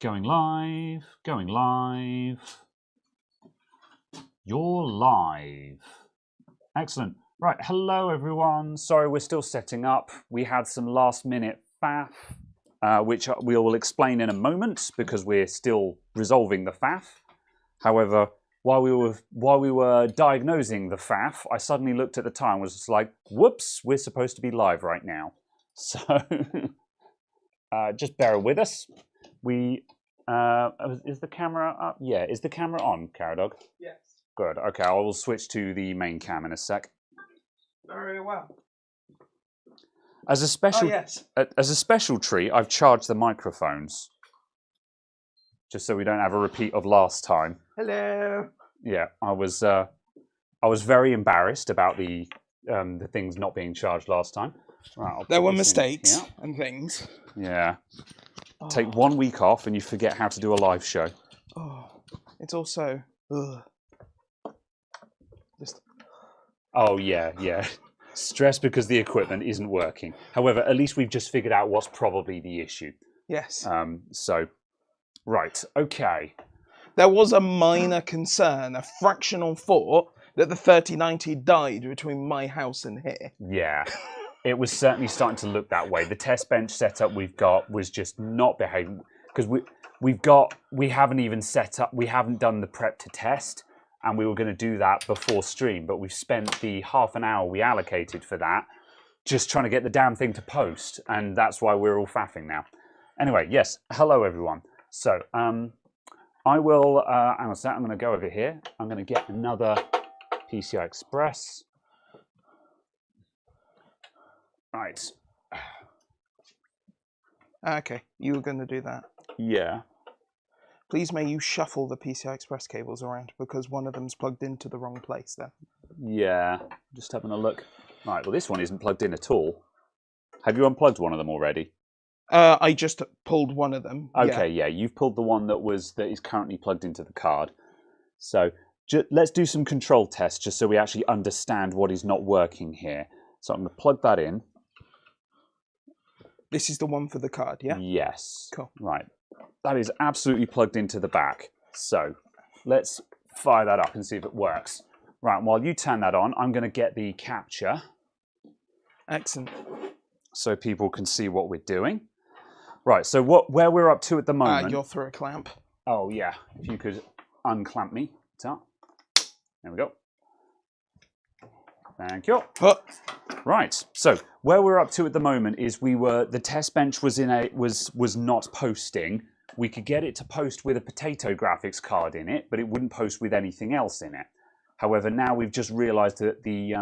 Going live, going live. You're live. Excellent. Right, hello everyone. Sorry, we're still setting up. We had some last minute faff, which we will explain in a moment because we're still resolving the faff. However, while we were diagnosing the faff, I suddenly looked at the time and was just like, whoops, we're supposed to be live right now. So just bear with us. Is the camera up? Yeah, is the camera on, Caradog? Yes. Good. Okay, I will switch to the main cam in a sec. Very well. As a special, as a special treat, I've charged the microphones, just so we don't have a repeat of last time. Hello. Yeah, I was very embarrassed about the things not being charged last time. Right, there were mistakes and things. Yeah. Take 1 week off and you forget how to do a live show. Oh, it's also. Oh yeah. Stress because the equipment isn't working. However, at least we've just figured out what's probably the issue. Yes. So, right, okay. There was a minor concern, a fractional thought that the 3090 died between my house and here. Yeah. It was certainly starting to look that way. The test bench setup we've got was just not behaving because we haven't even set up. We haven't done the prep to test, and we were going to do that before stream. But we've spent the half an hour we allocated for that just trying to get the damn thing to post, and that's why we're all faffing now. Anyway, yes. Hello everyone. So I will. Hang on a sec. I'm going to go over here. I'm going to get another PCI Express. Right. Okay, you were going to do that. Yeah. Please may you shuffle the PCI Express cables around because one of them's plugged into the wrong place then. Yeah, just having a look. Right, well this one isn't plugged in at all. Have you unplugged one of them already? I just pulled one of them. Okay, yeah, you've pulled the one that is currently plugged into the card. So let's do some control tests just so we actually understand what is not working here. So I'm going to plug that in. This is the one for the card, yeah? Yes. Cool. Right. That is absolutely plugged into the back. So let's fire that up and see if it works. Right, while you turn that on, I'm going to get the capture. Excellent. So people can see what we're doing. Right, so where we're up to at the moment... you're through a clamp. Oh, yeah. If you could unclamp me. There we go. Thank you. Right. So where we're up to at the moment is the test bench was not posting. We could get it to post with a potato graphics card in it, but it wouldn't post with anything else in it. However, now we've just realized that the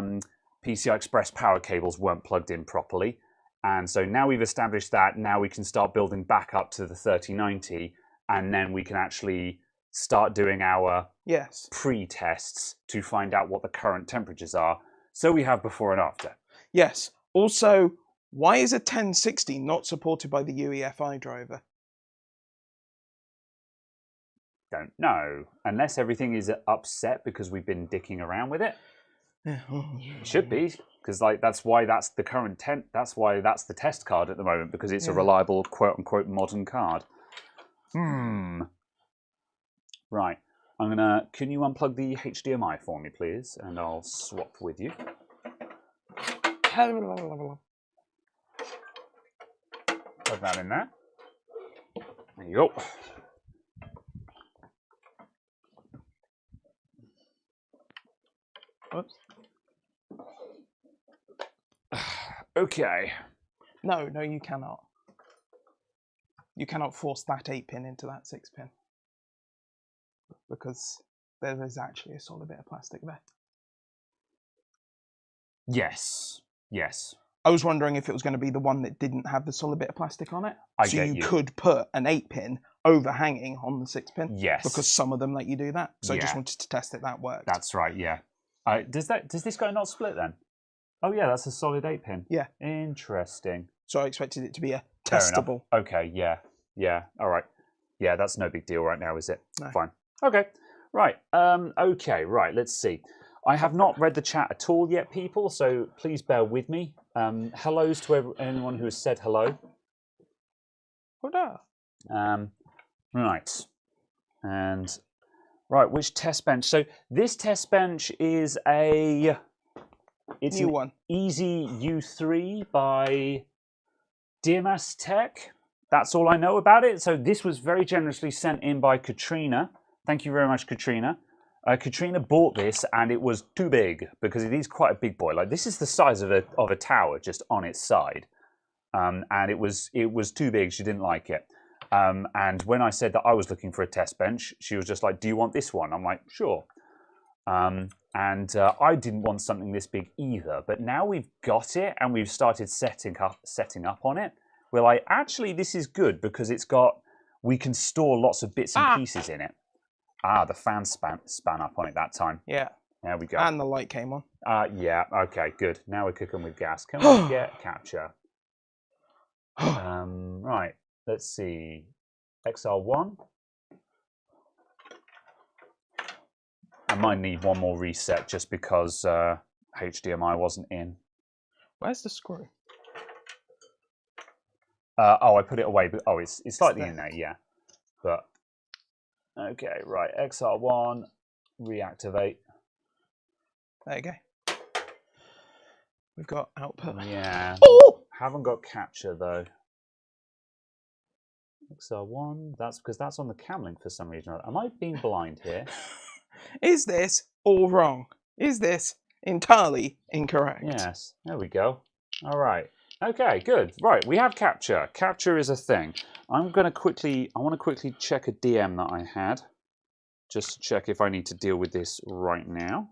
PCI Express power cables weren't plugged in properly. And so now we've established that, now we can start building back up to the 3090, and then we can actually start doing our pre-tests to find out what the current temperatures are. So we have before and after. Yes. Also, why is a 1060 not supported by the UEFI driver? Don't know. Unless everything is upset because we've been dicking around with it. Yeah. It should be, because that's why that's the current that's why that's the test card at the moment, because it's a reliable quote unquote modern card. Right. Can you unplug the HDMI for me, please? And I'll swap with you. Plug that in there. There you go. Oops. Okay. No, you cannot. You cannot force that 8-pin into that 6-pin. Because there is actually a solid bit of plastic there. Yes. I was wondering if it was going to be the one that didn't have the solid bit of plastic on it. So you could put an 8-pin overhanging on the 6-pin. Yes. Because some of them let you do that. So I just wanted to test that worked. That's right, yeah. Does this guy not split then? Oh yeah, that's a solid 8-pin. Yeah. Interesting. So I expected it to be a testable. Okay, yeah. All right. Yeah, that's no big deal right now, is it? No. Fine. Okay. Right. Okay, right, let's see. I have not read the chat at all yet, people, so please bear with me. Hellos to anyone who has said hello. Hola. Right. And right, which test bench? So this test bench is a new one. Easy U3 by DMS Tech. That's all I know about it. So this was very generously sent in by Katrina. Thank you very much, Katrina. Katrina bought this and it was too big because it is quite a big boy. Like this is the size of a tower just on its side, and it was too big. She didn't like it. And when I said that I was looking for a test bench, she was just like, "Do you want this one?" I'm like, "Sure." And I didn't want something this big either. But now we've got it and we've started setting up on it. We're like, actually, this is good because we can store lots of bits and pieces in it. The fan span up on it that time. Yeah. There we go. And the light came on. Yeah. Okay. Good. Now we're cooking with gas. Can we get capture? Right. Let's see. XR1. I might need one more reset just because HDMI wasn't in. Where's the screw? I put it away. But, it's slightly in there. Yeah. But okay. Right. XR1. Reactivate. There you go. We've got output. Yeah. Haven't got capture though. XR1. That's because that's on the cam link for some reason. Am I being blind here? Is this all wrong? Is this entirely incorrect? Yes. There we go. All right. Okay. Good. Right. We have capture. Capture is a thing. I want to quickly check a DM that I had, just to check if I need to deal with this right now.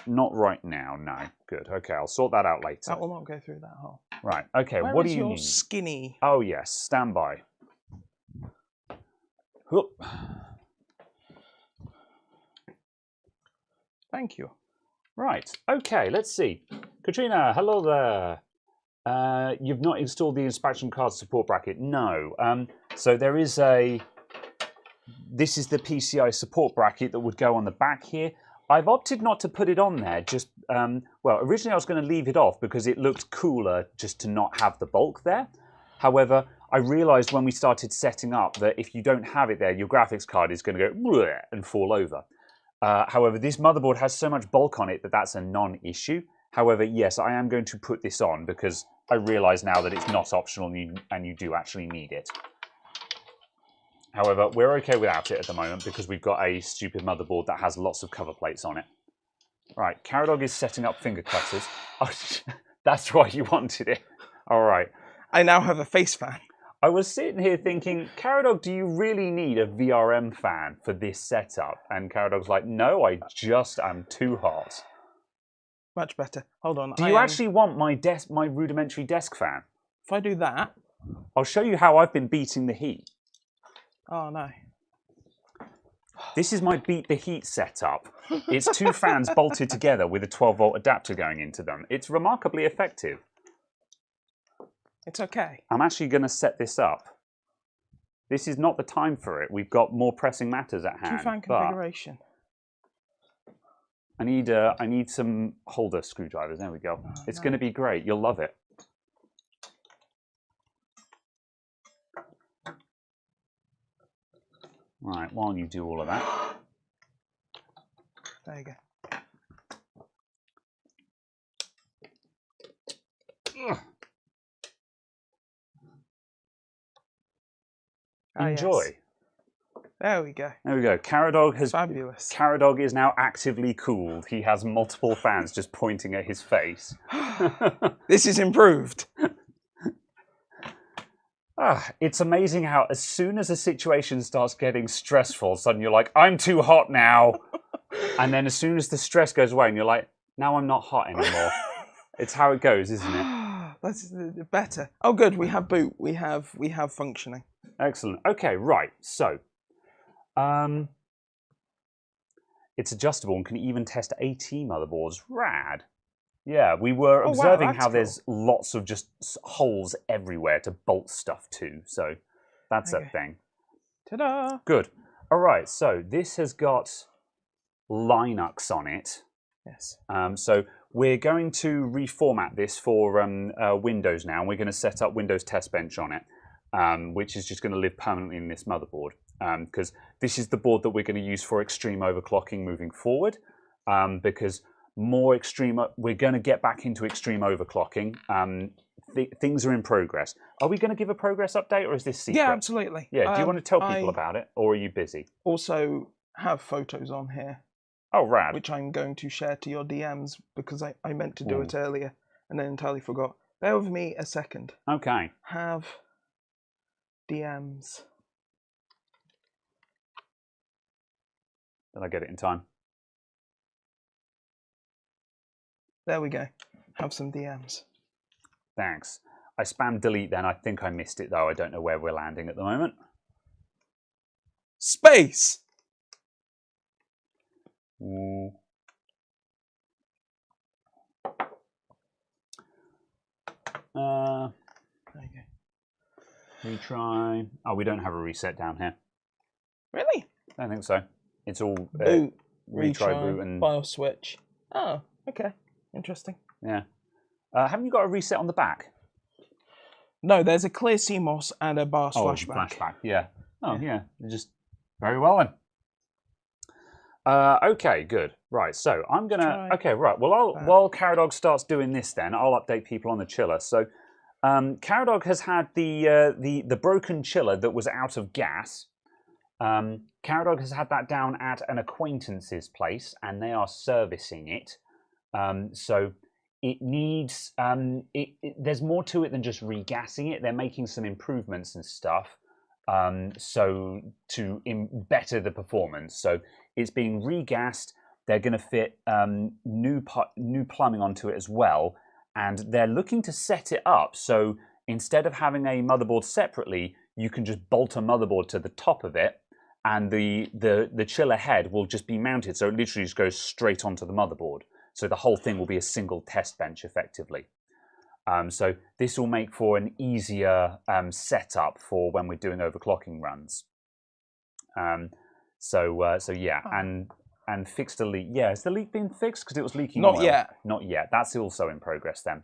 Not right now, no. Good. Okay, I'll sort that out later. That will not go through that hole. Right. Okay. Where what is do you your need? Skinny. Oh yes. Stand by. Whoop. Thank you. Right. Okay. Let's see. Katrina, hello there. You've not installed the inspection card support bracket. No. So there is this is the PCI support bracket that would go on the back here. I've opted not to put it on there. Just well, originally I was going to leave it off because it looked cooler just to not have the bulk there. However, I realized when we started setting up that if you don't have it there, your graphics card is going to go and fall over. However, this motherboard has so much bulk on it that that's a non-issue. However, yes, I am going to put this on because I realize now that it's not optional and you do actually need it. However, we're okay without it at the moment because we've got a stupid motherboard that has lots of cover plates on it. Right, Caradog is setting up finger cutters. Oh, that's why you wanted it. All right. I now have a face fan. I was sitting here thinking, Caradog, do you really need a VRM fan for this setup? And Caradog's like, no, I just am too hot. Much better. Hold on. Do you actually want my rudimentary desk fan? If I do that... I'll show you how I've been beating the heat. Oh, no. This is my beat the heat setup. It's two fans bolted together with a 12-volt adapter going into them. It's remarkably effective. It's okay. I'm actually going to set this up. This is not the time for it. We've got more pressing matters at hand. Two-fan configuration. I need some holder screwdrivers. There we go. Oh, it's going to be great. You'll love it. Right, while you do all of that. There you go. Enjoy. Yes. There we go. There we go. Caradog has fabulous. Caradog is now actively cooled. He has multiple fans just pointing at his face. This is improved. It's amazing how as soon as a situation starts getting stressful, suddenly you're like, I'm too hot now. And then as soon as the stress goes away and you're like, now I'm not hot anymore. It's how it goes, isn't it? That's better. Oh good, we have boot. We have functioning. Excellent. Okay, right. So it's adjustable and can even test AT motherboards. Rad. Yeah, we were observing how there's lots of just holes everywhere to bolt stuff to. So that's a thing. Ta-da! Good. All right, so this has got Linux on it. Yes. So we're going to reformat this for Windows now. We're going to set up Windows Test Bench on it. which is just going to live permanently in this motherboard. Because this is the board that we're going to use for extreme overclocking moving forward. Because we're going to get back into extreme overclocking. Things are in progress. Are we going to give a progress update, or is this secret? Yeah, absolutely. Yeah. Do you want to tell people about it, or are you busy? Also, have photos on here. Oh, rad. Which I'm going to share to your DMs because I meant to do it earlier and then entirely forgot. Bear with me a second. Okay. Have DMs. Did I get it in time? There we go. Have some DMs. Thanks. I spammed delete then. I think I missed it though. I don't know where we're landing at the moment. Space! Ooh. There you go. Retry. Oh, we don't have a reset down here. Really? I don't think so. It's all boot, retry, boot, and BIOS switch. Oh, okay. Interesting. Yeah. Haven't you got a reset on the back? No, there's a clear CMOS and a BIOS flashback. Flashback, yeah. Oh, yeah. Just very well then. Okay, good. Right, so I'm gonna. Okay, right. Well, while Caradog starts doing this, then I'll update people on the chiller. So, Caradog has had the broken chiller that was out of gas. Caradog has had that down at an acquaintance's place, and they are servicing it. So it needs. There's more to it than just regassing it. They're making some improvements and stuff. So to better the performance. So it's being regassed. They're going to fit new plumbing onto it as well, and they're looking to set it up so instead of having a motherboard separately, you can just bolt a motherboard to the top of it, and the chiller head will just be mounted, so it literally just goes straight onto the motherboard. So the whole thing will be a single test bench effectively. So this will make for an easier setup for when we're doing overclocking runs. So yeah, and fixed a leak. Yeah, has the leak been fixed? Because it was leaking oil. Not yet. Not yet. That's also in progress then.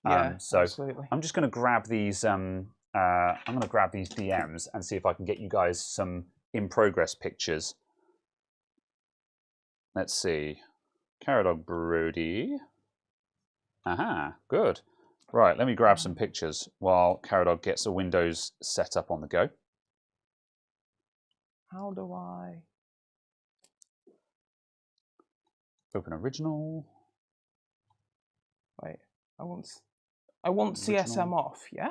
Yeah, so absolutely. I'm just going to grab these. I'm going to grab these DMs and see if I can get you guys some in progress pictures. Let's see. Caradog Brody. Aha, good. Right, let me grab some pictures while Caradog gets a Windows set up on the go. How do I open original? Wait, I want CSM off, yeah?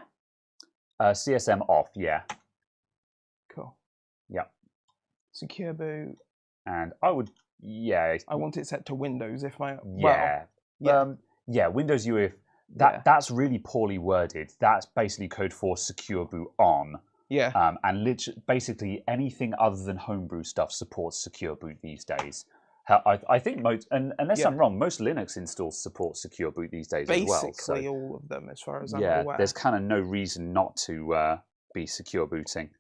CSM off, yeah. Cool. Yep. Secure boot. And I would, yeah. I want it set to Windows if my yeah. Well, yeah, Windows UEFI. That's really poorly worded. That's basically code for secure boot on. Yeah. And basically anything other than homebrew stuff supports secure boot these days. I think most, and unless I'm wrong, most Linux installs support secure boot these days as well. Basically all of them, as far as I'm yeah, aware. there's kind of no reason not to be secure booting.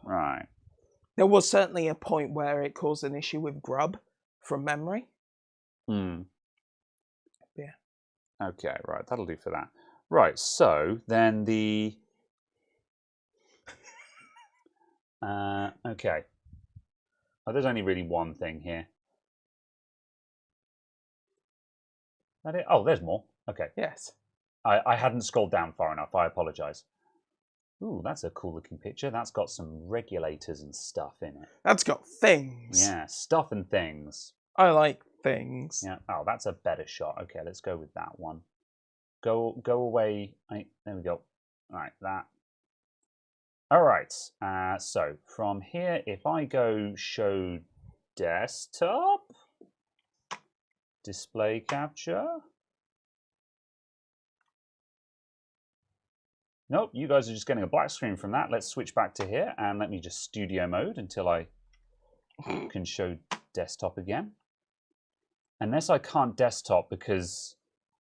Right. There was certainly a point where it caused an issue with grub from memory. Hmm. Yeah. Okay, right, that'll do for that. Right, so then the... okay. Oh, there's only really one thing here. That it? Oh, there's more. Okay. Yes. I hadn't scrolled down far enough. I apologise. Ooh, that's a cool looking picture. That's got some regulators and stuff in it. That's got things. Yeah, stuff and things. I like things. Yeah. Oh, that's a better shot. Okay, let's go with that one. Go away. There we go. All right, that. All right. So from here, if I go show desktop, display capture. Nope, you guys are just getting a black screen from that. Let's switch back to here and let me just studio mode until I can show desktop again. Unless I can't desktop because,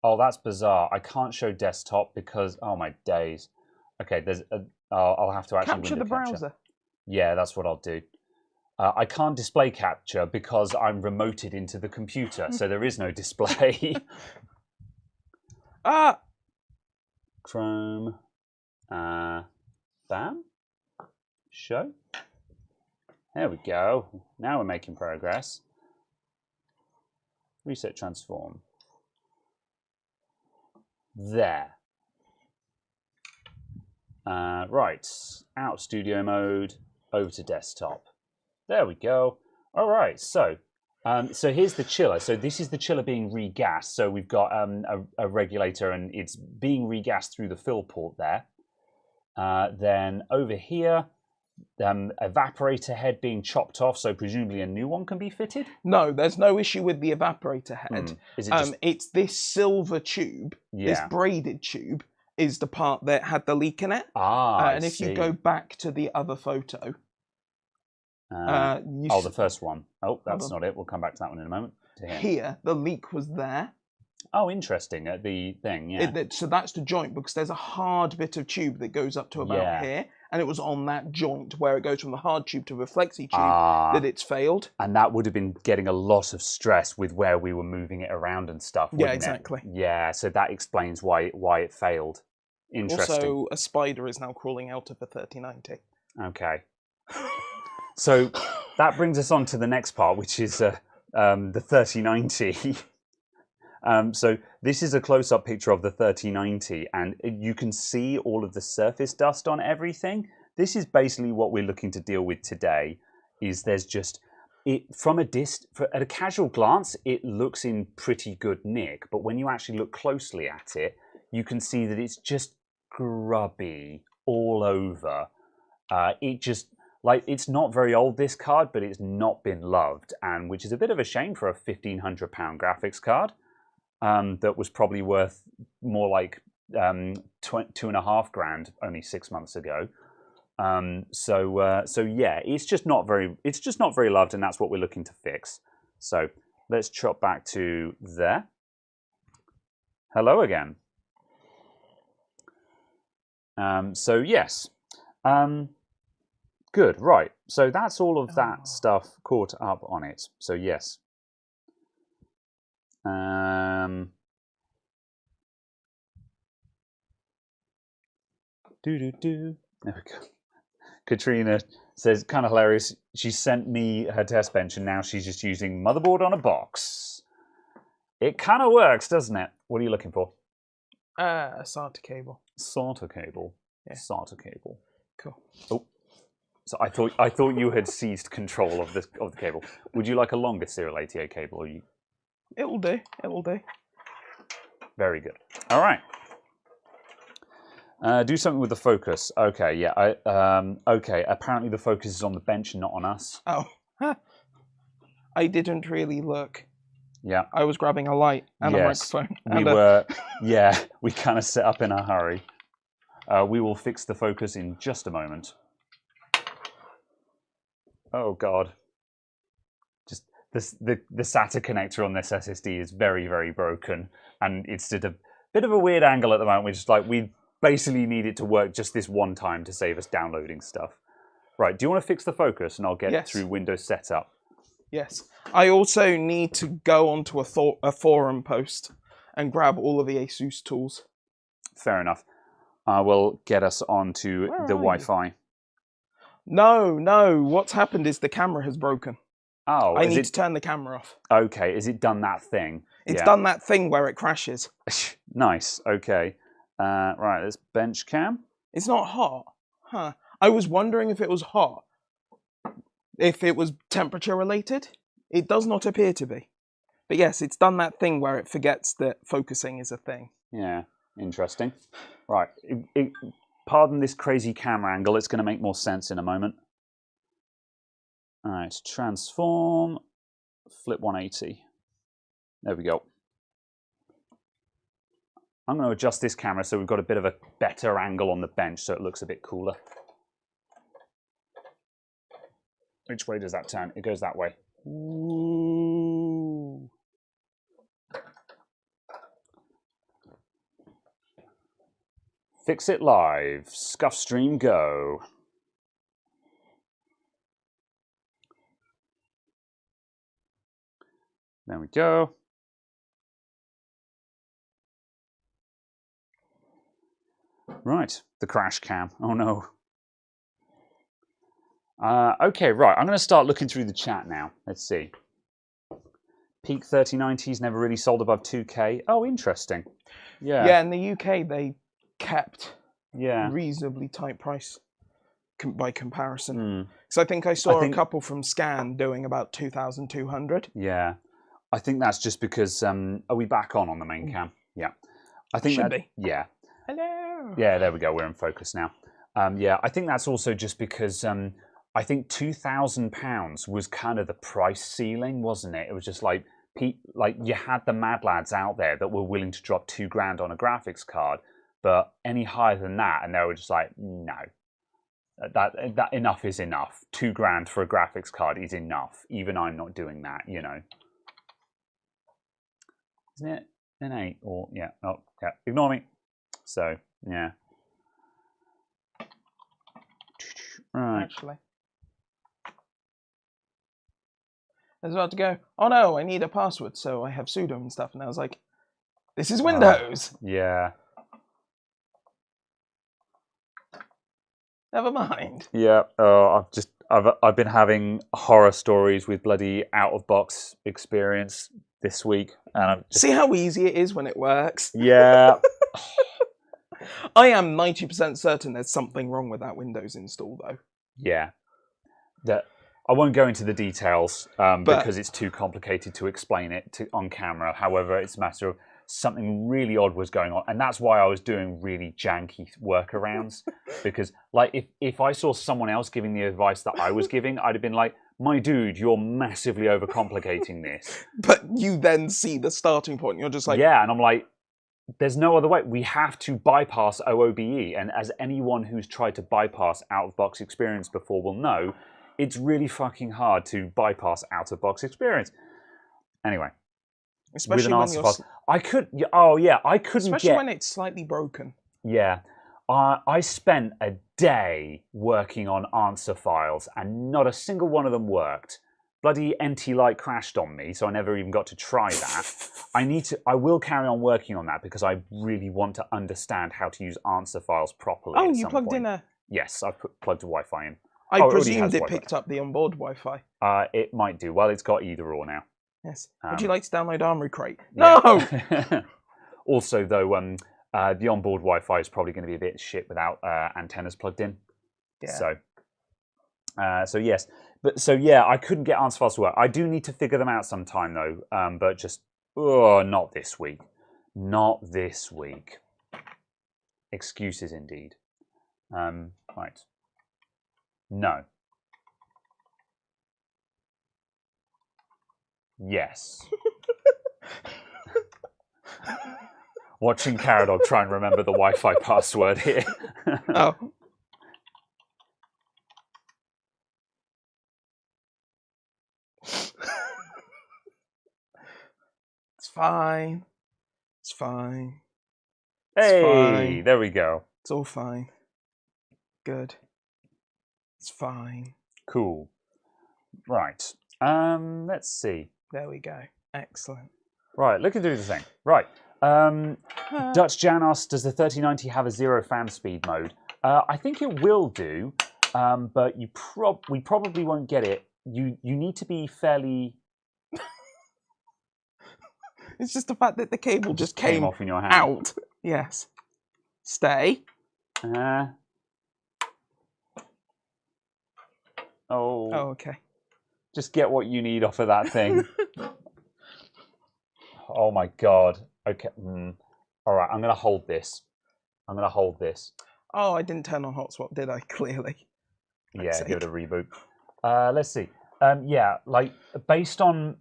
oh, that's bizarre. I can't show desktop because, oh my days. Okay, there's a, I'll have to actually capture the browser. Yeah, that's what I'll do. I can't display capture because I'm remoted into the computer, so there is no display. Ah! Chrome. Bam. Show. There we go. Now we're making progress. Reset transform. There. Right. Out of studio mode. Over to desktop. There we go. All right. So here's the chiller. So this is the chiller being regassed. So we've got a regulator and it's being regassed through the fill port there. Then over here, evaporator head being chopped off, so presumably a new one can be fitted? No, there's no issue with the evaporator head. Is it just... It's this silver tube, this braided tube, is the part that had the leak in it. And if you go back to the other photo... the first one. Oh, that's not it. We'll come back to that one in a moment. Here, the leak was there. Oh, interesting. The thing, yeah. So that's the joint, because there's a hard bit of tube that goes up to about here, and it was on that joint where it goes from the hard tube to the flexi tube that it's failed. And that would have been getting a lot of stress with where we were moving it around and stuff, wouldn't Yeah, exactly. it? Yeah, so that explains why it failed. Interesting. Also, a spider is now crawling out of the 3090. Okay. So that brings us on to the next part, which is the 3090. So this is a close-up picture of the 3090, and you can see all of the surface dust on everything. This is basically what we're looking to deal with today. Is there's just at a casual glance, it looks in pretty good nick, but when you actually look closely at it, you can see that it's just grubby all over. It's not very old, this card, but it's not been loved, and which is a bit of a shame for a £1,500 graphics card. That was probably worth more like $2,500 only 6 months ago. So yeah, it's just not very loved, and that's what we're looking to fix. So let's chop back to there. Hello again. So yes, good, right. So that's all of that stuff caught up on it. So yes. There we go. Katrina says, kind of hilarious. She sent me her test bench and now she's just using motherboard on a box. It kind of works, doesn't it? What are you looking for? A SATA cable. SATA cable. Yeah. SATA cable. Cool. Oh, so I thought you had seized control of the cable. Would you like a longer serial ATA cable? Or you... It will do. It will do. Very good. All right. Do something with the focus. Okay, yeah. Okay, apparently the focus is on the bench and not on us. Oh. I didn't really look. Yeah. I was grabbing a light and a microphone. We kind of set up in a hurry. We will fix the focus in just a moment. Oh, God. Just the SATA connector on this SSD is very, very broken. And it's at a bit of a weird angle at the moment. We're just like, we basically need it to work just this one time to save us downloading stuff. Right, do you want to fix the focus? And I'll get through Windows Setup. Yes. I also need to go onto a forum post and grab all of the ASUS tools. Fair enough. I will get us onto the Wi-Fi. No. What's happened is the camera has broken. Oh, I need to turn the camera off. Okay, is it done that thing? It's done that thing where it crashes. Nice, okay. Right, there's bench cam. It's not hot. Huh. I was wondering if it was hot. If it was temperature related. It does not appear to be. But yes, it's done that thing where it forgets that focusing is a thing. Yeah, interesting. Right, pardon this crazy camera angle. It's going to make more sense in a moment. All right, transform, flip 180. There we go. I'm going to adjust this camera so we've got a bit of a better angle on the bench so it looks a bit cooler. Which way does that turn? It goes that way. Ooh. Fix it live. Scuff stream go. There we go. Right, the crash cam. Oh no. Okay, right. I'm going to start looking through the chat now. Let's see. Peak 3090s never really sold above 2K. Oh, interesting. Yeah. Yeah, in the UK, they kept Yeah. reasonably tight price by comparison. Hmm. Because I think I saw a couple from Scan doing about 2,200. Yeah. I think that's just because... are we back on the main cam? Yeah. I think Should be. Yeah. Hello. Yeah, there we go. We're in focus now. Yeah, I think that's also just because I think £2,000 was kind of the price ceiling, wasn't it? It was just like you had the mad lads out there that were willing to drop £2,000 on a graphics card, but any higher than that, and they were just like, no, that enough is enough. £2,000 for a graphics card is enough. Even I'm not doing that, you know. Isn't it an 8 or yeah? Oh, yeah. Ignore me. So yeah. Right. Actually, I was about to go, oh no, I need a password, so I have sudo and stuff. And I was like, this is Windows. Yeah. Never mind. Yeah. Oh, I've been having horror stories with bloody out of box experience this week, and I'm just... See how easy it is when it works. Yeah. I am 90% certain there's something wrong with that Windows install, though. Yeah. I won't go into the details because it's too complicated to explain it on camera. However, it's a matter of something really odd was going on, and that's why I was doing really janky workarounds. Because, like, if I saw someone else giving the advice that I was giving, I'd have been like, my dude, you're massively overcomplicating this. But you then see the starting point, you're just like... Yeah, and I'm like, there's no other way. We have to bypass OOBE, and as anyone who's tried to bypass out-of-box experience before will know, it's really fucking hard to bypass out-of-box experience. Anyway, especially when you're... I couldn't get... Especially when it's slightly broken. Yeah. I spent a day working on answer files, and not a single one of them worked. Bloody NT Lite crashed on me, so I never even got to try that. I will carry on working on that because I really want to understand how to use answer files properly. Oh, you plugged in a... Yes, I've plugged a Wi-Fi in. I presumed it picked up the onboard Wi-Fi. It might do. Well, it's got either or now. Yes. Would you like to download Armory Crate? Yeah. No! Also, though, the onboard Wi-Fi is probably going to be a bit shit without antennas plugged in. Yeah. So yes. So yeah, I couldn't get answer files to work. I do need to figure them out sometime, though. But just, not this week. Not this week. Excuses indeed. Right. No. Yes. Watching Caradog try and remember the Wi-Fi password here. Oh. It's fine. It's fine. Hey, fine. There we go. It's all fine. Good. It's fine. Cool. Right. Let's see. There we go. Excellent. Right, looking through the thing. Right. Dutch Janos, does the 3090 have a 0 fan speed mode? I think it will do, but we probably won't get it. You need to be fairly... It's just the fact that the cable just came off in your hand. Out. Yes. Stay. Oh, okay. Just get what you need off of that thing. Oh my god. Okay. All right, I'm going to hold this. Oh, I didn't turn on hot swap, did I? Clearly. Yeah, give it a reboot. Let's see. Yeah, like based on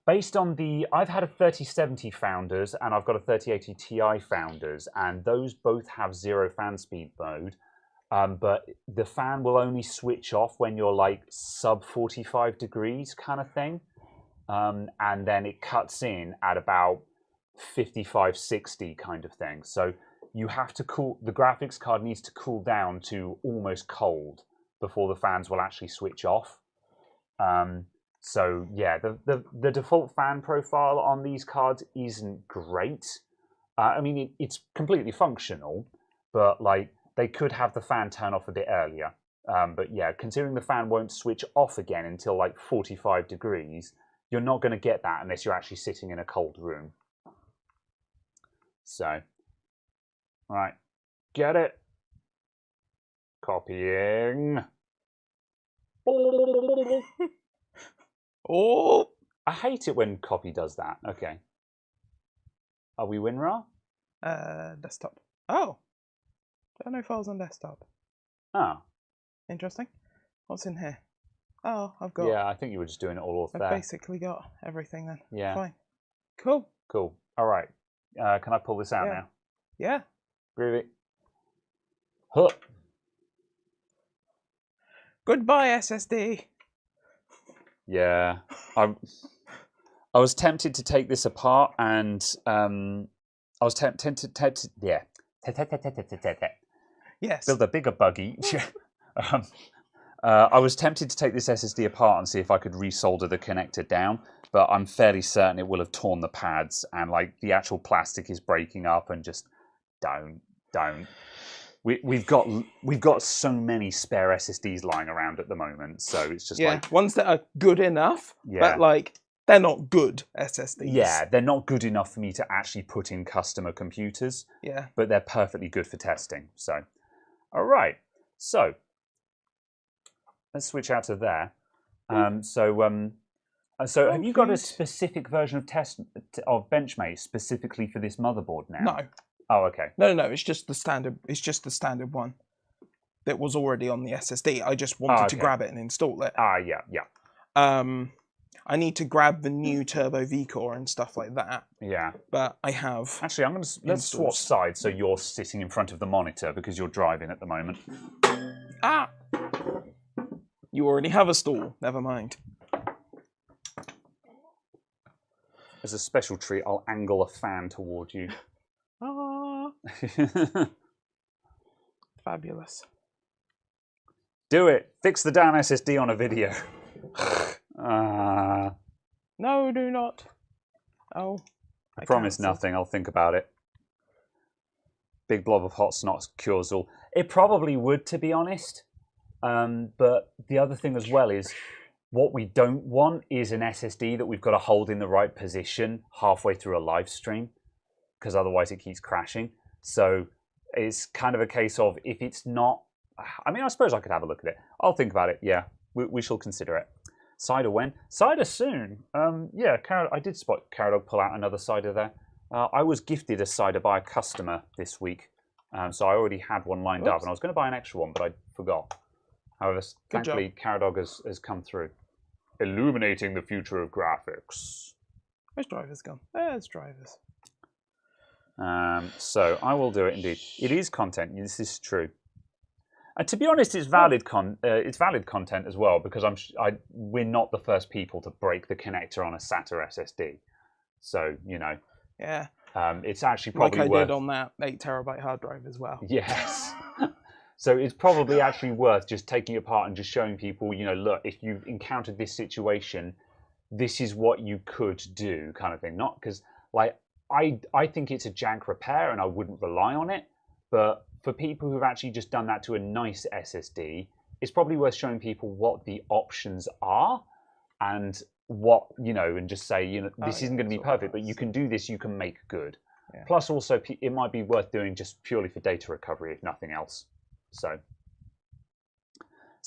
the, I've had a 3070 Founders and I've got a 3080 Ti Founders, and those both have 0 fan speed mode. But the fan will only switch off when you're like sub 45 degrees kind of thing. And then it cuts in at about 55, 60 kind of thing. So you have to the graphics card needs to cool down to almost cold before the fans will actually switch off. So yeah, the default fan profile on these cards isn't great. I mean, it's completely functional, but like, they could have the fan turn off a bit earlier. But yeah, considering the fan won't switch off again until like 45 degrees, you're not going to get that unless you're actually sitting in a cold room. So, right, get it. Copying. Oh, I hate it when copy does that. Okay. Are we WinRAR? desktop. Oh, there are no files on desktop. Oh. Interesting. What's in here? Oh, I've got. Yeah, I think you were just doing it all off I've there. basically got everything then. Yeah. Fine. Cool. Cool. All right. Can I pull this out now? Yeah. Groovy. Huh. Goodbye, SSD. Yeah. I was tempted to take this apart and I was tempted to yeah. Yes. Build a bigger buggy. I was tempted to take this SSD apart and see if I could resolder the connector down, but I'm fairly certain it will have torn the pads and like the actual plastic is breaking up and just don't. We've got so many spare SSDs lying around at the moment, so it's just like ones that are good enough, but like they're not good SSDs. Yeah, they're not good enough for me to actually put in customer computers. Yeah, but they're perfectly good for testing. So, all right, so let's switch out of there. So have you got a specific version of Benchmade specifically for this motherboard now? No. Oh, okay. No. It's just the standard. It's just the standard one that was already on the SSD. I just wanted to grab it and install it. Yeah. I need to grab the new Turbo V-Core and stuff like that. Yeah. But I have. Actually, let's swap sides so you're sitting in front of the monitor because you're driving at the moment. Ah! You already have a stool. Never mind. As a special treat, I'll angle a fan toward you. Ah! Fabulous. Do it. Fix the damn SSD on a video. No, do not. Oh. I promise nothing. I'll think about it. Big blob of hot snot cures all. It probably would, to be honest. But the other thing as well is what we don't want is an SSD that we've got to hold in the right position halfway through a live stream, because otherwise it keeps crashing. So it's kind of a case of if it's not... I mean, I suppose I could have a look at it. I'll think about it. Yeah, we shall consider it. Cider when? Cider soon. Yeah, I did spot Caradog pull out another cider there. I was gifted a cider by a customer this week. So I already had one lined up, and I was going to buy an extra one, but I forgot. However, thankfully, Caradog has come through. Illuminating the future of graphics. Where's drivers gone? There's drivers. So I will do it indeed. It is content. This is true. And to be honest, it's valid content as well, because we're not the first people to break the connector on a SATA SSD. So, you know. Yeah. It's actually probably like I worth... did on that 8TB hard drive as well. Yes. So it's probably actually worth just taking it apart and just showing people, you know, look, if you've encountered this situation, this is what you could do, kind of thing. Not because, like, I think it's a jank repair and I wouldn't rely on it, but for people who've actually just done that to a nice SSD, it's probably worth showing people what the options are and what, you know, and just say, you know, this isn't going to be perfect, but you can do this, you can make good. Yeah. Plus, also, it might be worth doing just purely for data recovery, if nothing else. So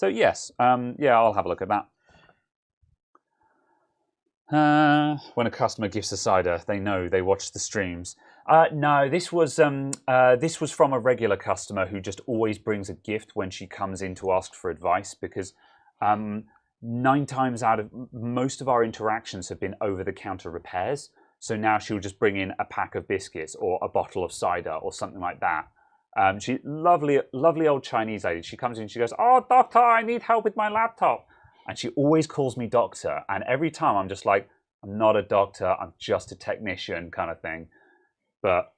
yes, yeah, I'll have a look at that. When a customer gifts a cider, they know they watch the streams. No, this was from a regular customer who just always brings a gift when she comes in to ask for advice, because 9 times out of most of our interactions have been over-the-counter repairs. So now she'll just bring in a pack of biscuits or a bottle of cider or something like that. She lovely old Chinese lady. She comes in, she goes, "Oh, doctor, I need help with my laptop." And she always calls me doctor. And every time I'm just like, I'm not a doctor, I'm just a technician, kind of thing. But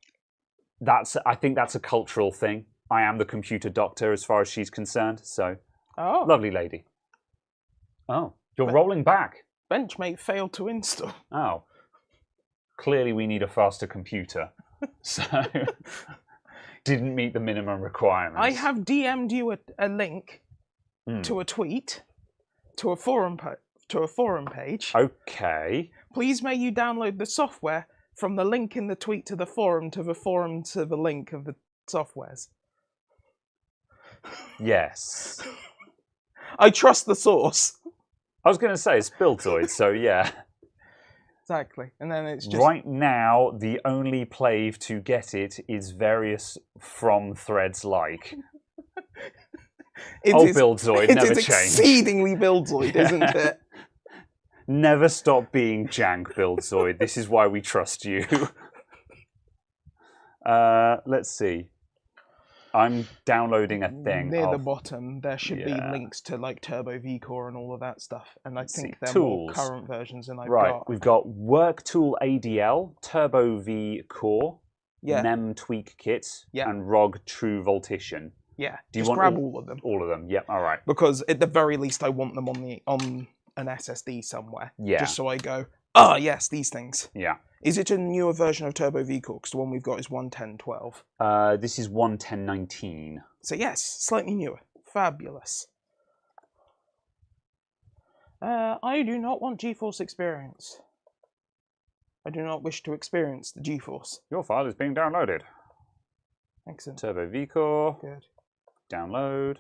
I think that's a cultural thing. I am the computer doctor as far as she's concerned. So, lovely lady. Oh, you're rolling back. Benchmade failed to install. Oh, clearly we need a faster computer. So, didn't meet the minimum requirements. I have DM'd you a link to a tweet, to a forum page. Okay. Please may you download the software from the link in the tweet to the forum to the link of the softwares. Yes. I trust the source. I was going to say it's Buildzoid, so yeah. Exactly. And then it's just... Right now, the only plave to get it is various from threads like. Buildzoid, never change. It is exceedingly Buildzoid, isn't it? Never stop being jank, Buildzoid. This is why we trust you. Let's see. I'm downloading a thing. Near the bottom, there should be links to like Turbo VCore and all of that stuff. And I think they're more current versions than I've got. Right, we've got Work Tool ADL, Turbo V Core, NEM Tweak Kit, and ROG True Voltition. Yeah, do you just want grab all of them? All of them, yep, all right. Because at the very least, I want them on an SSD somewhere. Yeah. Just so I go, ah, yes, these things. Yeah. Is it a newer version of Turbo VCore? Because the one we've got is 110.12. This is 110.19. So yes, slightly newer. Fabulous. I do not want GeForce experience. I do not wish to experience the GeForce. Your file is being downloaded. Excellent. Turbo VCore. Good. Download.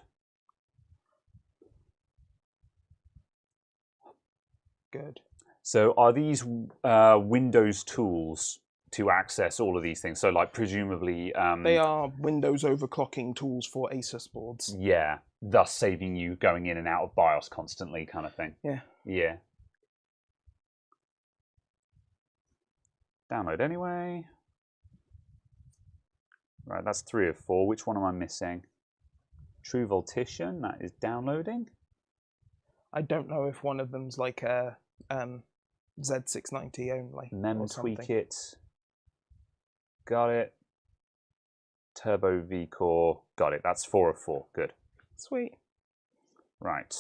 Good. So are these Windows tools to access all of these things? So like presumably... they are Windows overclocking tools for Asus boards. Yeah, thus saving you going in and out of BIOS constantly kind of thing. Yeah. Yeah. Download anyway. Right, that's 3 of 4. Which one am I missing? True Voltition, that is downloading. I don't know if one of them's like a Z690 only. NEM Tweak It. Got it. Turbo VCore. Got it. That's 4 of 4. Good. Sweet. Right.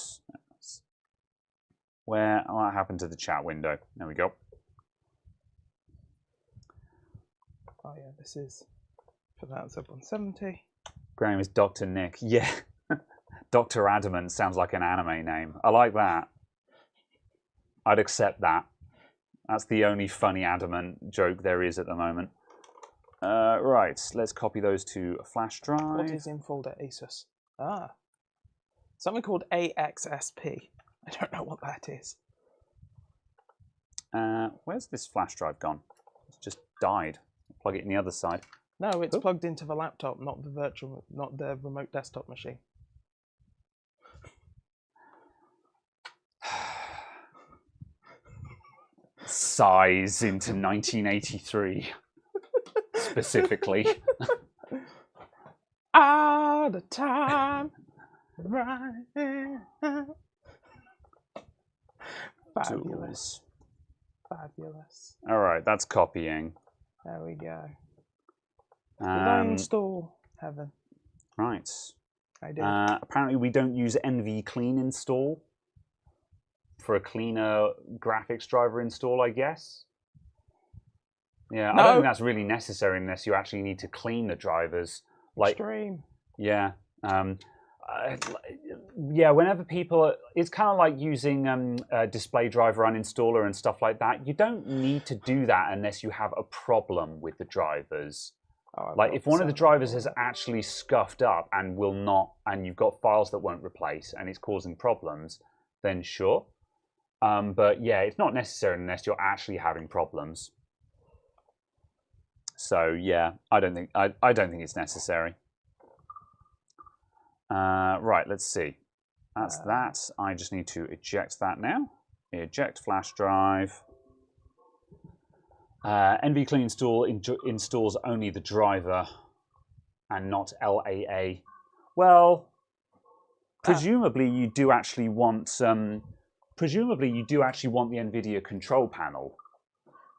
What happened to the chat window? There we go. Oh yeah, this is... Put that up on 70. Graham is Dr. Nick. Yeah. Dr. Adamant sounds like an anime name. I like that. I'd accept that. That's the only funny Adamant joke there is at the moment. Right, let's copy those to a flash drive. What is in folder Asus? Ah. Something called AXSP. I don't know what that is. Where's this flash drive gone? It's just died. Plug it in the other side. No, it's plugged into the laptop, not the remote desktop machine. Size into 1983, specifically. All the time, right here. Fabulous. Fabulous. All right, that's copying. There we go. Did I install Heaven? Right. I did. Apparently we don't use NV Clean install for a cleaner graphics driver install, I guess. Yeah, no. I don't think that's really necessary unless you actually need to clean the drivers. Like, Extreme. Yeah. Yeah, whenever people... It's kind of like using a display driver uninstaller and stuff like that. You don't need to do that unless you have a problem with the drivers. Like if one of the drivers has actually scuffed up and will not, and you've got files that won't replace and it's causing problems, then sure. But yeah, it's not necessary unless you're actually having problems. So yeah, I don't think it's necessary. Right, let's see. That's that. I just need to eject that now. Eject flash drive. NV Clean install installs only the driver and not LAA. Well, presumably you do actually want the NVIDIA control panel.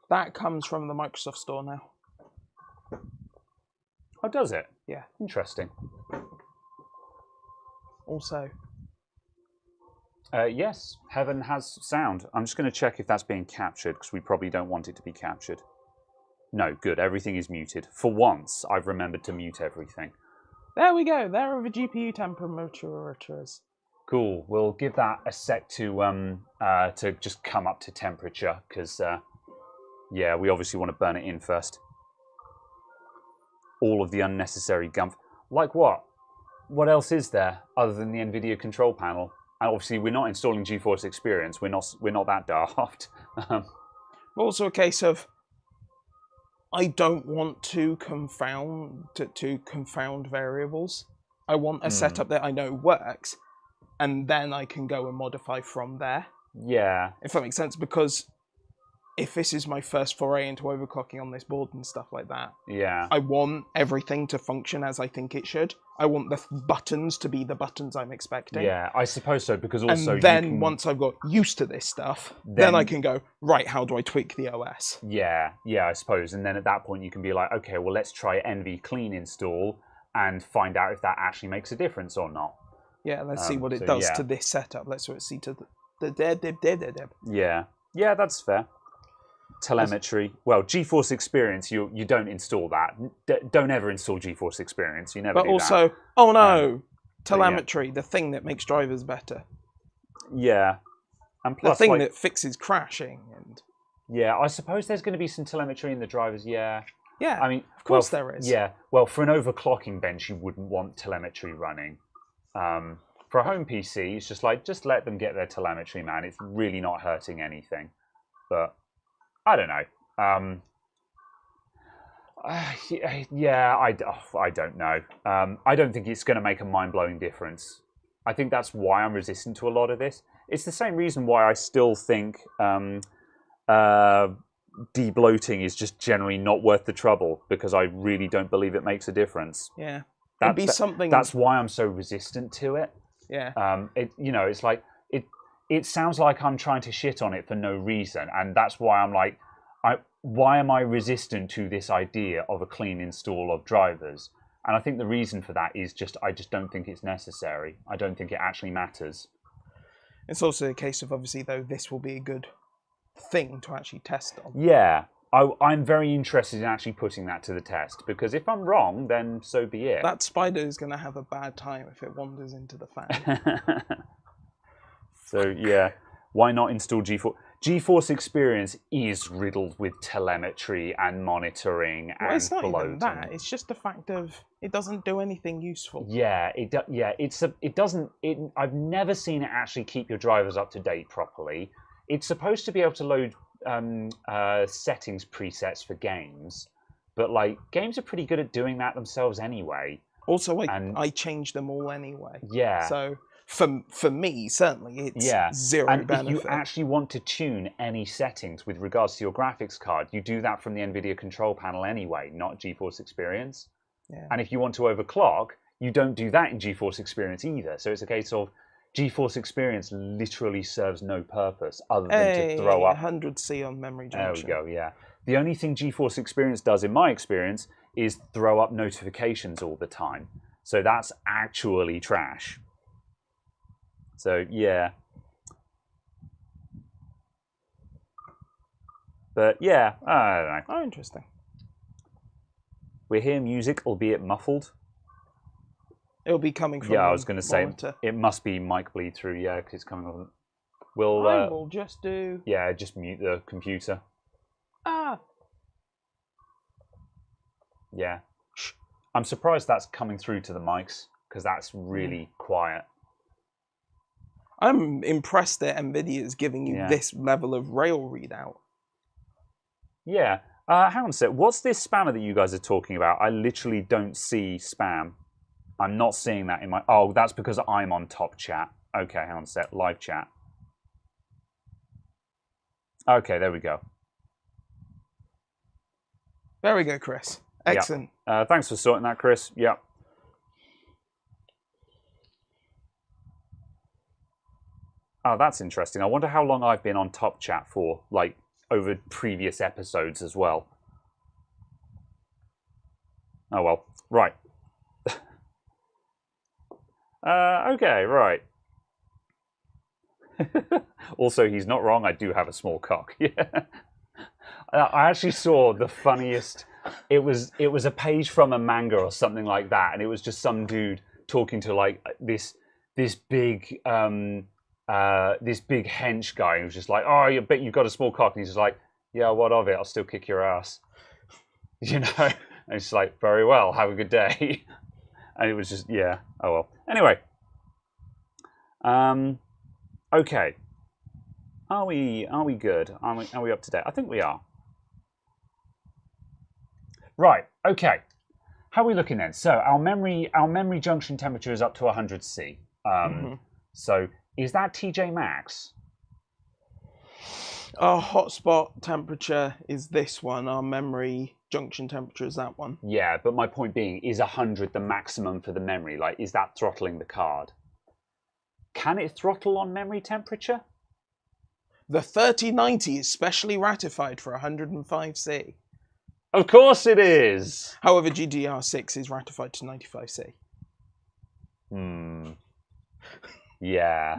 That comes from the Microsoft Store now. Oh, does it? Yeah. Interesting. Also. Yes, Heaven has sound. I'm just going to check if that's being captured because we probably don't want it to be captured. No, good. Everything is muted. For once, I've remembered to mute everything. There we go. There are the GPU temperatures. Cool. We'll give that a sec to just come up to temperature because yeah, we obviously want to burn it in first. All of the unnecessary gump. Like what? What else is there other than the NVIDIA control panel? And obviously, we're not installing GeForce Experience. We're not that daft. Also, a case of I don't want to confound variables. I want a setup that I know works, and then I can go and modify from there. Yeah. If that makes sense, because if this is my first foray into overclocking on this board and stuff like that, yeah, I want everything to function as I think it should. I want the buttons to be the buttons I'm expecting. Yeah, I suppose so, because also and then once I've got used to this stuff, then I can go, right, how do I tweak the OS? Yeah, I suppose. And then at that point you can be like, okay, well, let's try NV clean install and find out if that actually makes a difference or not. Yeah, let's see what it does to this setup. Let's see to the Yeah, that's fair. Telemetry. Well, GeForce Experience, you don't install that. Don't ever install GeForce Experience. You never do that. But also, oh no, telemetry, the thing that makes drivers better. Yeah. And plus, the thing that fixes crashing. And yeah, I suppose there's going to be some telemetry in the drivers, yeah. Yeah, I mean, of course there is. Yeah, well, for an overclocking bench, you wouldn't want telemetry running. For a home PC, it's just like, just let them get their telemetry, man. It's really not hurting anything. But I don't know. Yeah, I don't know. I don't think it's going to make a mind-blowing difference. I think that's why I'm resistant to a lot of this. It's the same reason why I still think de-bloating is just generally not worth the trouble, because I really don't believe it makes a difference. Yeah, it'd be something. That's why I'm so resistant to it. Yeah. It's like it sounds like I'm trying to shit on it for no reason, and that's why I'm like, why am I resistant to this idea of a clean install of drivers? And I think the reason for that is I just don't think it's necessary. I don't think it actually matters. It's also a case of, obviously, though, this will be a good thing to actually test on. Yeah, I'm very interested in actually putting that to the test, because if I'm wrong, then so be it. That spider is going to have a bad time if it wanders into the fan. So yeah, why not install GeForce? GeForce Experience is riddled with telemetry and monitoring and it's not bloat. even that. It's just the fact of it doesn't do anything useful. Yeah, it doesn't. I've never seen it actually keep your drivers up to date properly. It's supposed to be able to load settings presets for games, but like games are pretty good at doing that themselves anyway. Also, I change them all anyway. Yeah. So for me, certainly, it's zero benefit. And if you actually want to tune any settings with regards to your graphics card, you do that from the NVIDIA control panel anyway, not GeForce Experience. Yeah. And if you want to overclock, you don't do that in GeForce Experience either. So it's a case of GeForce Experience literally serves no purpose other than to throw up 100C on memory junction. There we go, yeah. The only thing GeForce Experience does, in my experience, is throw up notifications all the time. So that's actually trash. So, yeah. But, yeah, I don't know. Oh, interesting. We hear music, albeit muffled. It'll be coming from I was going to say, monitor. it must be mic bleed through, yeah, because it's coming on. I will just do... Yeah, just mute the computer. Yeah. Shh. I'm surprised that's coming through to the mics, because that's really quiet. I'm impressed that NVIDIA is giving you this level of rail readout. Yeah. Hang on a sec. What's this spammer that you guys are talking about? I literally don't see spam. I'm not seeing that in my... Oh, that's because I'm on top chat. Okay, hang on a sec. Live chat. Okay, there we go. There we go, Chris. Excellent. Yep. Thanks for sorting that, Chris. Yep. Oh, that's interesting. I wonder how long I've been on top chat for, like, over previous episodes as well. Oh, well. Right. Okay, right. Also, he's not wrong. I do have a small cock. Yeah. I actually saw the funniest... It was a page from a manga or something like that, and it was just some dude talking to, like, this this big hench guy who's just like, oh, you bet you've got a small cock, and he's just like, yeah, what of it? I'll still kick your ass, you know. And it's like, very well, have a good day. And it was just, yeah, oh well. Anyway, okay. Are we good? Are we up to date? I think we are. Right. Okay. How are we looking then? So our memory junction temperature is up to 100 C. So is that TJ max? Our hotspot temperature is this one. Our memory junction temperature is that one. Yeah, but my point being, is 100 the maximum for the memory? Like, is that throttling the card? Can it throttle on memory temperature? The 3090 is specially ratified for 105C. Of course it is. However, GDR6 is ratified to 95C. Yeah.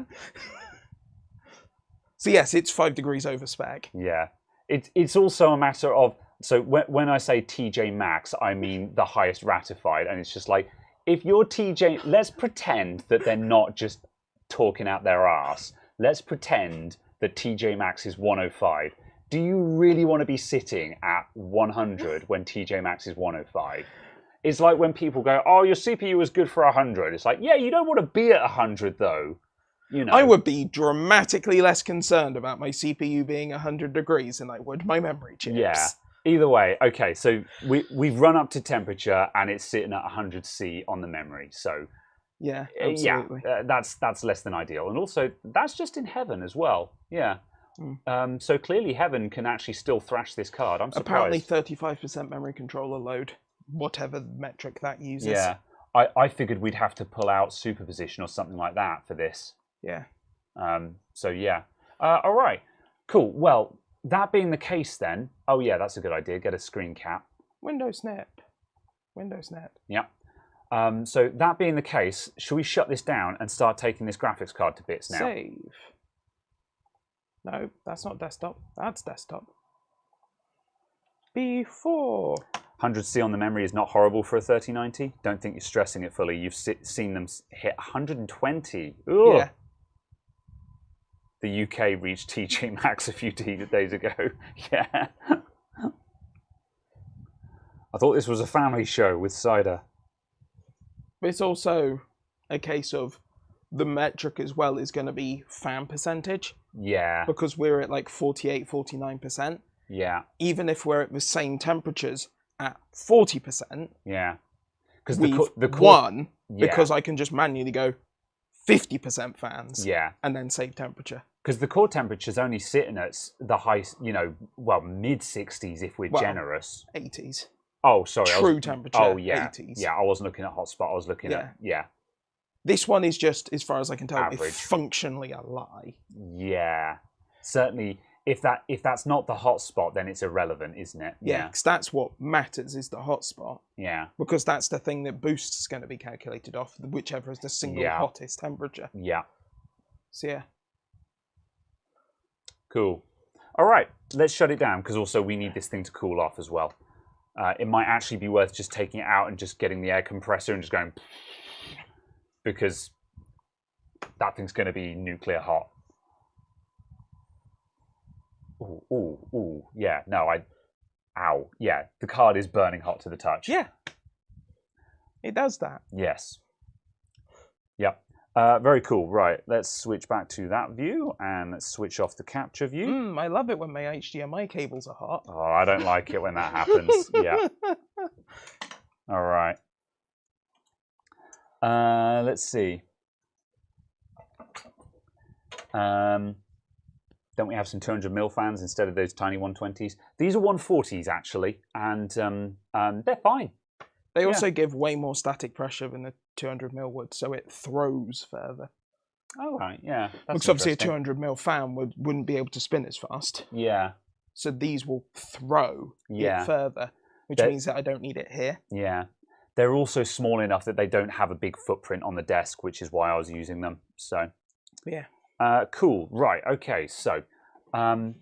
So yes, it's 5 degrees over spec. Yeah. It's also a matter of, so when I say TJ max, I mean the highest ratified, and it's just like, if you're TJ, let's pretend that they're not just talking out their ass. Let's pretend that TJ max is 105. Do you really want to be sitting at 100 when TJ max is 105? It's like when people go, oh, your CPU is good for 100. It's like, yeah, you don't want to be at 100 though. You know. I would be dramatically less concerned about my CPU being 100 degrees than I would my memory chips. Yeah. Either way, okay, so we've run up to temperature and it's sitting at 100 C on the memory. So yeah, absolutely. Yeah, that's less than ideal. And also, that's just in heaven as well. Yeah. So clearly heaven can actually still thrash this card. I'm surprised. Apparently 35% memory controller load, whatever metric that uses. Yeah. I figured we'd have to pull out superposition or something like that for this. Yeah. So yeah. All right. Cool. Well, that being the case then, oh yeah, that's a good idea. Get a screen cap. Windows snap. Yeah. So that being the case, should we shut this down and start taking this graphics card to bits now? Save. No, that's not desktop. That's desktop. B4. 100C on the memory is not horrible for a 3090. Don't think you're stressing it fully. You've seen them hit 120. Ooh. Yeah. The UK reached TJ Max a few days ago. Yeah. I thought this was a family show with cider. But it's also a case of the metric as well is going to be fan percentage. Yeah. Because we're at like 48, 49%. Yeah. Even if we're at the same temperatures at 40%. Yeah. Because the won because I can just manually go 50% fans. Yeah. And then save temperature. Because the core temperature's only sitting at the high, mid 60s if we're generous. 80s. Oh, sorry. True temperature. Oh, yeah. 80s. Yeah, I wasn't looking at hotspot. I was looking at, yeah. This one is just, as far as I can tell, average. Functionally a lie. Yeah. Certainly, if that's not the hotspot, then it's irrelevant, isn't it? Yeah, because that's what matters, is the hotspot. Yeah. Because that's the thing that boost is going to be calculated off, whichever is the single hottest temperature. Yeah. So, yeah. Cool. All right, let's shut it down, because also we need this thing to cool off as well. It might actually be worth just taking it out and just getting the air compressor and just going, because that thing's going to be nuclear hot. Ooh, yeah, no, ow, yeah, the card is burning hot to the touch. Yeah, it does that. Yes. Yep. Very cool. Right, let's switch back to that view and let's switch off the capture view. I love it when my HDMI cables are hot. Oh, I don't like it when that happens. Yeah. All right. Let's see. Don't we have some 200mm fans instead of those tiny 120s? These are 140s actually, and they're fine. They also give way more static pressure than the 200mm would, so it throws further. Oh, right, yeah. Because obviously a 200mm fan wouldn't be able to spin as fast. Yeah. So these will throw it further, which means that I don't need it here. Yeah. They're also small enough that they don't have a big footprint on the desk, which is why I was using them. So, yeah. Cool. Right. Okay. So, are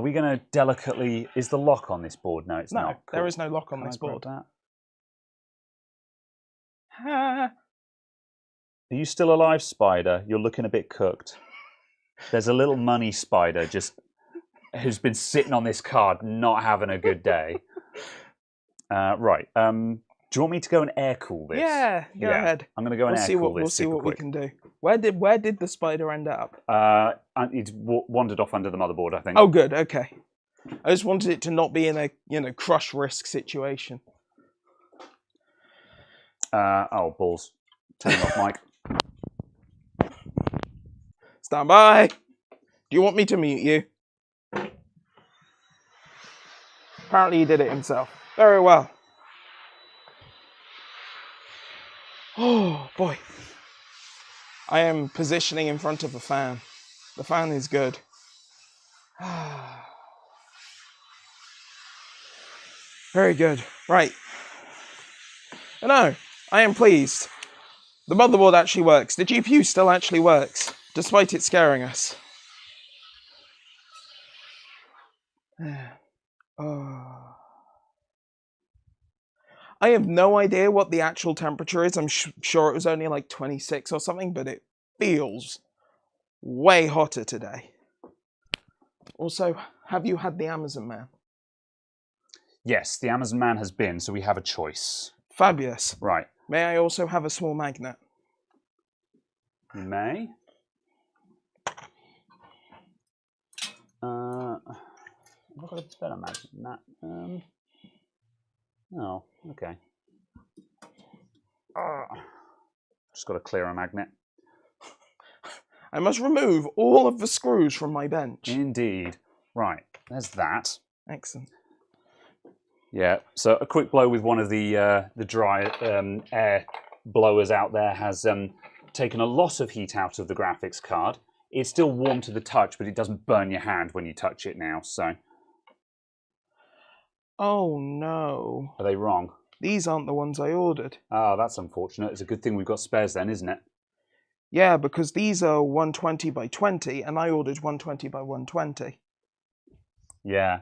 we going to delicately? Is the lock on this board? No, it's not. No, there is no lock on this board. That? Are you still alive, Spider? You're looking a bit cooked. There's a little money spider just who's been sitting on this card, not having a good day. Right. Do you want me to go and air cool this? Yeah, go ahead. I'm going to go and air cool this. We'll see what we can do. Where did the spider end up? It wandered off under the motherboard, I think. Oh, good. Okay. I just wanted it to not be in a crush risk situation. Oh, balls. Turn off, Mike. Stand by. Do you want me to mute you? Apparently he did it himself. Very well. Oh, boy. I am positioning in front of a fan. The fan is good. Very good. Right. No, I am pleased. The motherboard actually works. The GPU still actually works, despite it scaring us. Oh. I have no idea what the actual temperature is. I'm sure it was only like 26 or something, but it feels way hotter today. Also, have you had the Amazon Man? Yes, the Amazon Man has been, so we have a choice. Fabulous. Right. May I also have a small magnet? You may. I've got a better magnet than that. Oh, okay. Just got to clear a magnet. I must remove all of the screws from my bench. Indeed. Right, there's that. Excellent. Yeah, so a quick blow with one of the dry air blowers out there has taken a lot of heat out of the graphics card. It's still warm to the touch, but it doesn't burn your hand when you touch it now, so... Oh no. Are they wrong? These aren't the ones I ordered. Oh, that's unfortunate. It's a good thing we've got spares then, isn't it? Yeah, because these are 120 by 20, and I ordered 120 by 120. Yeah.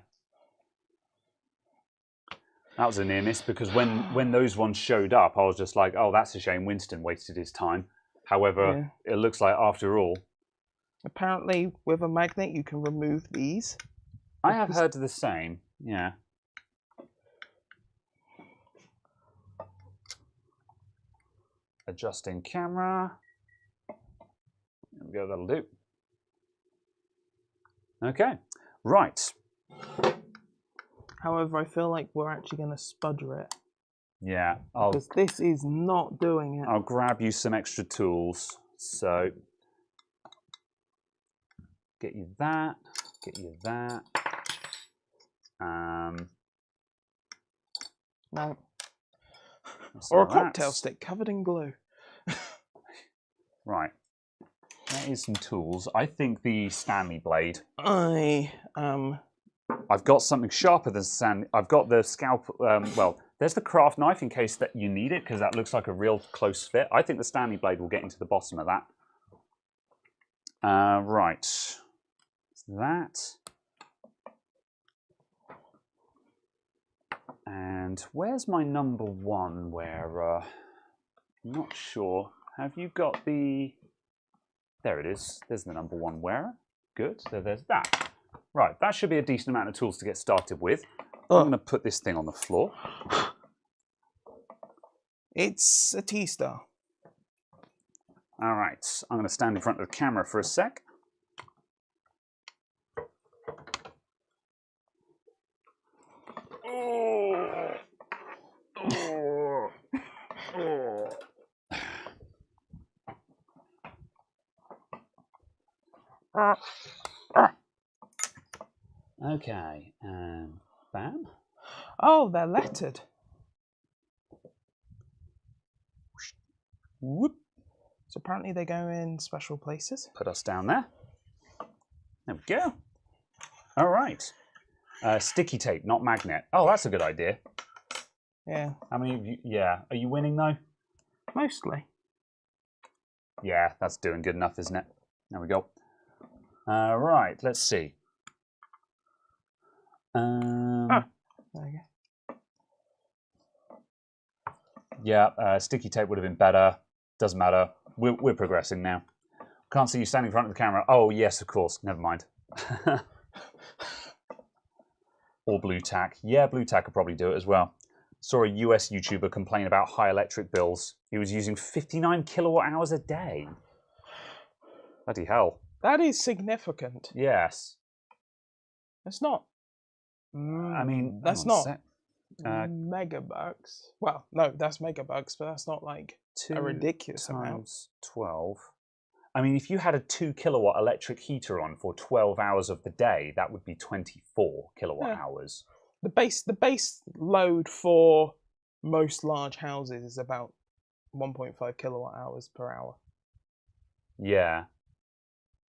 That was a near miss, because when those ones showed up, I was just like, oh, that's a shame Winston wasted his time. However, It looks like, after all... Apparently, with a magnet, you can remove these. I have heard the same, yeah. Adjusting camera. There we go, that'll do. Okay, right. However, I feel like we're actually going to spudder it. Yeah, because this is not doing it. I'll grab you some extra tools. So, get you that, get you that. No. Or a cocktail stick covered in glue. Right. That is some tools. I think the Stanley blade. I've got something sharper than Stanley. I've got the scalp. Well, there's the craft knife in case that you need it, because that looks like a real close fit. I think the Stanley blade will get into the bottom of that. Right. That. And where's my number one wearer? I'm not sure. Have you got the... There it is. There's the number one wearer. Good. So there's that. Right. That should be a decent amount of tools to get started with. I'm going to put this thing on the floor. It's a T-star. All right. I'm going to stand in front of the camera for a sec. Okay, and bam. Oh, they're lettered. Whoop. So apparently they go in special places. Put us down there. There we go. All right. Sticky tape, not magnet. Oh, that's a good idea. Yeah. How many of you? Yeah. Are you winning though? Mostly. Yeah, that's doing good enough, isn't it? There we go. Right, let's see. There you go. Yeah, sticky tape would have been better. Doesn't matter. we're progressing now. Can't see you standing in front of the camera. Oh, yes, of course. Never mind. Or blue tack. Yeah, blue tack could probably do it as well. Saw a US YouTuber complain about high electric bills. He was using 59 kilowatt hours a day. Bloody hell. That is significant. Yes. It's not. I mean, that's not megabucks. Well, no, that's megabucks, but that's not like a ridiculous amount. 12. I mean, if you had a 2 kilowatt electric heater on for 12 hours of the day, that would be 24 kilowatt hours. The base load for most large houses is about 1.5 kilowatt hours per hour. Yeah.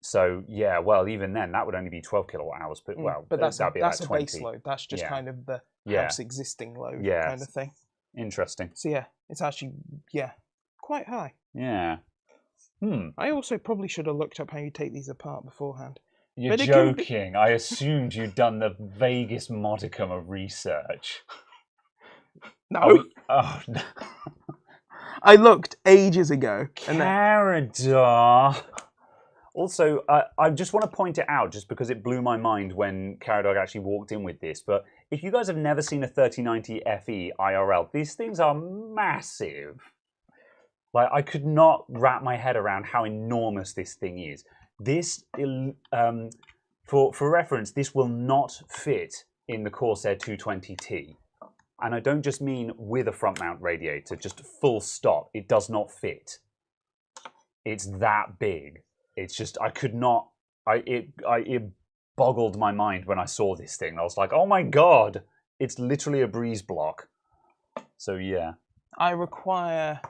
So yeah, well, even then, that would only be 12 kilowatt hours. But well, but that's that'd be a like 20. base load. That's just kind of the house existing load kind of thing. Interesting. So yeah, it's actually quite high. Yeah. I also probably should have looked up how you take these apart beforehand. You're joking. I assumed you'd done the vaguest modicum of research. No. Oh no. I looked ages ago. Caradog. Also, I just want to point it out, just because it blew my mind when Caradog actually walked in with this. But if you guys have never seen a 3090 FE IRL, these things are massive. Like, I could not wrap my head around how enormous this thing is. This, for reference, this will not fit in the Corsair 220T. And I don't just mean with a front mount radiator, just full stop. It does not fit. It's that big. It's just, I could not, it boggled my mind when I saw this thing. I was like, oh my God, it's literally a breeze block. So yeah. I require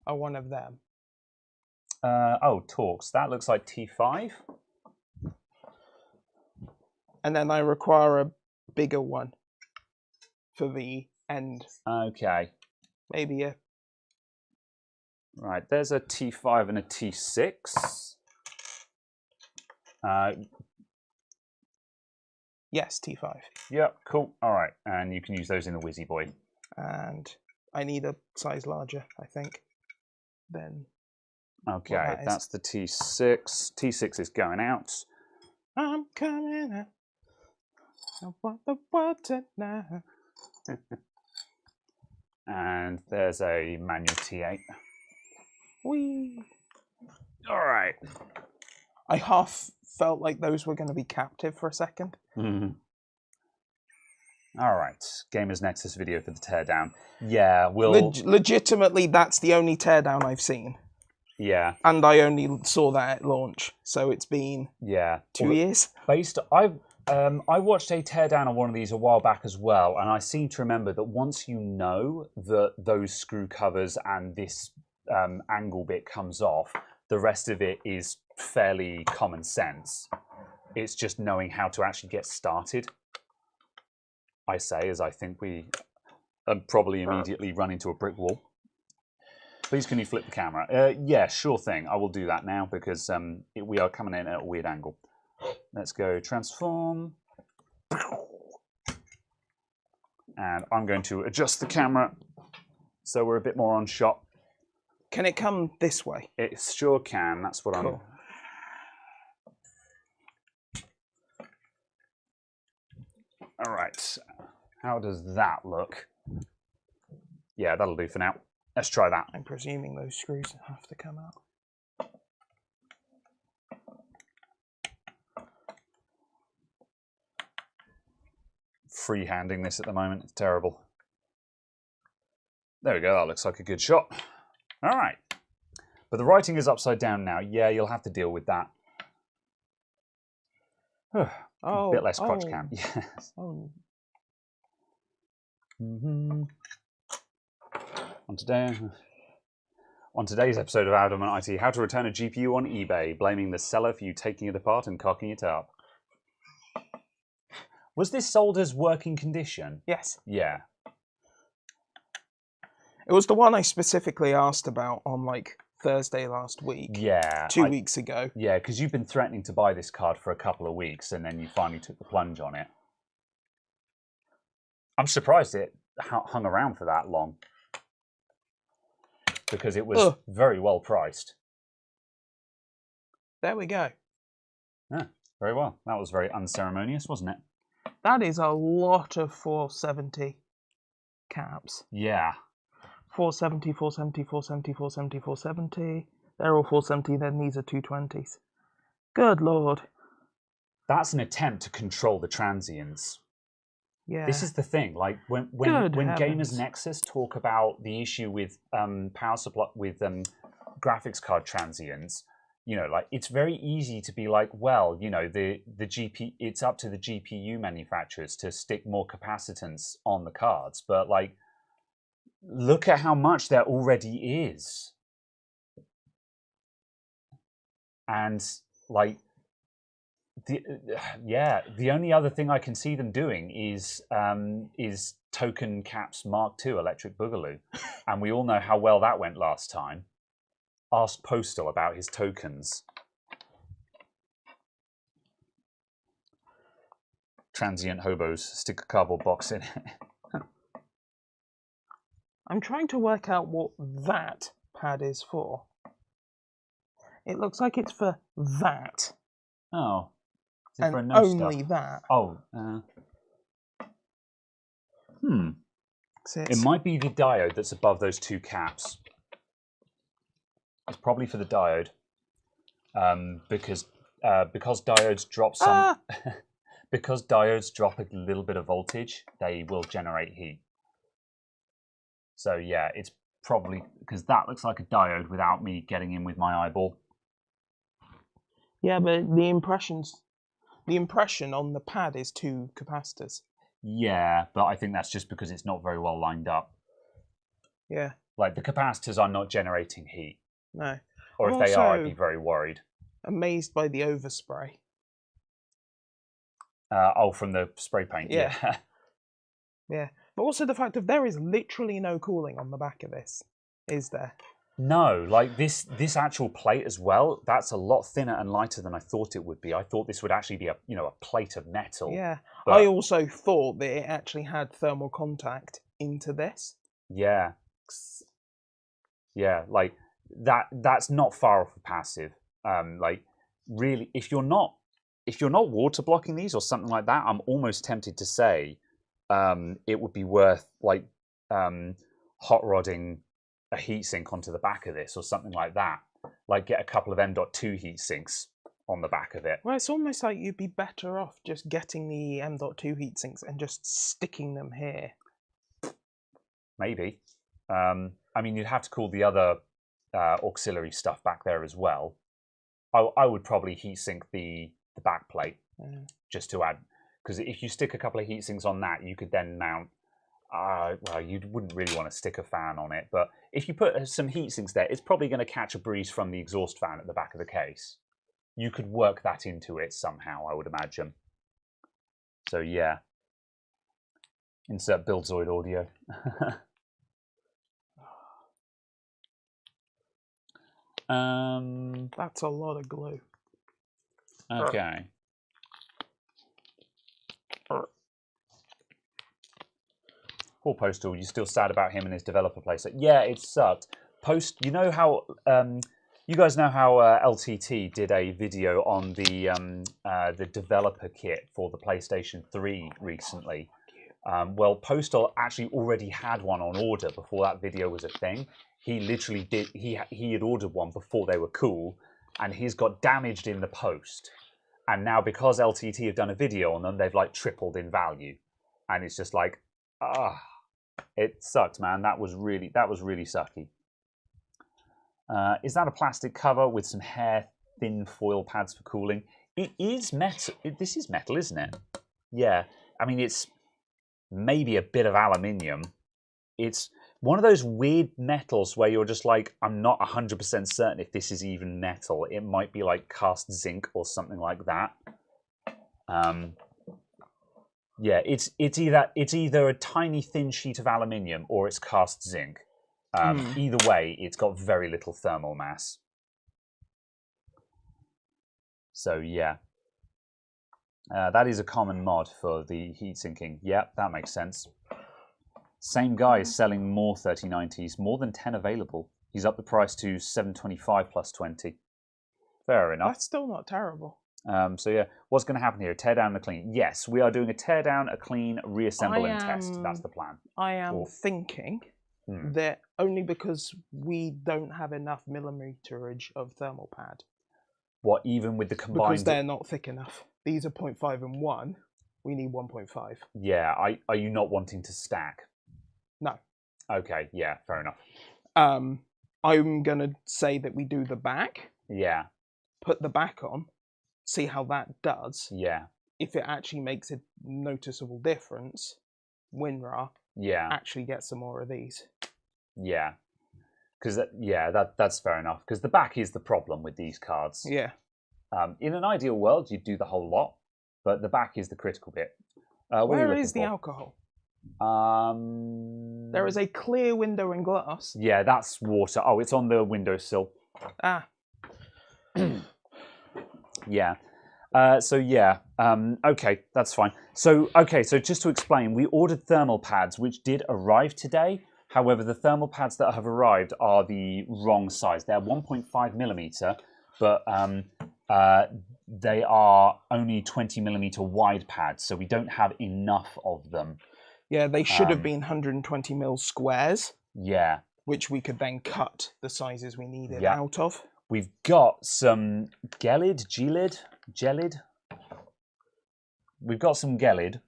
one of them. Oh, Torx. That looks like T5. And then I require a bigger one for the end. Okay. Maybe a... Right, there's a T5 and a T6. Yes, T5. Yep, cool. All right, and you can use those in the Wizzy Boy. And I need a size larger, I think. Then. Okay, that's the T6. T6 is going out. I'm coming out. I want the water now. And there's a manual T8. Whee! All right. I half felt like those were going to be captive for a second. All right, Gamers Nexus video for the teardown. Yeah, we'll... Legitimately, that's the only teardown I've seen. Yeah. And I only saw that at launch, so it's been 2 years. I watched a teardown on one of these a while back as well, and I seem to remember that once you know that those screw covers and this angle bit comes off, the rest of it is fairly common sense. It's just knowing how to actually get started. I say, as I think we probably immediately run into a brick wall. Please, can you flip the camera? Yeah, sure thing. I will do that now because we are coming in at a weird angle. Let's go transform. And I'm going to adjust the camera so we're a bit more on shot. Can it come this way? It sure can. That's what cool. All right. How does that look? Yeah, that'll do for now. Let's try that. I'm presuming those screws have to come out. Freehanding this at the moment. It's terrible. There we go. That looks like a good shot. All right. But the writing is upside down now. Yeah, you'll have to deal with that. A bit less crotch cam. Yes. Oh. On today's episode of Adamant IT, how to return a GPU on eBay, blaming the seller for you taking it apart and cocking it up. Was this sold as working condition? Yes. Yeah. It was the one I specifically asked about on like Thursday last week. Yeah. 2 weeks ago. Yeah, because you've been threatening to buy this card for a couple of weeks and then you finally took the plunge on it. I'm surprised it hung around for that long. Because it was very well priced. there we go. Yeah, very well. That was very unceremonious, wasn't it? That is a lot of 470 caps. Yeah. 470, 470, 470, 470, 470. They're all 470, then these are 220s. Good lord. That's an attempt to control the transients. Yeah. This is the thing. Like when Gamers Nexus talk about the issue with power supply with graphics card transients, you know, like it's very easy to be like, well, you know, the it's up to the GPU manufacturers to stick more capacitance on the cards, but like, look at how much there already is, and like. The only other thing I can see them doing is Token Caps Mark II Electric Boogaloo, and we all know how well that went last time. Ask Postal about his tokens. Transient hobos, stick a cardboard box in it. I'm trying to work out what that pad is for. It looks like it's for that. Oh. And for no only stuff? that. Oh. It might be the diode that's above those two caps. It's probably for the diode, because diodes drop some. Because diodes drop a little bit of voltage, they will generate heat. So yeah, it's probably because that looks like a diode without me getting in with my eyeball. Yeah, but the impression on the pad is 2 capacitors. Yeah, but I think that's just because it's not very well lined up. Yeah. Like the capacitors are not generating heat. No. Or if they are, I'd be very worried. Amazed by the overspray. From the spray paint. Yeah. Yeah. But also the fact that there is literally no cooling on the back of this, is there? No, like this actual plate as well, that's a lot thinner and lighter than I thought it would be. I thought this would actually be a plate of metal. Yeah. But I also thought that it actually had thermal contact into this. Yeah. Yeah, like that's not far off a passive. Like really, if you're not water blocking these or something like that, I'm almost tempted to say it would be worth like hot rodding a heatsink onto the back of this or something like that. Like get a couple of M.2 heat sinks on the back of it. Well, it's almost like you'd be better off just getting the M.2 heat sinks and just sticking them here. Maybe. I mean, you'd have to cool the other auxiliary stuff back there as well. I would probably heatsink the back plate just to add, because if you stick a couple of heat sinks on that, you could then mount. Well, you wouldn't really want to stick a fan on it, but if you put some heat sinks there, it's probably going to catch a breeze from the exhaust fan at the back of the case. You could work that into it somehow, I would imagine. So yeah. Insert Buildzoid audio. That's a lot of glue. Okay. Poor Postal, you still sad about him and his developer playset? Yeah, it sucked. You know how you guys know how LTT did a video on the developer kit for the PlayStation 3 recently. Well, Postal actually already had one on order before that video was a thing. He literally did. He had ordered one before they were cool, and he's got damaged in the post. And now because LTT have done a video on them, they've like tripled in value, and it's just like, it sucked, man. That was really sucky. Is that a plastic cover with some hair thin foil pads for cooling? It is metal. This is metal, isn't it? Yeah. I mean, it's maybe a bit of aluminium. It's one of those weird metals where you're just like, I'm not 100% certain if this is even metal. It might be like cast zinc or something like that. Yeah, it's either a tiny thin sheet of aluminium or it's cast zinc. Either way, it's got very little thermal mass. So yeah, that is a common mod for the heat sinking. Yeah, that makes sense. Same guy is selling more 3090s, more than 10 available. He's up the price to $725 plus 20. Fair enough. That's still not terrible. So yeah, what's going to happen here? Tear down and clean. Yes, we are doing a tear down, a clean, reassemble, and test. That's the plan. I am thinking that only because we don't have enough millimeterage of thermal pad. What, even with the combined? Because they're not thick enough. These are 0.5 and 1. We need 1.5. Yeah. Are you not wanting to stack? No. Okay. Yeah. Fair enough. I'm gonna say that we do the back. Yeah. Put the back on. See how that does. Yeah. If it actually makes a noticeable difference, WinRAR actually gets some more of these. Yeah. Because that's fair enough. Because the back is the problem with these cards. Yeah. In an ideal world, you'd do the whole lot, but the back is the critical bit. Where is the alcohol? There is a clear window in glass. Yeah, that's water. Oh, it's on the windowsill. Ah. Yeah. Okay, that's fine. So just to explain, we ordered thermal pads, which did arrive today. However, the thermal pads that have arrived are the wrong size. They're 1.5 millimeter, but they are only 20 millimeter wide pads, so we don't have enough of them. Yeah, they should have been 120 mil squares. Yeah. Which we could then cut the sizes we needed out of. We've got some gelid. We've got some gelid.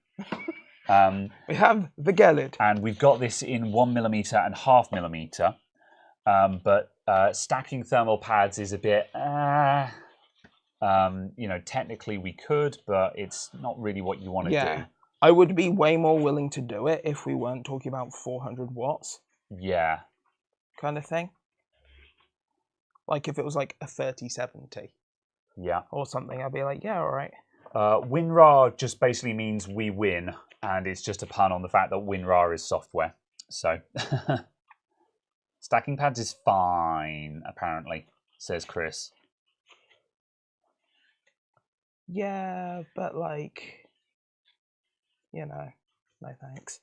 We have the gelid. And we've got this in 1 millimeter and 0.5 millimeter. But stacking thermal pads is a bit, technically we could, but it's not really what you want to do. I would be way more willing to do it if we weren't talking about 400 watts. Yeah. Kind of thing. Like if it was like a 3070. Yeah. Or something, I'd be like, yeah, all right. WinRAR just basically means we win, and it's just a pun on the fact that WinRAR is software. So, stacking pads is fine, apparently, says Chris. Yeah, but like, no thanks.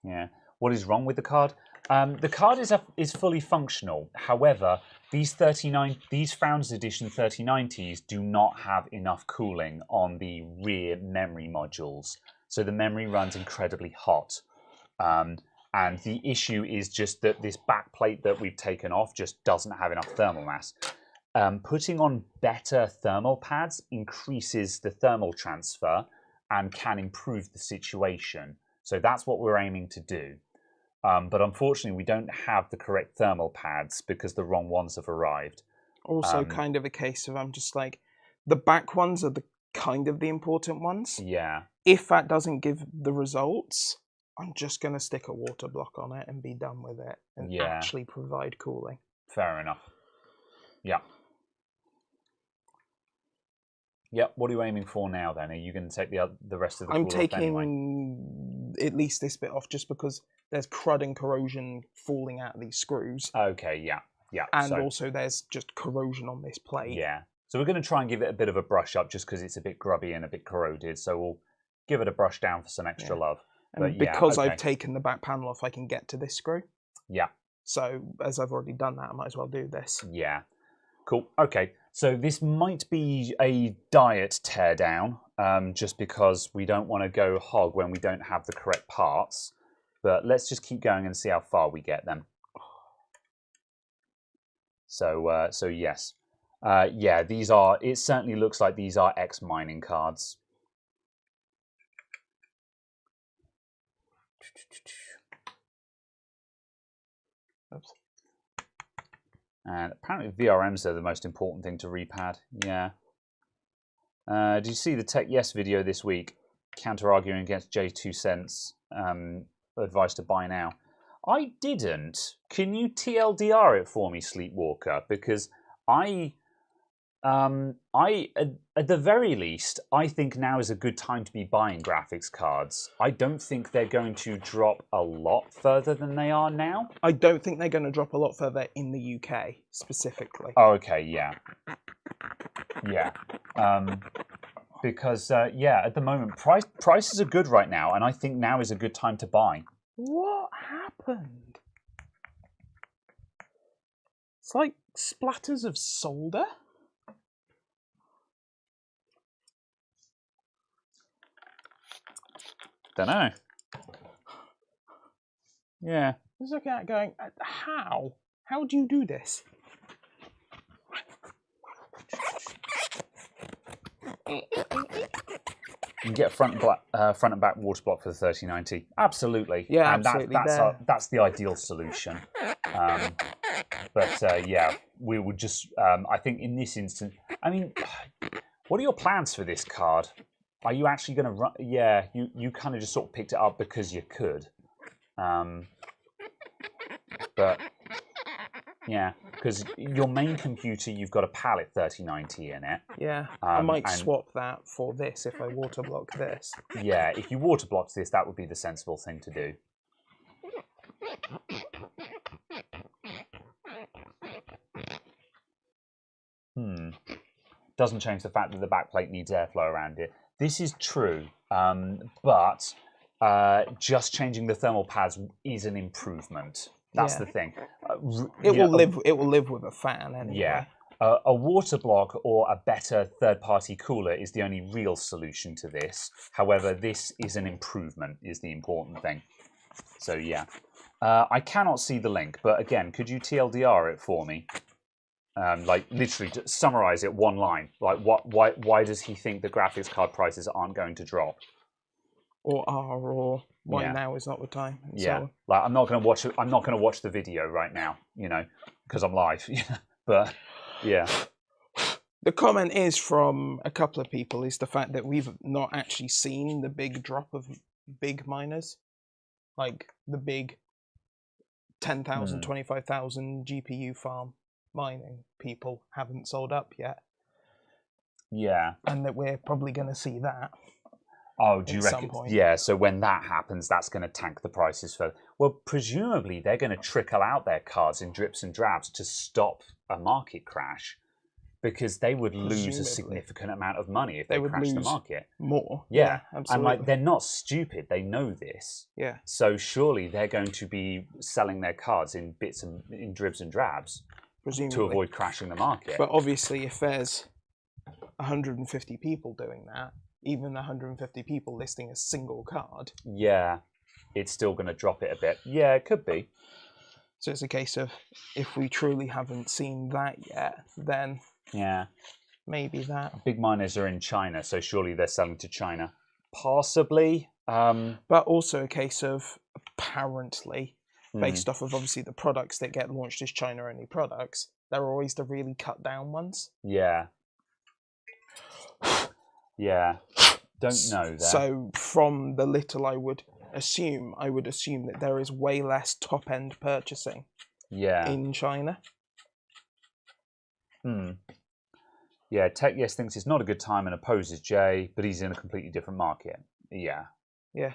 Yeah. What is wrong with the card? The card is fully functional. However, these Founders Edition 3090s do not have enough cooling on the rear memory modules, so the memory runs incredibly hot. And the issue is just that this back plate that we've taken off just doesn't have enough thermal mass. Putting on better thermal pads increases the thermal transfer and can improve the situation. So that's what we're aiming to do. But unfortunately, we don't have the correct thermal pads because the wrong ones have arrived. Also, kind of a case of I'm just like, the back ones are the kind of the important ones. Yeah. If that doesn't give the results, I'm just going to stick a water block on it and be done with it and actually provide cooling. Fair enough. Yeah. Yep. What are you aiming for now then? Are you going to take the rest of the cooler off anyway? I'm taking at least this bit off just because there's crud and corrosion falling out of these screws. Okay, yeah. And also there's just corrosion on this plate. Yeah. So we're going to try and give it a bit of a brush up just because it's a bit grubby and a bit corroded. So we'll give it a brush down for some extra love. And because I've taken the back panel off, I can get to this screw. Yeah. So as I've already done that, I might as well do this. Yeah. Cool. Okay. So this might be a diet teardown, just because we don't want to go hog when we don't have the correct parts. But let's just keep going and see how far we get then. So yes. These are, it certainly looks like these are ex-mining cards. Oops. And apparently VRMs are the most important thing to repad. Yeah. Did you see the Tech Yes video this week? Counter-arguing against J2 Cents advice to buy now. I didn't. Can you TLDR it for me, Sleepwalker? Because I at the very least, I think now is a good time to be buying graphics cards. I don't think they're going to drop a lot further than they are now. I don't think they're going to drop a lot further in the UK, specifically. Oh, okay, yeah. Yeah. Because, at the moment, prices are good right now, and I think now is a good time to buy. What happened? It's like splatters of solder. Don't know. Yeah. Just looking at it going, how? How do you do this? You can get front and back water block for the 3090. Absolutely. Yeah, and absolutely. That's the ideal solution. But yeah, we would just. I think in this instance, I mean, what are your plans for this card? Are you actually going to run? Yeah, you kind of just sort of picked it up because you could. But yeah, because your main computer, you've got a Palette 3090 in it. Yeah, I might swap that for this if I water block this. Yeah, if you water blocked this, that would be the sensible thing to do. Doesn't change the fact that the backplate needs airflow around it. This is true, but just changing the thermal pads is an improvement. That's the thing. It will live. It will live with a fan anyway. Yeah. A water block or a better third-party cooler is the only real solution to this. However, this is an improvement, is the important thing. So yeah, I cannot see the link, but again, could you TLDR it for me? Like literally, to summarize it one line. Like, why does he think the graphics card prices aren't going to drop? Or why now is not the time. Yeah, so like I'm not going to watch. I'm not going to watch the video right now. You know, because I'm live. But yeah. The comment is from a couple of people is the fact that we've not actually seen the big drop of big miners, like the big 10,000, 25,000 GPU farm mining people haven't sold up yet. Yeah. And that we're probably going to see that. Oh, do you reckon? Yeah, so when that happens, that's going to tank the prices further. Well, presumably they're going to trickle out their cards in drips and drabs to stop a market crash, because they would lose a significant amount of money if they crashed the market. More. Yeah, absolutely. And like they're not stupid; they know this. Yeah. So surely they're going to be selling their cards in bits and in dribs and drabs, presumably, to avoid crashing the market. But obviously, if there's 150 people doing that, even 150 people listing a single card, yeah, it's still going to drop it a bit. Yeah, it could be. So it's a case of, if we truly haven't seen that yet, then yeah, maybe that. Big miners are in China, so surely they're selling to China. Possibly. But also a case of, apparently, based off of obviously the products that get launched as China-only products, they're always the really cut-down ones. Yeah. Yeah. Don't know that. So from the little I would assume that there is way less top-end purchasing in China. Yeah, Tech Yes thinks it's not a good time and opposes Jay, but he's in a completely different market. Yeah. Yeah.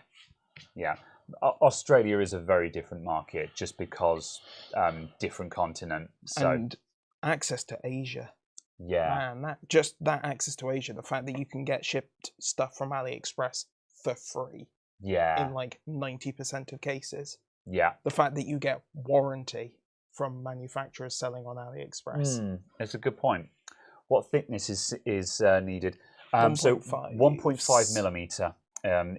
Yeah. Australia is a very different market just because different continent. So. And access to Asia. Yeah. Man, that access to Asia, the fact that you can get shipped stuff from AliExpress for free. Yeah. In like 90% of cases. Yeah. The fact that you get warranty from manufacturers selling on AliExpress. That's a good point. What thickness is needed? 1.5. So 1.5 millimeter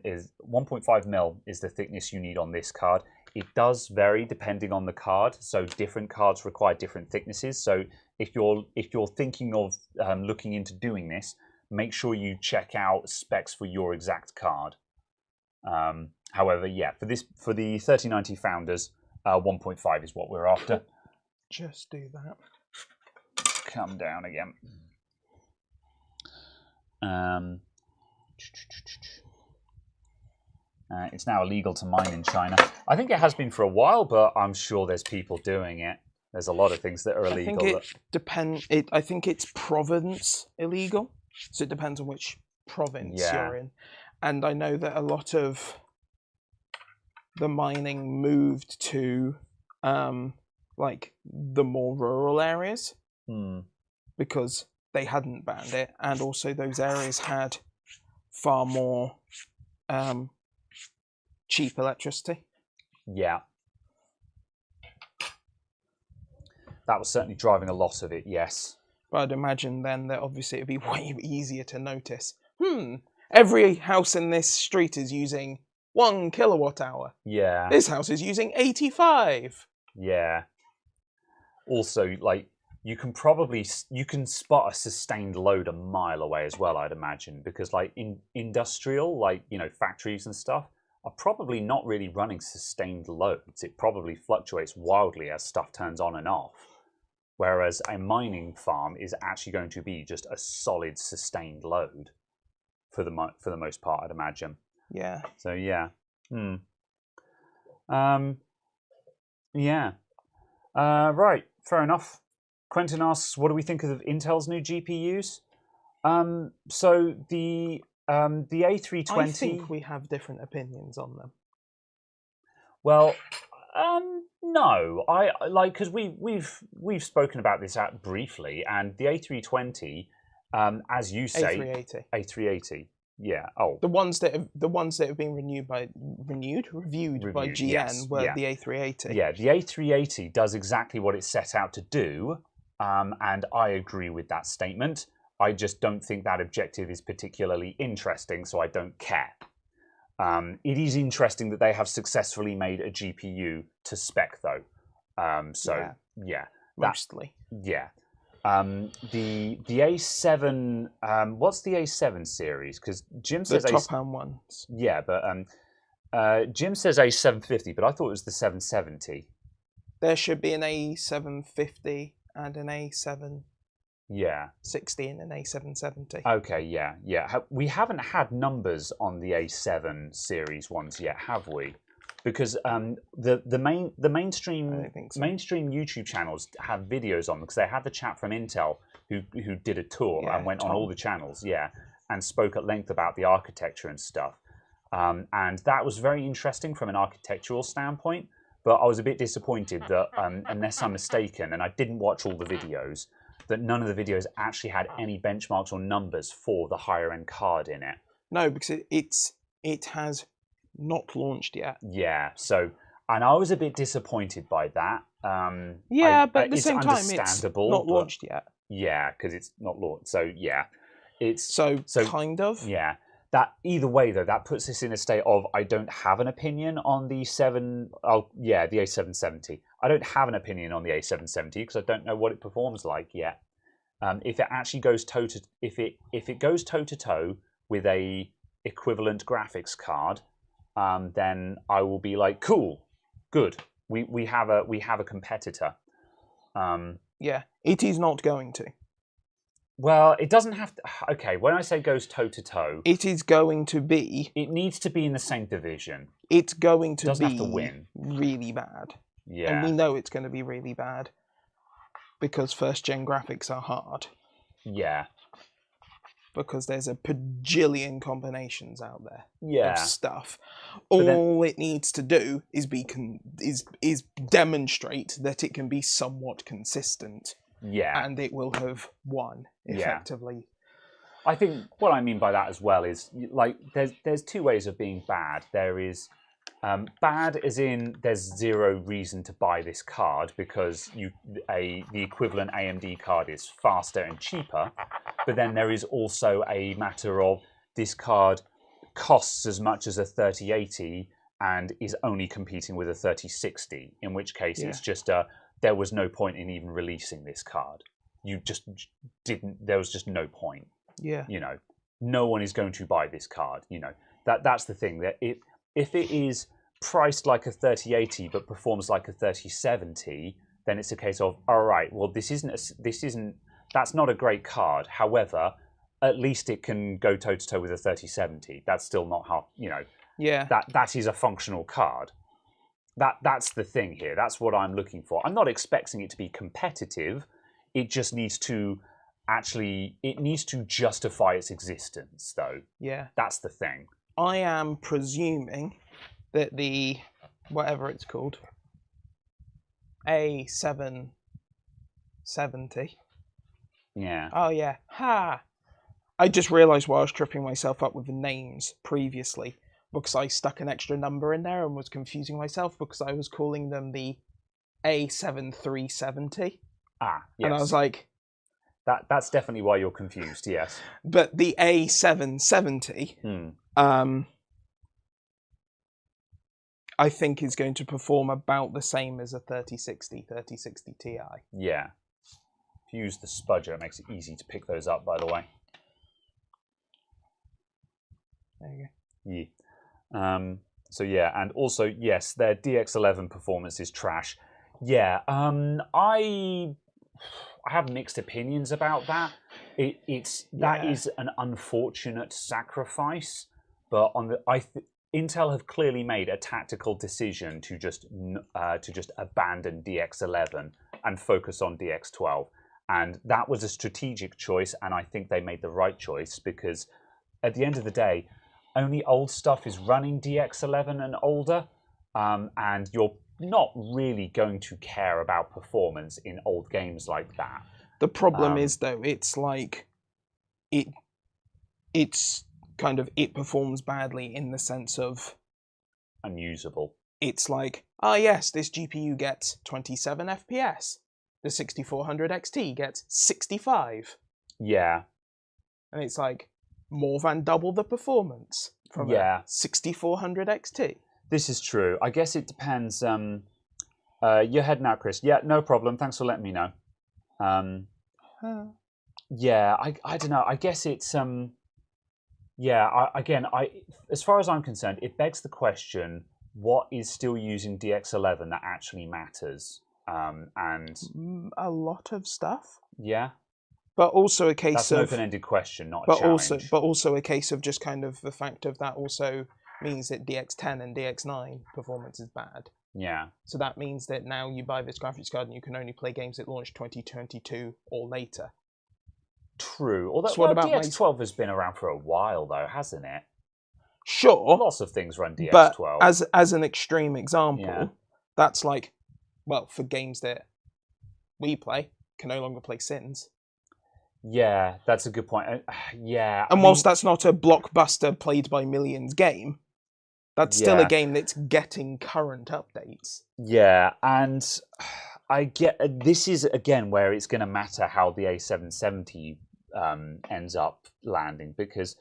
is 1.5 mil is the thickness you need on this card. It does vary depending on the card. So different cards require different thicknesses. So if you're thinking of looking into doing this, make sure you check out specs for your exact card. However, yeah, for the 3090 Founders, 1.5 is what we're after. Just do that. Come down again. It's now illegal to mine in China. I think it has been for a while, but I'm sure there's people doing it. There's a lot of things that are illegal. I think it depends. I think it's province illegal, so it depends on which province you're in. And I know that a lot of the mining moved to like the more rural areas because they hadn't banned it, and also those areas had far more cheap electricity. Yeah. That was certainly driving a lot of it, yes. But I'd imagine then that obviously it'd be way easier to notice. Every house in this street is using 1 kilowatt hour. Yeah. This house is using 85. Yeah. Also, like, you can spot a sustained load a mile away as well, I'd imagine, because like industrial, like, you know, factories and stuff are probably not really running sustained loads. It probably fluctuates wildly as stuff turns on and off. Whereas a mining farm is actually going to be just a solid sustained load for the most part, I'd imagine. Yeah. So yeah. Yeah. Right. Fair enough. Quentin asks, what do we think of Intel's new GPUs? So the A320. I think we have different opinions on them. Well, no, I like, because we've spoken about this briefly, and the A320, as you say, A380, yeah. Oh, the ones that have been reviewed by GN yes, were the A380. Yeah, the A380 does exactly what it set out to do, and I agree with that statement. I just don't think that objective is particularly interesting, so I don't care. It is interesting that they have successfully made a GPU to spec, though. Mostly. Yeah. The A7. What's the A7 series? Because Jim says the top-end ones. Yeah, but Jim says A750, but I thought it was the 770. There should be an A750 and an A7. Yeah. 60 and an A770. Okay, yeah. We haven't had numbers on the A7 series ones yet, have we? Because the mainstream YouTube channels have videos on, because they had the chap from Intel who did a tour and went on all the channels, and spoke at length about the architecture and stuff. And that was very interesting from an architectural standpoint. But I was a bit disappointed that, unless I'm mistaken, and I didn't watch all the videos, that none of the videos actually had any benchmarks or numbers for the higher end card in it. No, because it has not launched yet. Yeah, so, and I was a bit disosappointed by that. But at the same time, it's not launched yet. Yeah, because it's not launched. So yeah, it's so kind of. Yeah, that either way though, that puts us in a state of I don't have an opinion on the the A770. I don't have an opinion on the A770 because I don't know what it performs like yet. If it actually goes if it goes toe to toe with a equivalent graphics card, then I will be like, cool, good. We have a competitor. Yeah, it is not going to. Well, it doesn't have to. Okay, when I say goes toe to toe, it is going to be. It needs to be in the same division. It's going to doesn't be have to win. Really bad. Yeah, and we know it's going to be really bad because first-gen graphics are hard. Yeah, because there's a bajillion combinations out there of stuff. All it needs to do is is demonstrate that it can be somewhat consistent. Yeah, and it will have won effectively. Yeah. I think what I mean by that as well is like there's two ways of being bad. There is bad as in there's zero reason to buy this card because the equivalent AMD card is faster and cheaper. But then there is also a matter of this card costs as much as a 3080 and is only competing with a 3060, in which case it's just there was no point in even releasing this card. You just didn't. There was just no point. Yeah. You know, no one is going to buy this card. You know, that's the thing. That if it is priced like a 3080 but performs like a 3070, then it's a case of, all right, well, that's not a great card. However, at least it can go toe to toe with a 3070. That's still not how, you know. Yeah. That is a functional card. That's the thing here. That's what I'm looking for. I'm not expecting it to be competitive. It just needs to justify its existence, though. Yeah. That's the thing. I am presuming that the, whatever it's called, A770. Yeah. Oh, yeah. Ha! I just realised why I was tripping myself up with the names previously, because I stuck an extra number in there and was confusing myself because I was calling them the A7370. Ah, yes. And I was like, that's definitely why you're confused. Yes. but the A770, I think is going to perform about the same as a 3060 Ti. Yeah. If you use the spudger, it makes it easy to pick those up, by the way. There you go. Yeah. So yeah, and also, yes, their DX11 performance is trash. Yeah, I have mixed opinions about that. That is an unfortunate sacrifice, but Intel have clearly made a tactical decision to just abandon DX11 and focus on DX12, and that was a strategic choice, and I think they made the right choice because at the end of the day, only old stuff is running DX11 and older, and you're not really going to care about performance in old games like that. The problem is, though, it's like it's kind of, it performs badly in the sense of unusable. It's like, ah, yes, this GPU gets 27 FPS. The 6400 XT gets 65. Yeah. And it's like more than double the performance from a 6400 XT. This is true. I guess it depends. You're heading out, Chris. Yeah, no problem. Thanks for letting me know. Yeah, I don't know. I guess it's as far as I'm concerned, it begs the question: what is still using DX11 that actually matters? And a lot of stuff. Yeah, but also a case that's of an open-ended question, not a challenge. But also a case of just kind of the fact of that also means that DX10 and DX9 performance is bad. Yeah. So that means that now you buy this graphics card and you can only play games that launched 2022 or later. True. Although so DX12 has been around for a while, though, hasn't it? Sure. Lots of things run DX12. But as an extreme example, that's like, well, for games that we play, can no longer play Sins. Yeah, that's a good point. Yeah. And whilst that's not a blockbuster played by millions game, that's still a game that's getting current updates. Yeah, and I get this is again where it's going to matter how the A770 ends up landing, because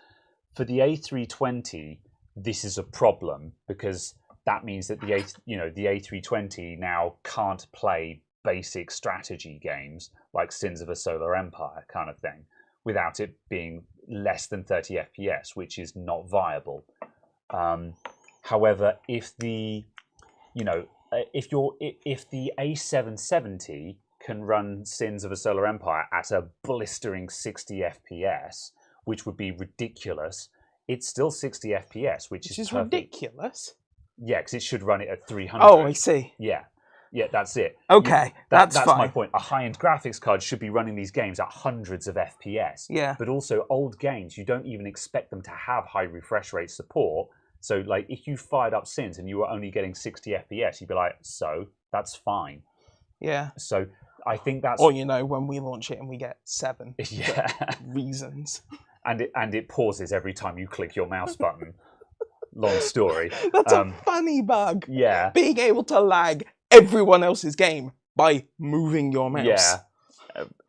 for the A320 this is a problem, because that means that the A320 now can't play basic strategy games like Sins of a Solar Empire kind of thing without it being less than 30 FPS, which is not viable. However, if the A770 can run Sins of a Solar Empire at a blistering 60 FPS, which would be ridiculous, it's still 60 FPS, which is perfect. Ridiculous. Yeah, because it should run it at 300. Oh, I see. Yeah, that's it. Okay, that's fine. That's my point. A high-end graphics card should be running these games at hundreds of FPS. Yeah. But also, old games, you don't even expect them to have high refresh rate support. So, like, if you fired up Sins and you were only getting 60 FPS, you'd be like, so, that's fine. Yeah. So, I think that's... Or, when we launch it and we get 7 reasons. And it pauses every time you click your mouse button. Long story. That's a funny bug. Yeah. Being able to lag everyone else's game by moving your mouse. Yeah.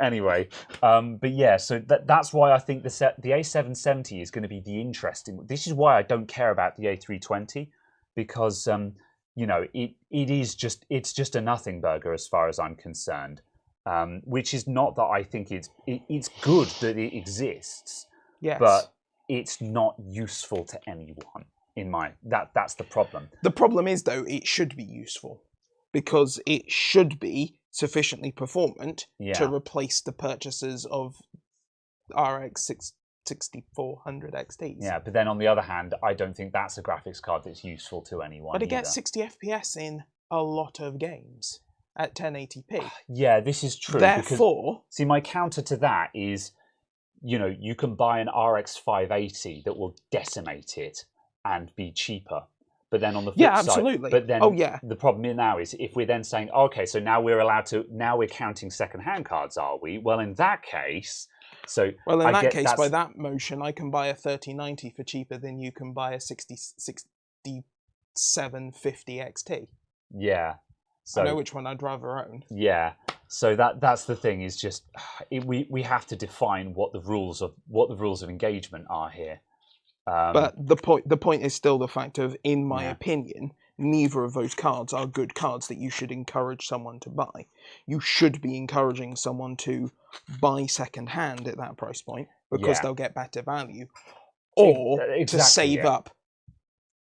Anyway, but yeah, so that's why I think the A770 is going to be the interesting. This is why I don't care about the A320, because it's just a nothing burger as far as I'm concerned. Which is not that I think it's good that it exists, but it's not useful to anyone. That's the problem. The problem is, though, it should be useful, because it should be sufficiently performant to replace the purchases of RX 6400 XTs. Yeah, but then on the other hand, I don't think that's a graphics card that's useful to anyone. But it gets 60 FPS in a lot of games at 1080p. Yeah, this is true. Therefore, see, my counter to that is, you can buy an RX 580 that will decimate it and be cheaper. But then on the flip side, absolutely. But then the problem now is, if we're then saying, okay, so now we're counting second-hand cards, are we? Well, in that case, by that motion, I can buy a 3090 for cheaper than you can buy a 6750 XT. Yeah. So I know which one I'd rather own. Yeah. So that's the thing, is just we have to define what the rules of engagement are here. But the point is still the fact of, in my Yeah. opinion, neither of those cards are good cards that you should encourage someone to buy. You should be encouraging someone to buy second hand at that price point, because Yeah. they'll get better value, or to Exactly, save yeah. up,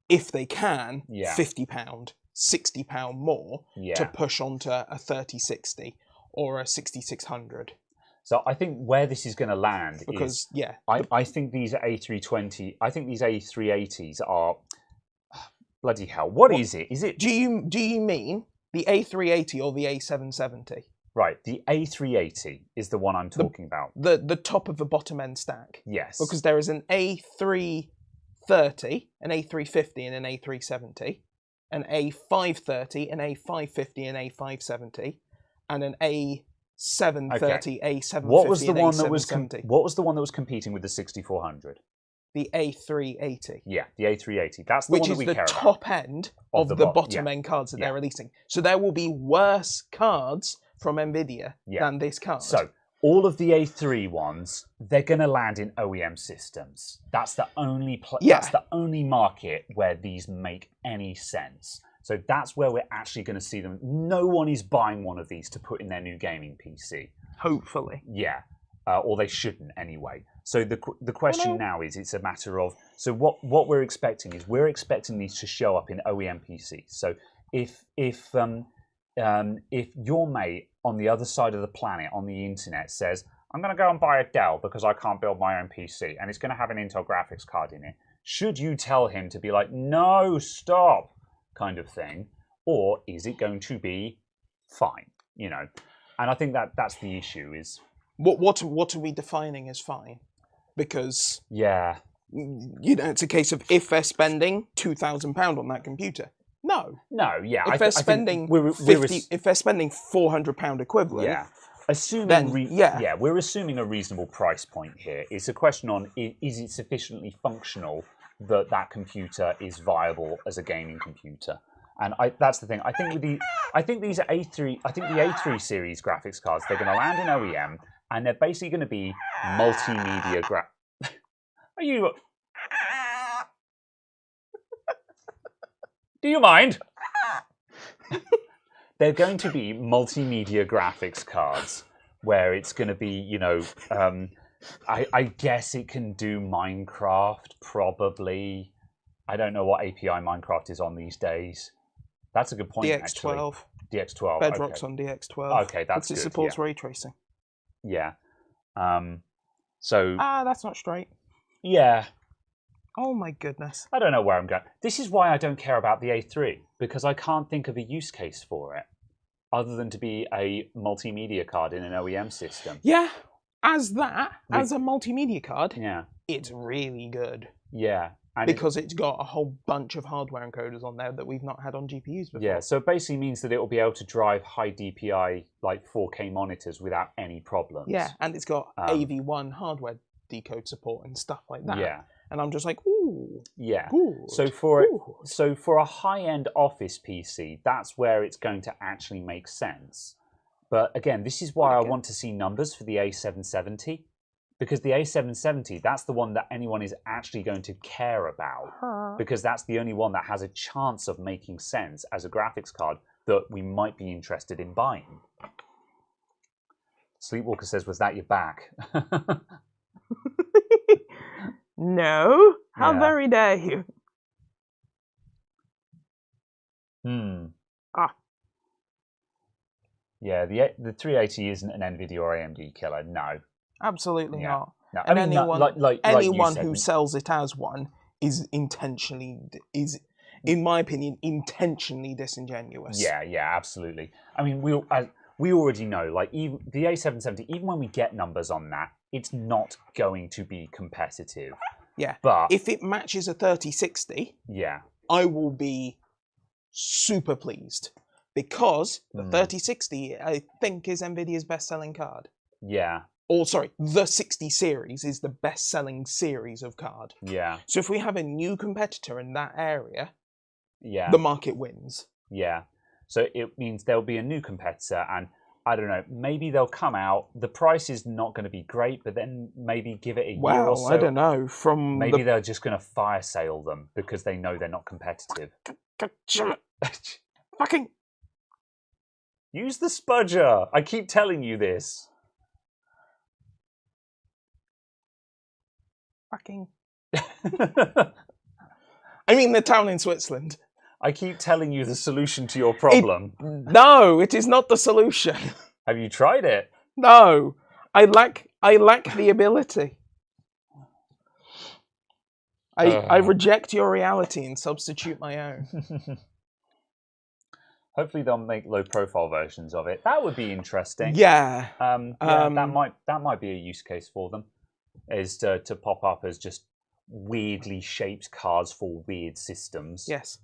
if they can, Yeah. £50, £60 more Yeah. to push onto a 3060 or a 6600. So I think where this is going to land Because is, I think these A320, I think these A380s are, bloody hell, what is it? Is it Do you mean the A380 or the A770? right? The A380 is the one I'm talking about. The top of the bottom end stack. Yes. Because there is an A330, an A350, and an A370, an A530, an A550, an A570, and an A730, A750, what was the and one A770. that was what was the one that was competing with the 6400? The A380. Yeah, the A380. That's the one that we care about. Which is the top end of the bottom end cards that they're releasing. So there will be worse cards from NVIDIA than this card. So all of the A3 ones, they're going to land in OEM systems. That's the only that's the only market where these make any sense. So that's where we're actually going to see them. No one is buying one of these to put in their new gaming PC. Hopefully. Yeah, or they shouldn't anyway. So the question now is, it's a matter of, so what we're expecting is, we're expecting these to show up in OEM PCs. So if your mate on the other side of the planet on the internet says, I'm going to go and buy a Dell because I can't build my own PC and it's going to have an Intel graphics card in it, should you tell him to be like, no, stop, kind of thing? Or is it going to be fine? You know, and I think that's the issue, is... What are we defining as fine? Because, it's a case of, if they're spending £2,000 on that computer. No, yeah. If they're spending if they're spending £400 equivalent, we're assuming a reasonable price point here. It's a question on, is it sufficiently functional that that computer is viable as a gaming computer? And that's the thing. I think the A3 series graphics cards, they're going to land in OEM, and they're basically going to be multimedia Are you? Do you mind? They're going to be multimedia graphics cards, where it's going to be, I guess it can do Minecraft, probably. I don't know what API Minecraft is on these days. That's a good point, DX12. Actually. DX12. Bedrock's on DX12. Okay, that's good. It supports ray tracing. Yeah. That's not straight. Yeah. Oh my goodness. I don't know where I'm going. This is why I don't care about the A3, because I can't think of a use case for it other than to be a multimedia card in an OEM system. Yeah, as a multimedia card, yeah, it's really good. Yeah. And because it's got a whole bunch of hardware encoders on there that we've not had on GPUs before. Yeah, so it basically means that it will be able to drive high DPI, like 4K monitors without any problems. Yeah, and it's got AV1 hardware decode support and stuff like that. Yeah. And I'm just like, ooh. Yeah. Good, so for a high-end office PC, that's where it's going to actually make sense. But again, this is why I want to see numbers for the A770. Because the A770, that's the one that anyone is actually going to care about. Because that's the only one that has a chance of making sense as a graphics card that we might be interested in buying. Sleepwalker says, was that your back? No. How very dare you? Yeah, the 380 isn't an NVIDIA or AMD killer, no. Absolutely not. No, and I mean, anyone who sells it as one is in my opinion, intentionally disingenuous. Yeah, absolutely. I mean, we already know, like, even the A770, even when we get numbers on that, it's not going to be competitive. Yeah, but if it matches a 3060, I will be super pleased, because the 3060, I think, is NVIDIA's best-selling card. Yeah. Or, sorry, the 60 series is the best-selling series of card. Yeah. So if we have a new competitor in that area, the market wins. Yeah. So it means there'll be a new competitor, and I don't know. Maybe they'll come out. The price is not going to be great, but then maybe give it a year Well, or so. I don't know. Maybe they're just going to fire sale them because they know they're not competitive. Fucking use the spudger. I keep telling you this. Fucking. I mean, the town in Switzerland. I keep telling you the solution to your problem. No, it is not the solution. Have you tried it? No, I lack the ability. I reject your reality and substitute my own. Hopefully they'll make low-profile versions of it. That would be interesting. Yeah. That might be a use case for them, is to pop up as just weirdly shaped cards for weird systems. Yes.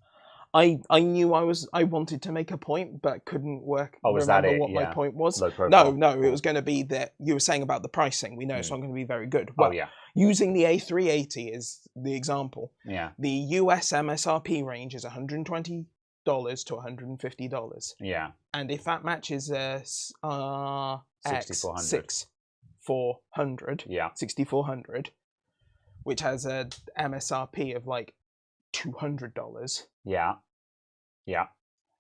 I knew I wanted to make a point, but couldn't remember what my point was. Low profile. No, it was going to be that you were saying about the pricing. We know it's not going to be very good. Well, yeah. Using the A380 as the example. Yeah. The US MSRP range is $120 to $150. Yeah. And if that matches RX 6400, yeah, 6400, which has a MSRP of like $200. Yeah. Yeah.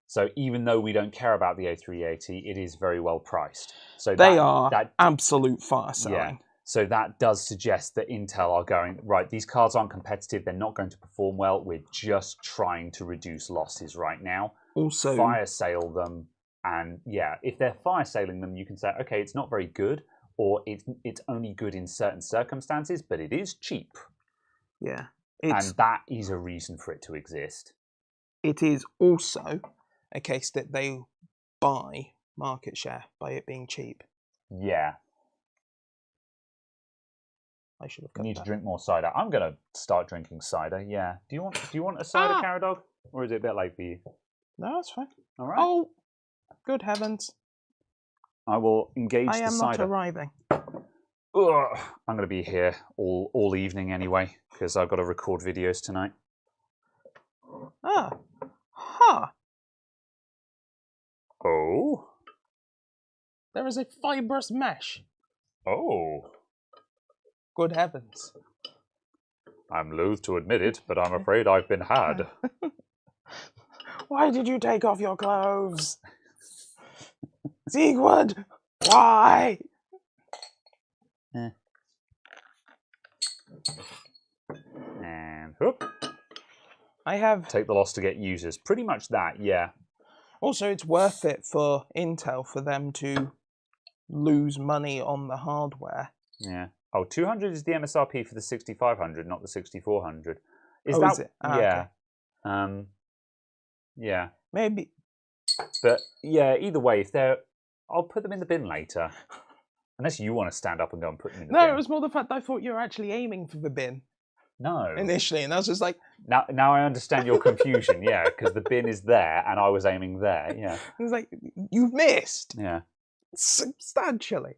So even though we don't care about the A380, it is very well priced. So they are absolute fire selling. Yeah. So that does suggest that Intel are going, right, these cards aren't competitive, they're not going to perform well, we're just trying to reduce losses right now. Also, fire sale them, and yeah, if they're fire saling them, you can say, okay, it's not very good, or it's only good in certain circumstances, but it is cheap. Yeah. And that is a reason for it to exist. It is also a case that they buy market share by it being cheap. Yeah. I should have. You need to drink more cider. I'm gonna start drinking cider. Yeah. Do you want a cider, Carrot Dog, or is it a bit late for you? No, that's fine. All right. Oh, good heavens! I will engage the cider. I am not arriving. Ugh. I'm going to be here all evening anyway, because I've got to record videos tonight. Ah. Huh. Oh. There is a fibrous mesh. Oh. Good heavens. I'm loath to admit it, but I'm afraid I've been had. Why did you take off your clothes? Siegward, why? And whoop. I have... Take the loss to get users. Pretty much that, yeah. Also, it's worth it for Intel for them to lose money on the hardware. Yeah. Oh, 200 is the MSRP for the 6500, not the 6400. Is it? Yeah. Okay. Yeah. Maybe. But yeah, either way, I'll put them in the bin later. Unless you want to stand up and go and put them in the bin. No, it was more the fact that I thought you were actually aiming for the bin. No. Initially, and I was just like... Now I understand your confusion, yeah, because the bin is there and I was aiming there, yeah. It was like, you've missed. Yeah. Substantially.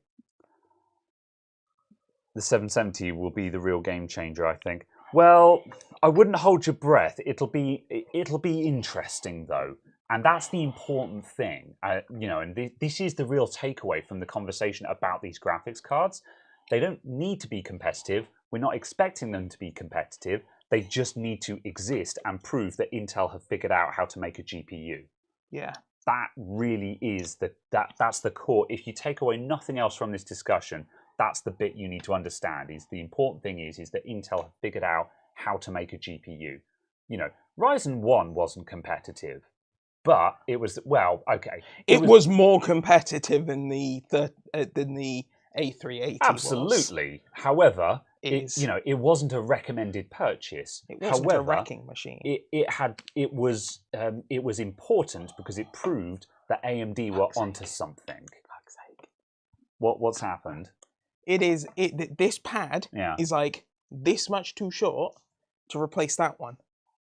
The 770 will be the real game changer, I think. Well, I wouldn't hold your breath. It'll be interesting, though. And that's the important thing, and this is the real takeaway from the conversation about these graphics cards. They don't need to be competitive. We're not expecting them to be competitive. They just need to exist and prove that Intel have figured out how to make a GPU. Yeah. That really is that's the core. If you take away nothing else from this discussion, that's the bit you need to understand. Is the important thing is that Intel have figured out how to make a GPU. Ryzen 1 wasn't competitive. But it was, well, okay. It was more competitive than the A380 Absolutely. was. However, it wasn't a recommended purchase. It wasn't a wrecking machine. It was important because it proved that AMD were onto something. Fuck's sake. What's happened? This pad is like this much too short to replace that one.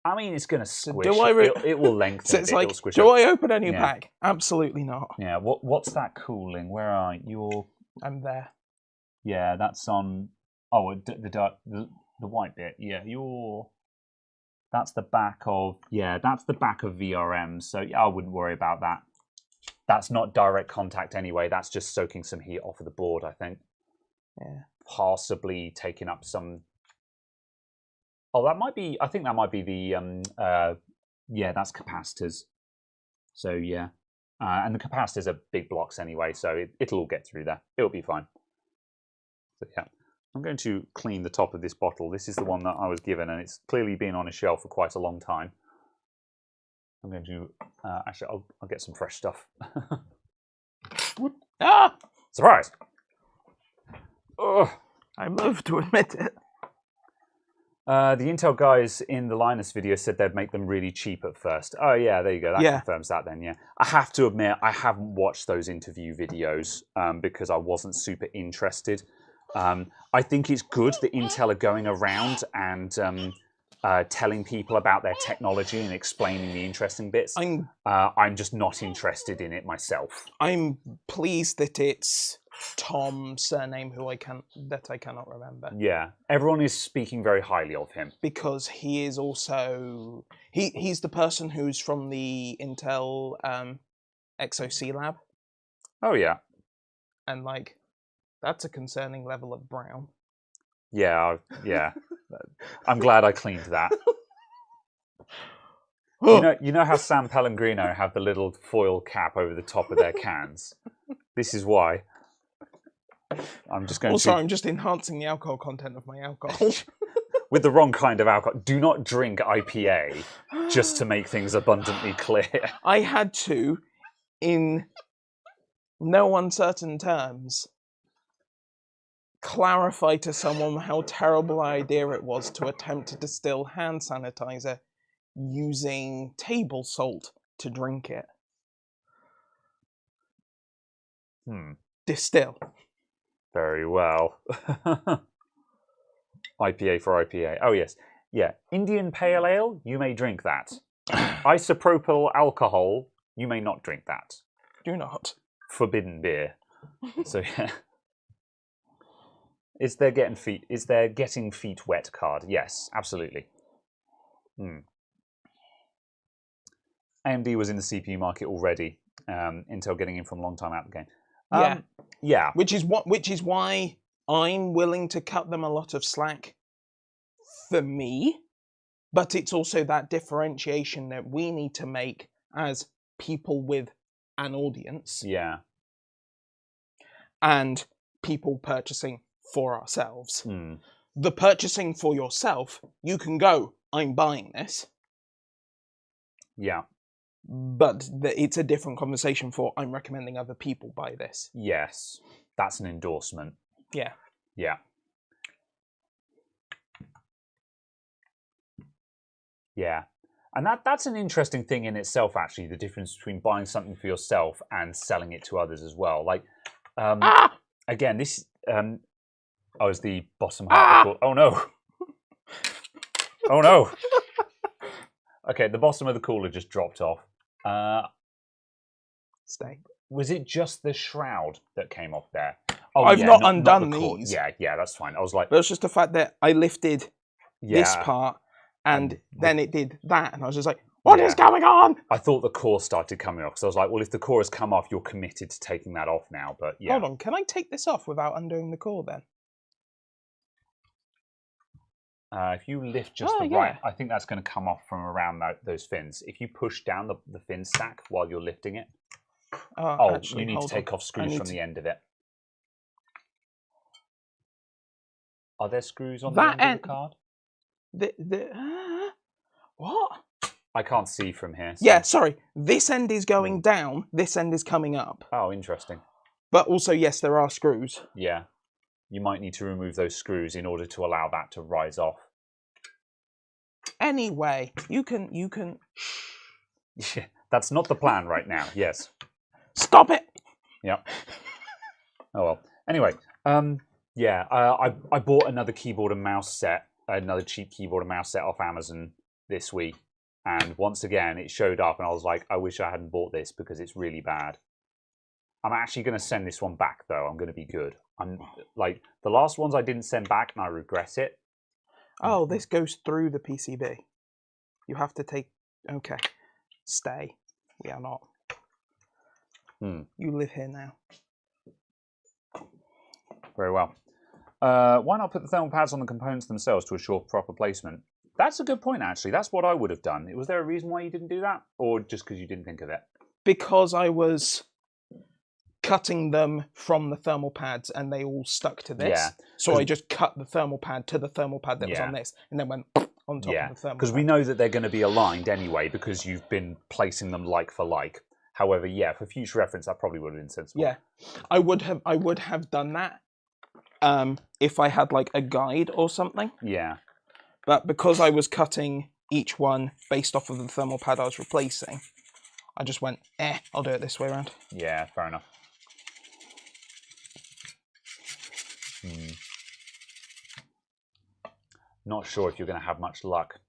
I mean, it's going to squish. So it will lengthen. So it's a bit. like, It'll squish do up. I open a new pack? Absolutely not. Yeah. What's that cooling? Where are you? I'm there. Yeah, that's on. Oh, the white bit. Yeah, That's the back of. Yeah, that's the back of VRM. So yeah, I wouldn't worry about that. That's not direct contact anyway. That's just soaking some heat off of the board, I think. Yeah. Possibly taking up some... Oh, that might be... I think that might be the... yeah, that's capacitors. So, yeah. And the capacitors are big blocks anyway, so it'll all get through there. It'll be fine. So, yeah. I'm going to clean the top of this bottle. This is the one that I was given, and it's clearly been on a shelf for quite a long time. I'm going to... actually, I'll get some fresh stuff. Ah! Surprise! Ugh. I'm loath to admit it. The Intel guys in the Linus video said they'd make them really cheap at first. Oh, yeah, there you go. That confirms that then, yeah. I have to admit, I haven't watched those interview videos because I wasn't super interested. I think it's good that Intel are going around and telling people about their technology and explaining the interesting bits. I'm just not interested in it myself. I'm pleased that it's Tom's surname, I cannot remember. Yeah, everyone is speaking very highly of him because he is also he's the person who's from the Intel XOC lab. Oh yeah, and like that's a concerning level of brown. Yeah, yeah. I'm glad I cleaned that. You know how San Pellegrino have the little foil cap over the top of their cans? This is why. I'm just going I'm just enhancing the alcohol content of my alcohol. With the wrong kind of alcohol. Do not drink IPA, just to make things abundantly clear. I had to, in no uncertain terms, clarify to someone how terrible an idea it was to attempt to distill hand sanitizer using table salt to drink it. Distill. Very well. IPA for IPA. Oh, yes. Yeah. Indian Pale Ale, you may drink that. Isopropyl alcohol, you may not drink that. Do not. Forbidden beer. So, yeah. Is there getting feet wet card? Yes, absolutely. AMD was in the CPU market already. Intel getting in from a long time out of the game. Yeah. Which is why I'm willing to cut them a lot of slack for me, but it's also that differentiation that we need to make as people with an audience. Yeah. And people purchasing for ourselves. The purchasing for yourself, you can go, I'm buying this. Yeah. But it's a different conversation for I'm recommending other people buy this. Yes. That's an endorsement. Yeah. Yeah. Yeah. And that's an interesting thing in itself, actually, the difference between buying something for yourself and selling it to others as well. Like, again, this... oh, is the bottom half... Oh, no. Oh, no. Okay, the bottom of the cooler just dropped off. Stay. Was it just the shroud that came off there? Oh, I've not undone these. Yeah, that's fine. I was like... But it's just the fact that I lifted this part and then it did that. And I was just like, what is going on? I thought the core started coming off. So I was like, well, if the core has come off, you're committed to taking that off now. But yeah. Hold on, can I take this off without undoing the core then? If you lift just right, I think that's going to come off from around those fins. If you push down the fin stack while you're lifting it, actually, you need to take off screws from the end of it. Are there screws on the end of the card? What? I can't see from here. So. Yeah, sorry. This end is going down. This end is coming up. Oh, interesting. But also, yes, there are screws. Yeah. You might need to remove those screws in order to allow that to rise off. Anyway, you can... Yeah, that's not the plan right now, yes. Stop it! Yep. Oh, well. Anyway, yeah, I bought another keyboard and mouse set, another cheap keyboard and mouse set off Amazon this week. And once again, it showed up and I was like, I wish I hadn't bought this because it's really bad. I'm actually going to send this one back, though. I'm going to be good. I'm like, the last ones I didn't send back and I regret it. Oh, this goes through the PCB. You have to take... Okay. Stay. We are not. You live here now. Very well. Why not put the thermal pads on the components themselves to assure proper placement? That's a good point, actually. That's what I would have done. Was there a reason why you didn't do that? Or just because you didn't think of it? Because I was cutting them from the thermal pads and they all stuck to this. Yeah. So I just cut the thermal pad to the thermal pad that was on this and then went on top of the thermal pad. Because we know that they're going to be aligned anyway because you've been placing them like for like. However, yeah, for future reference, that probably would have been sensible. Yeah, I would have done that if I had like a guide or something. Yeah. But because I was cutting each one based off of the thermal pad I was replacing, I just went, I'll do it this way around. Yeah, fair enough. Not sure if you're going to have much luck.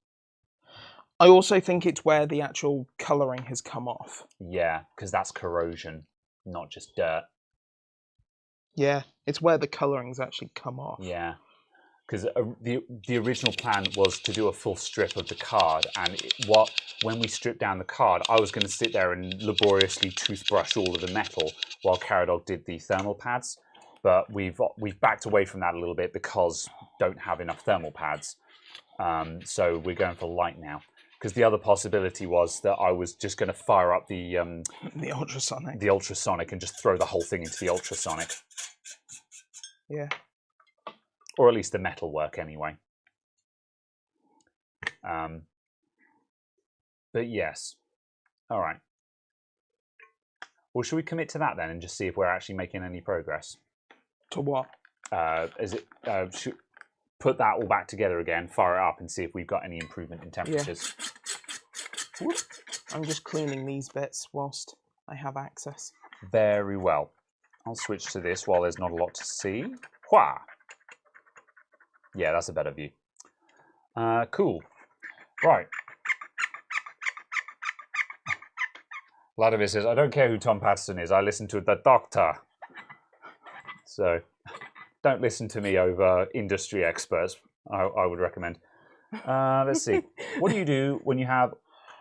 I also think it's where the actual colouring has come off. Yeah, because that's corrosion, not just dirt. Yeah, it's where the colouring's actually come off. Yeah, because the original plan was to do a full strip of the card, and when we stripped down the card, I was going to sit there and laboriously toothbrush all of the metal while Caradog did the thermal pads. But we've backed away from that a little bit because don't have enough thermal pads. So we're going for light now. Because the other possibility was that I was just going to fire up the ultrasonic. The ultrasonic and just throw the whole thing into the ultrasonic. Yeah. Or at least the metal work anyway. But yes. All right. Well, should we commit to that then and just see if we're actually making any progress? To what? Should put that all back together again, fire it up, and see if we've got any improvement in temperatures. Yeah. I'm just cleaning these bits whilst I have access. Very well. I'll switch to this while there's not a lot to see. Wha! Yeah, that's a better view. Cool. Right. Vladimir says, I don't care who Tom Patterson is. I listen to the doctor. So don't listen to me over industry experts, I would recommend. Let's see. What do you do when you have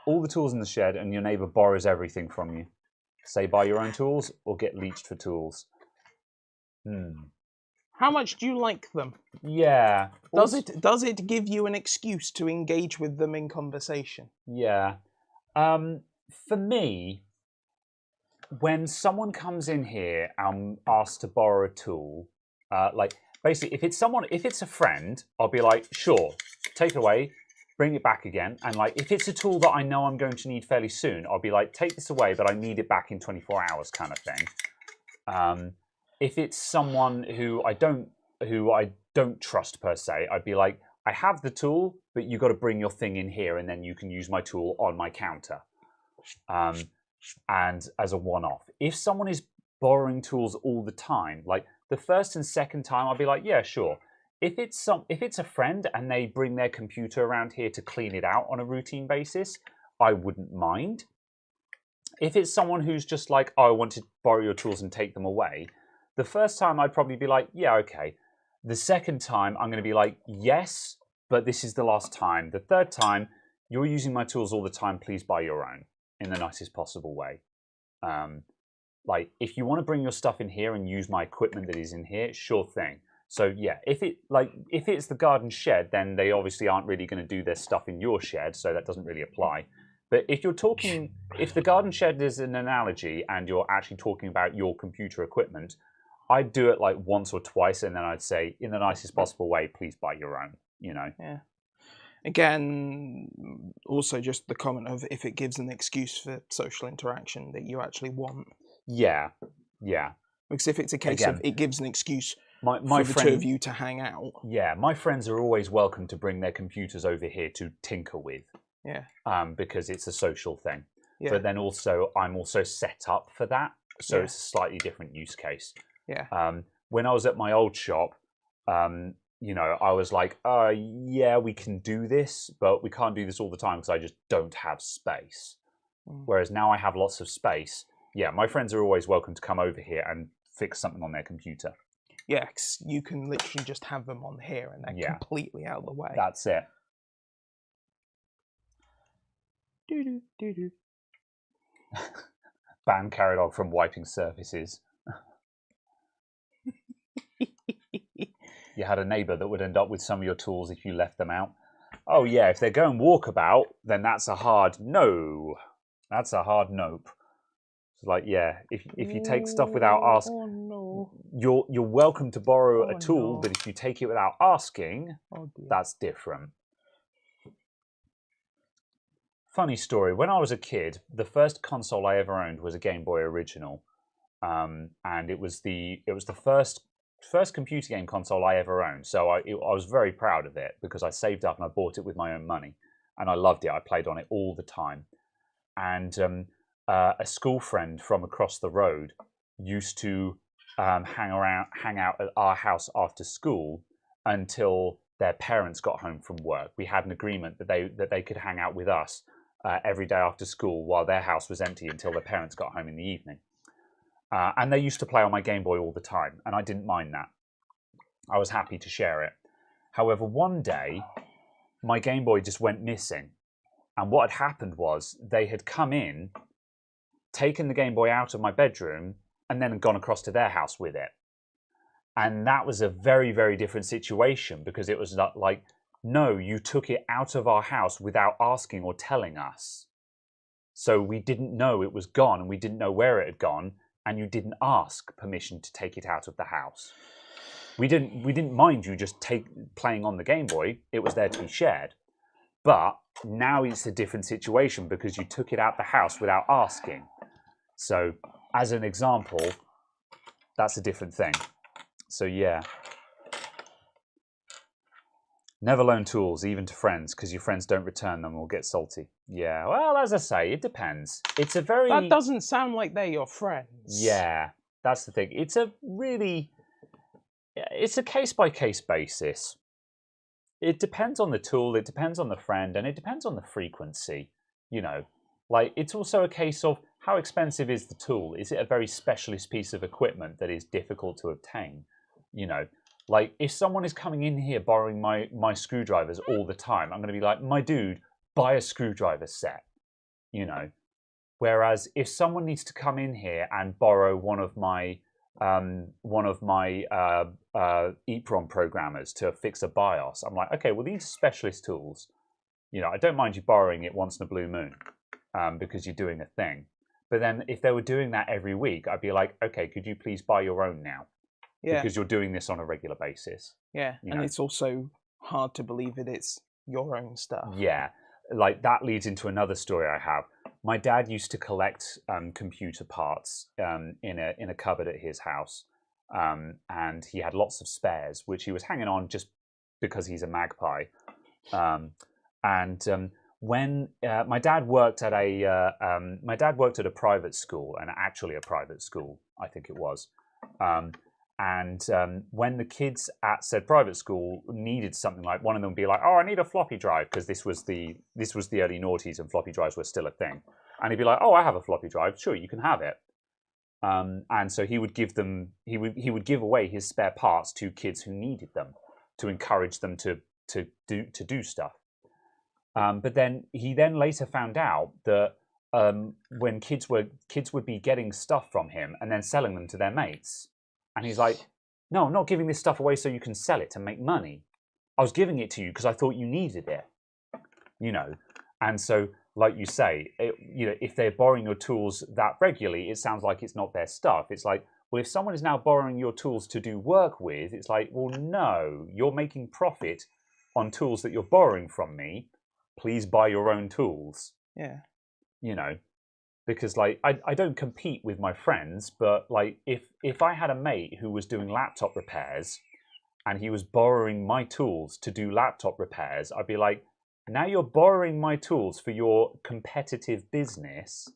all the tools in the shed and your neighbour borrows everything from you? Say buy your own tools or get leached for tools? How much do you like them? Yeah. Does it give you an excuse to engage with them in conversation? Yeah. For me, when someone comes in here and asks to borrow a tool, like basically if it's a friend, I'll be like, sure, take it away, bring it back again. And like if it's a tool that I know I'm going to need fairly soon, I'll be like, take this away, but I need it back in 24 hours kind of thing. If it's someone who I don't trust per se, I'd be like, I have the tool, but you got to bring your thing in here and then you can use my tool on my counter. And as a one-off. If someone is borrowing tools all the time, like the first and second time, I'll be like, yeah, sure. If it's a friend and they bring their computer around here to clean it out on a routine basis, I wouldn't mind. If it's someone who's just like, oh, I want to borrow your tools and take them away, the first time I'd probably be like, yeah, okay. The second time I'm going to be like, yes, but this is the last time. The third time, you're using my tools all the time, please buy your own in the nicest possible way. Like if you want to bring your stuff in here and use my equipment that is in here, sure thing. So yeah, if it's the garden shed, then they obviously aren't really going to do their stuff in your shed, so that doesn't really apply. But if the garden shed is an analogy and you're actually talking about your computer equipment, I'd do it like once or twice, and then I'd say, in the nicest possible way, please buy your own. You know. Yeah. Again, also just the comment of if it gives an excuse for social interaction that you actually want. Yeah, yeah. Because if it's a case of it gives an excuse for the two of you to hang out. Yeah, my friends are always welcome to bring their computers over here to tinker with. Yeah. Because it's a social thing. Yeah. But then also, I'm also set up for that, so it's a slightly different use case. Yeah. When I was at my old shop, you know, I was like, yeah, we can do this, but we can't do this all the time because I just don't have space. Whereas now I have lots of space. Yeah, my friends are always welcome to come over here and fix something on their computer. Yeah, 'cause you can literally just have them on here and they're completely out of the way. That's it. ban Caradog from wiping surfaces. You had a neighbour that would end up with some of your tools if you left them out. Oh yeah, if they're going walkabout, then that's a hard no. That's a hard nope. It's like, yeah, if you take stuff without asking, Oh no. you're welcome to borrow a Oh, tool, no. but if you take it without asking, Oh dear. that's different. Funny story. When I was a kid, the first console I ever owned was a Game Boy Original, and it was the first computer game console I ever owned. So I was very proud of it because I saved up and I bought it with my own money, and I loved it. I played on it all the time, and a school friend from across the road used to hang out at our house after school until their parents got home from work. We had an agreement that they could hang out with us every day after school while their house was empty until their parents got home in the evening. And they used to play on my Game Boy all the time, and I didn't mind that. I was happy to share it. However, one day, my Game Boy just went missing. And what had happened was they had come in, taken the Game Boy out of my bedroom, and then gone across to their house with it. And that was a very, very different situation because it was not like, no, you took it out of our house without asking or telling us. So we didn't know it was gone and we didn't know where it had gone, and you didn't ask permission to take it out of the house. We didn't mind you just playing on the Game Boy. It was there to be shared. But now it's a different situation because you took it out the house without asking. So as an example, that's a different thing. So yeah. Never loan tools, even to friends, because your friends don't return them or get salty. Yeah, well, as I say, it depends. It's a very... That doesn't sound like they're your friends. Yeah, that's the thing. It's a really... It's a case-by-case basis. It depends on the tool, it depends on the friend, and it depends on the frequency. You know, like, it's also a case of how expensive is the tool? Is it a very specialist piece of equipment that is difficult to obtain? You know, like, if someone is coming in here borrowing my screwdrivers all the time, I'm going to be like, my dude, buy a screwdriver set, you know. Whereas if someone needs to come in here and borrow one of my EEPROM programmers to fix a BIOS, I'm like, okay, well, these are specialist tools. You know, I don't mind you borrowing it once in a blue moon because you're doing a thing. But then if they were doing that every week, I'd be like, okay, could you please buy your own now? Yeah. Because you're doing this on a regular basis. Yeah, You and know. it's also hard to believe that it's your own stuff. Yeah, like that leads into another story I have. My dad used to collect computer parts in a cupboard at his house, and he had lots of spares, which he was hanging on just because he's a magpie. When my dad worked at a private school, and actually a private school, I think it was. When the kids at said private school needed something, like one of them would be like, "Oh, I need a floppy drive," because this was the early noughties and floppy drives were still a thing, and he'd be like, "Oh, I have a floppy drive. Sure, you can have it." And so he would give them, he would give away his spare parts to kids who needed them to encourage them to do stuff. But then he later found out that when kids would be getting stuff from him and then selling them to their mates. And he's like, "No, I'm not giving this stuff away so you can sell it to make money. I was giving it to you because I thought you needed it." You know, and so, like you say, you know, if they're borrowing your tools that regularly, it sounds like it's not their stuff. It's like, well, if someone is now borrowing your tools to do work with, it's like, well, no, you're making profit on tools that you're borrowing from me. Please buy your own tools. Yeah. You know. Because like I don't compete with my friends, but like if I had a mate who was doing laptop repairs and he was borrowing my tools to do laptop repairs, I'd be like, now you're borrowing my tools for your competitive business.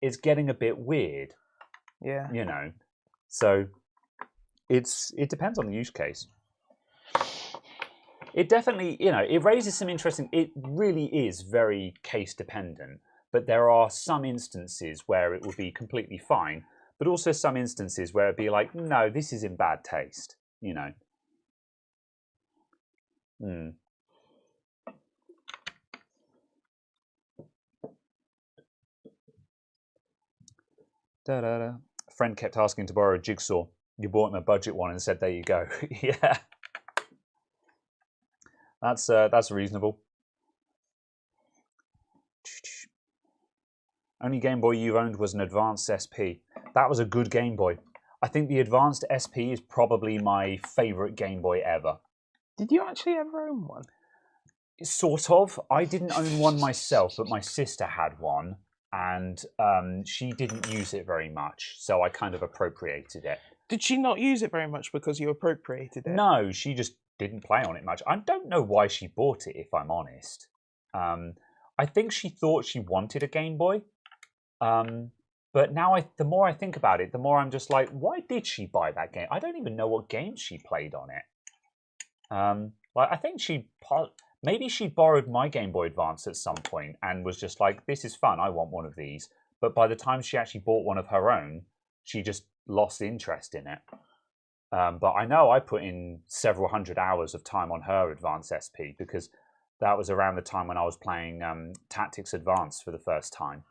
It's getting a bit weird. Yeah. You know. So it depends on the use case. It definitely, you know, it raises some interesting, it really is very case dependent. But there are some instances where it would be completely fine, but also some instances where it'd be like, no, this is in bad taste, you know. A friend kept asking to borrow a jigsaw. You bought him a budget one and said, "There you go." Yeah, that's reasonable. Only Game Boy you've owned was an Advanced SP. That was a good Game Boy. I think the Advanced SP is probably my favourite Game Boy ever. Did you actually ever own one? Sort of. I didn't own one myself, but my sister had one, and she didn't use it very much, so I kind of appropriated it. Did she not use it very much because you appropriated it? No, she just didn't play on it much. I don't know why she bought it, if I'm honest. I think she thought she wanted a Game Boy. But now, the more I think about it, the more I'm just like, why did she buy that game? I don't even know what games she played on it. Like I think maybe she borrowed my Game Boy Advance at some point and was just like, this is fun, I want one of these. But by the time she actually bought one of her own, she just lost interest in it. But I know I put in several hundred hours of time on her Advance SP because that was around the time when I was playing Tactics Advance for the first time.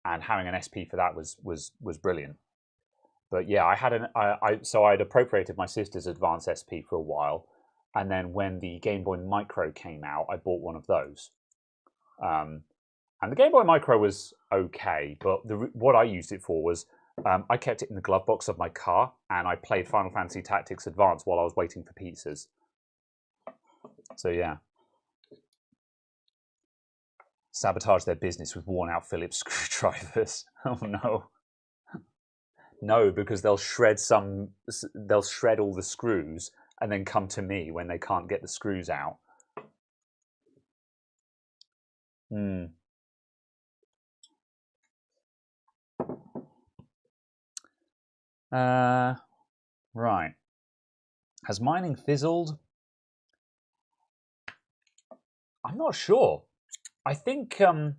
And having an SP for that was brilliant. But yeah, so I'd appropriated my sister's Advance SP for a while, and then when the Game Boy Micro came out, I bought one of those. And the Game Boy Micro was okay, but what I used it for was I kept it in the glove box of my car, and I played Final Fantasy Tactics Advance while I was waiting for pizzas. So yeah. Sabotage their business with worn-out Phillips screwdrivers. Oh no. No, because they'll shred all the screws and then come to me when they can't get the screws out. Right. Has mining fizzled? I'm not sure. I think I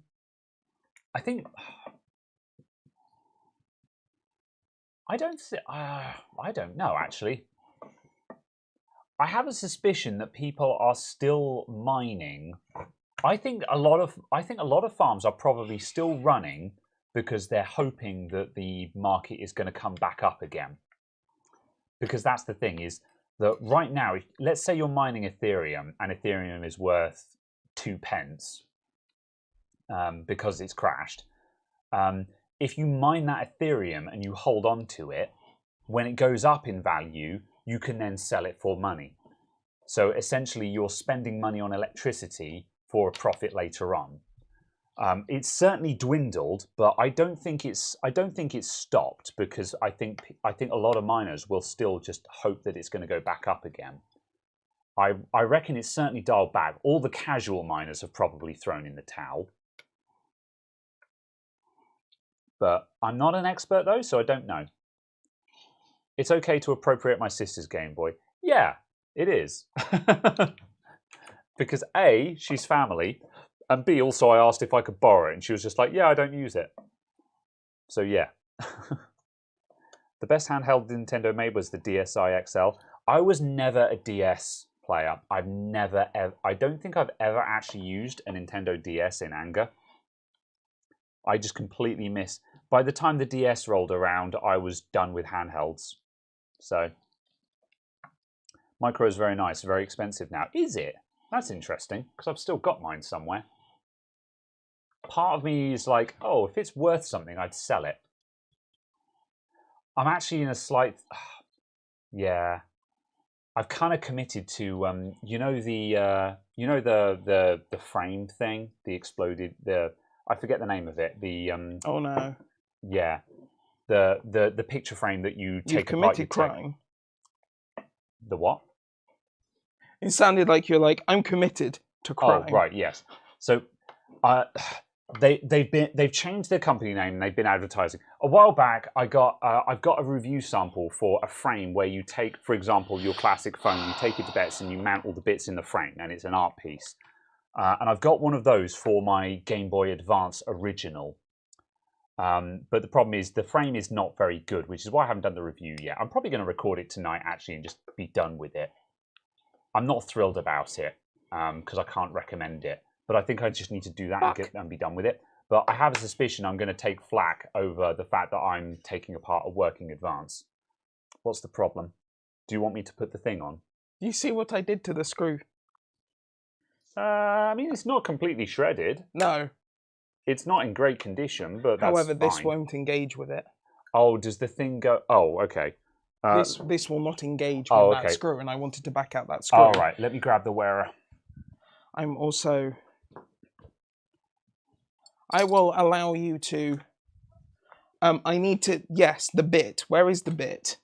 don't know actually. I have a suspicion that people are still mining. I think a lot of farms are probably still running because they're hoping that the market is going to come back up again. Because that's the thing, is that right now, let's say you're mining Ethereum and Ethereum is worth 2 pence. Because it's crashed. If you mine that Ethereum and you hold on to it, when it goes up in value, you can then sell it for money. So essentially, you're spending money on electricity for a profit later on. It's certainly dwindled, but I don't think it's stopped, because I think a lot of miners will still just hope that it's going to go back up again. I reckon it's certainly dialed back. All the casual miners have probably thrown in the towel. But I'm not an expert though, so I don't know. It's okay to appropriate my sister's Game Boy. Yeah, it is. Because A, she's family, and B, also I asked if I could borrow it, and she was just like, yeah, I don't use it. So yeah. The best handheld Nintendo made was the DSi XL. I was never a DS player. I don't think I've ever actually used a Nintendo DS in anger. I just completely missed. By the time the DS rolled around, I was done with handhelds. So, Micro is very nice, very expensive now. Is it? That's interesting, because I've still got mine somewhere. Part of me is like, oh, if it's worth something, I'd sell it. I'm actually in a slight... yeah. I've kind of committed to, you know the frame thing, the exploded, I forget the name of it. The oh no. Yeah, the picture frame that you take apart. You've committed crime. The what? It sounded like you're like, I'm committed to crime. Oh right, yes. So, they've changed their company name and they've been advertising. A while back, I've got a review sample for a frame where you take, for example, your classic phone, you take it to bits and you mount all the bits in the frame, and it's an art piece. And I've got one of those for my Game Boy Advance original. But the problem is the frame is not very good, which is why I haven't done the review yet. I'm probably going to record it tonight, actually, and just be done with it. I'm not thrilled about it, because I can't recommend it. But I think I just need to do that and be done with it. But I have a suspicion I'm going to take flack over the fact that I'm taking apart a working advance. What's the problem? Do you want me to put the thing on? You see what I did to the screw? I mean, it's not completely shredded. No. It's not in great condition, but that's However, this fine. won't engage with it. Oh, does the thing go... Oh, okay. This will not engage with that screw, and I wanted to back out that screw. All right, let me grab the wearer. I'm also... I will allow you to... I need to... Yes, the bit. Where is the bit?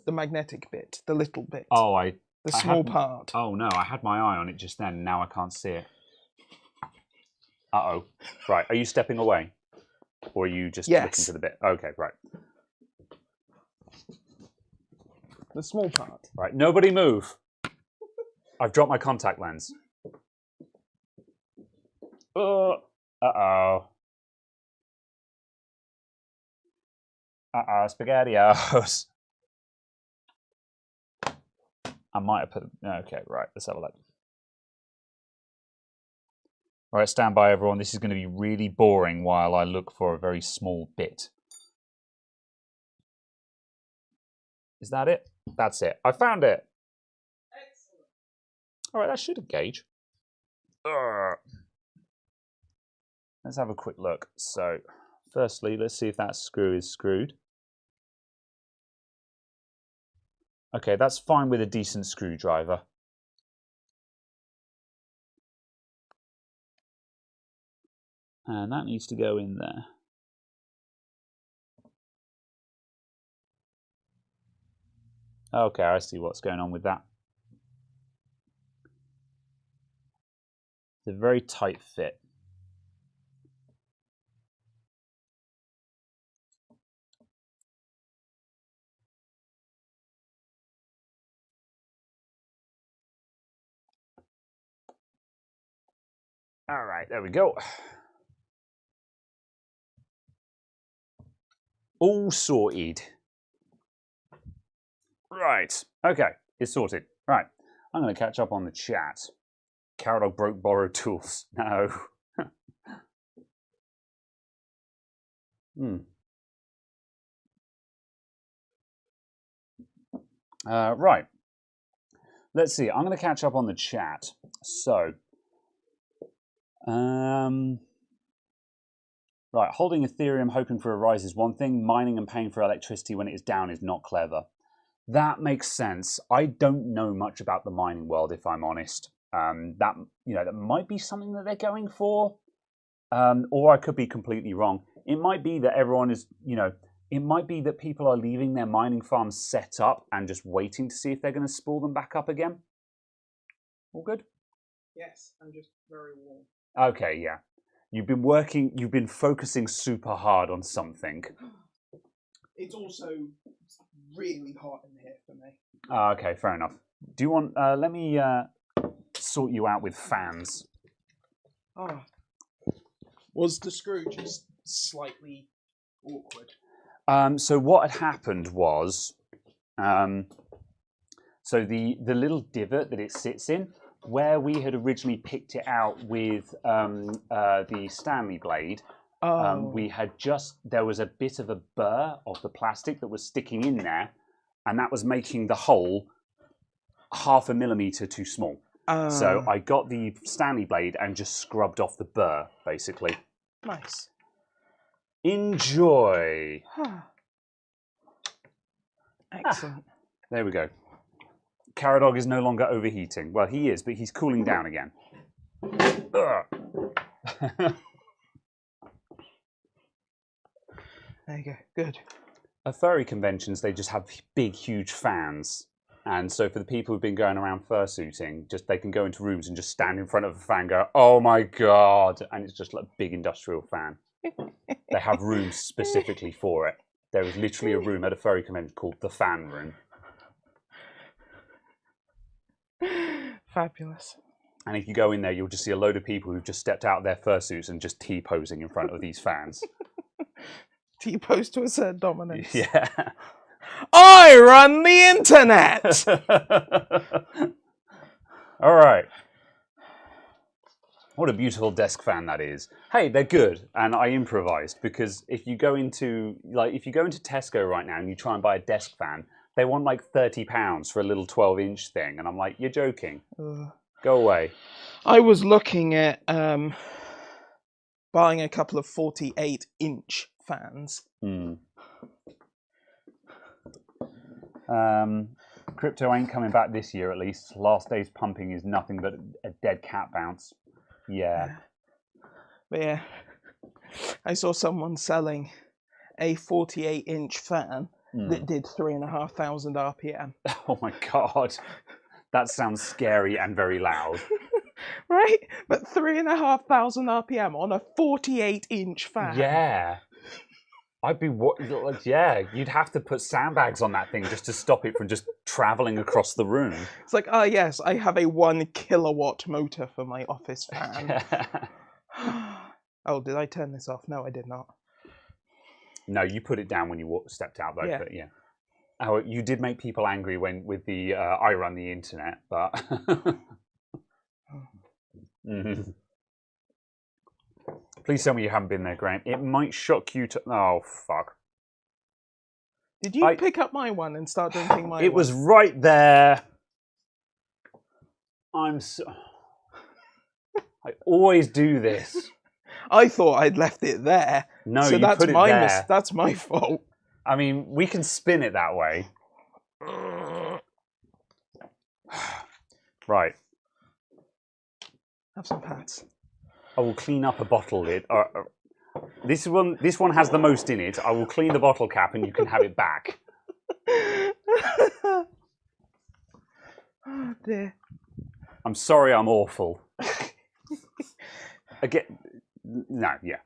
The magnetic bit. The little bit. Oh, the small part. Oh, no, I had my eye on it just then. Now I can't see it. Uh-oh. Right, are you stepping away? Or are you just looking for the bit? Okay, right. The small part. Right, nobody move. I've dropped my contact lens. Uh-oh. Uh-oh, SpaghettiOs. I might have put... Okay, right, let's have a look. All right, stand by, everyone. This is going to be really boring while I look for a very small bit. Is that it? That's it. I found it. Excellent. All right, that should engage. Let's have a quick look. So, firstly, let's see if that screw is screwed. Okay, that's fine with a decent screwdriver. And that needs to go in there. Okay, I see what's going on with that. It's a very tight fit. All right, there we go. All sorted. Right, okay, it's sorted. Right, I'm going to catch up on the chat. Caradog broke borrowed tools. No. Right. Let's see. I'm going to catch up on the chat. So, right. Holding Ethereum, hoping for a rise is one thing. Mining and paying for electricity when it is down is not clever. That makes sense. I don't know much about the mining world, if I'm honest. That might be something that they're going for, or I could be completely wrong. It might be that everyone is, it might be that people are leaving their mining farms set up and just waiting to see if they're going to spool them back up again. All good? Yes, I'm just very warm. Okay, yeah. You've been focusing super hard on something. It's also really hot in here for me. Okay, fair enough. Do you want, let me sort you out with fans. Oh. Was the screw just slightly awkward? So what had happened was, so the little divot that it sits in, where we had originally picked it out with the Stanley blade, there was a bit of a burr of the plastic that was sticking in there, and that was making the hole 0.5 millimeter too small. So I got the Stanley blade and just scrubbed off the burr, basically. Nice. Enjoy. Excellent. There we go. Caradog is no longer overheating. Well, he is, but he's cooling down again. There you go. Good. At furry conventions, they just have big, huge fans. And so for the people who've been going around fursuiting, they can go into rooms and just stand in front of a fan and go, oh my God. And it's just like a big industrial fan. They have rooms specifically for it. There is literally a room at a furry convention called the fan room. Fabulous. And if you go in there, you'll just see a load of people who've just stepped out of their fursuits and just T-posing in front of these fans. T-pose to assert dominance. Yeah. I run the internet! All right. What a beautiful desk fan that is. Hey, they're good, and I improvised because if you go into Tesco right now and you try and buy a desk fan, they want like £30 for a little 12-inch thing, and I'm like, you're joking. Go away. I was looking at buying a couple of 48-inch fans. Crypto ain't coming back this year, at least. Last day's pumping is nothing but a dead cat bounce. Yeah. But yeah, I saw someone selling a 48-inch fan that did 3,500 RPM. Oh my god. That sounds scary and very loud. Right? But 3,500 RPM on a 48-inch fan. Yeah. You'd have to put sandbags on that thing just to stop it from just travelling across the room. It's like, oh yes, I have a 1 kilowatt motor for my office fan. Oh, did I turn this off? No, I did not. No, you put it down when you stepped out though, Yeah. but yeah. Oh, you did make people angry with the I run the internet, but... Mm-hmm. Please tell me you haven't been there, Graham. It might shock you to... Oh, fuck. Did you pick up my one and start drinking my one? It was right there. I'm so... I always do this. I thought I'd left it there. No, so you that's put it my there. That's my fault. I mean, we can spin it that way. Right. Have some pats. I will clean up a bottle lid. This one has the most in it. I will clean the bottle cap and you can have it back. Oh dear. I'm sorry, I'm awful. Again, no, yeah.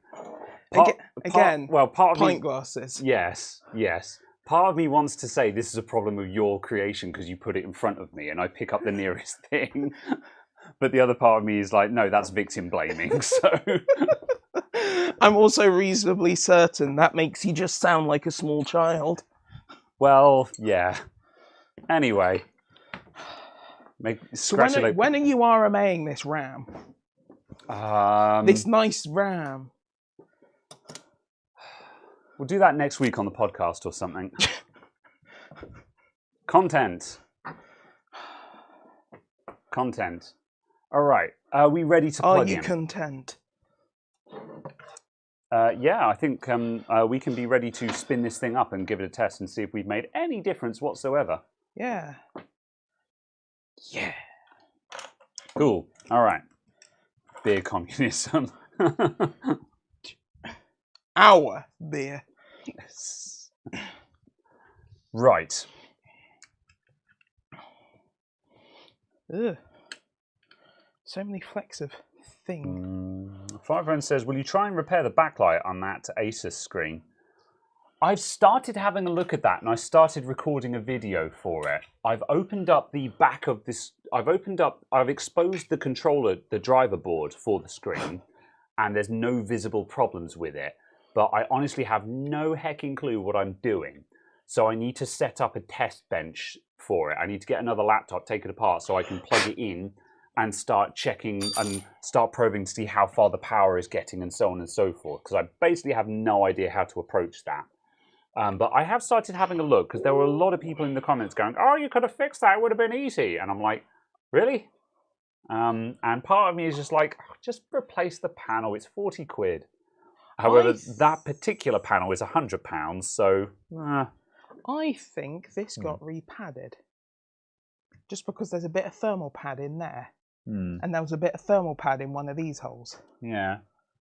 Part of pint glasses. Yes. Part of me wants to say this is a problem of your creation because you put it in front of me and I pick up the nearest thing. But the other part of me is like, no, that's victim blaming. So I'm also reasonably certain that makes you just sound like a small child. Well, yeah. Anyway. When are you RMAing this RAM? This nice RAM. We'll do that next week on the podcast or something. Content. All right. Are we ready to plug in? Are you content? Yeah, I think we can be ready to spin this thing up and give it a test and see if we've made any difference whatsoever. Yeah. Yeah. Cool. All right. Beer communism. Our beer. Right. Ugh. So many flecks of thing. Firefriend says, will you try and repair the backlight on that Asus screen? I've started having a look at that and I started recording a video for it. I've opened up the back of this. I've exposed the controller, the driver board for the screen, and there's no visible problems with it. But I honestly have no hecking clue what I'm doing. So I need to set up a test bench for it. I need to get another laptop, take it apart so I can plug it in and start checking and start probing to see how far the power is getting and so on and so forth. Because I basically have no idea how to approach that. But I have started having a look because there were a lot of people in the comments going, oh, you could have fixed that. It would have been easy. And I'm like, really? And part of me is just like, just replace the panel. It's 40 quid. However, that particular panel is £100, so... I think this got repadded. Just because there's a bit of thermal pad in there. And there was a bit of thermal pad in one of these holes. Yeah.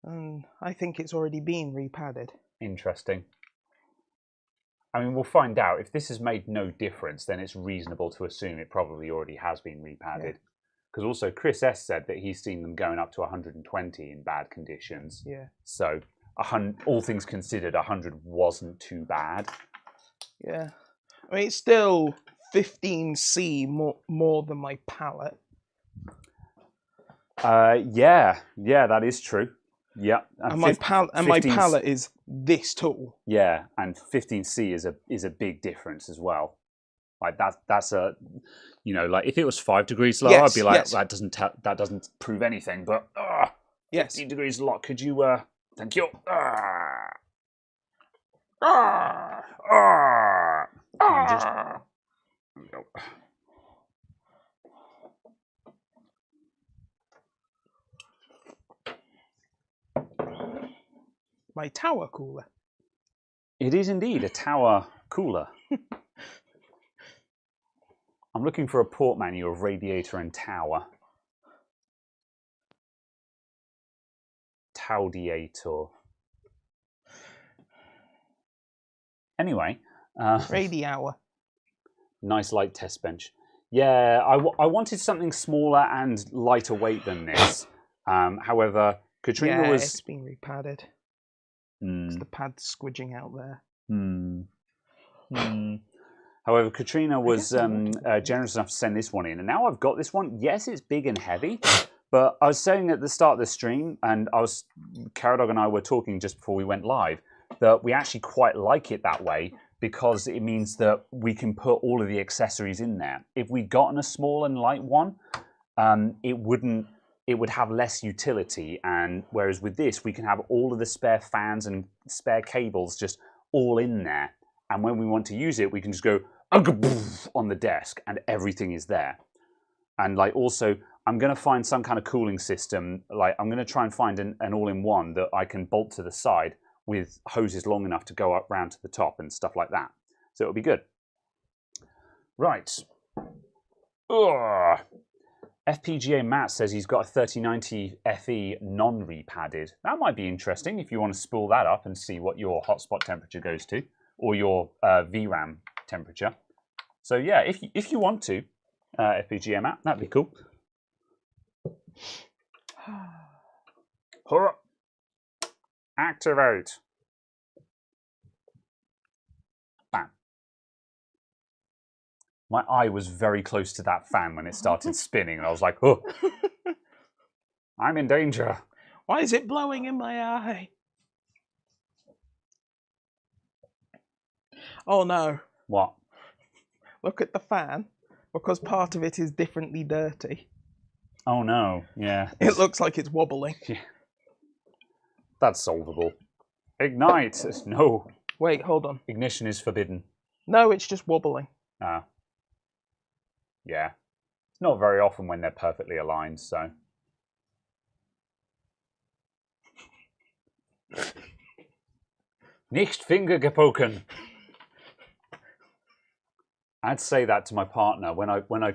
And I think it's already been repadded. Interesting. I mean, we'll find out. If this has made no difference, then it's reasonable to assume it probably already has been repadded. Because also Chris S said that he's seen them going up to 120 in bad conditions. Yeah. So, all things considered, 100 wasn't too bad. Yeah. I mean, it's still 15C more than my palette. Yeah, that is true. Yeah. And my palette is this tall. Yeah, and 15C is a big difference as well. Like that's a, you know, like if it was 5 degrees lower, I'd be like, that doesn't prove anything. But Yes. 50 degrees lock. Could you, thank you. And just, there we go. My tower cooler. It is indeed a tower cooler. I'm looking for a port menu of radiator and tower. Taudiator. Anyway. Radiator. Nice light test bench. Yeah, I wanted something smaller and lighter weight than this. However, Katrina was... it's been repadded. The pad's squidging out there. However, Katrina was generous enough to send this one in, and now I've got this one. Yes, it's big and heavy, but I was saying at the start of the stream, and Caradog and I were talking just before we went live, that we actually quite like it that way because it means that we can put all of the accessories in there. If we'd gotten a small and light one, it would have less utility, and whereas with this, we can have all of the spare fans and spare cables just all in there. And when we want to use it, we can just go on the desk and everything is there. And like also, I'm going to find some kind of cooling system. Like I'm going to try and find an all-in-one that I can bolt to the side with hoses long enough to go up round to the top and stuff like that. So it'll be good. Right. Ugh. FPGA Matt says he's got a 3090 FE non-repadded. That might be interesting if you want to spool that up and see what your hotspot temperature goes to, or your VRAM temperature. So yeah, if you want to, FPGA Matt, that'd be cool. Activate. Bam. My eye was very close to that fan when it started spinning, and I was like, oh, I'm in danger. Why is it blowing in my eye? Oh no. What? Look at the fan, because part of it is differently dirty. Oh no, yeah. It looks like it's wobbling. Yeah. That's solvable. Ignite! No. Wait, hold on. Ignition is forbidden. No, it's just wobbling. Ah. Yeah. It's not very often when they're perfectly aligned, so. Nicht Finger gepoken. I'd say that to my partner when I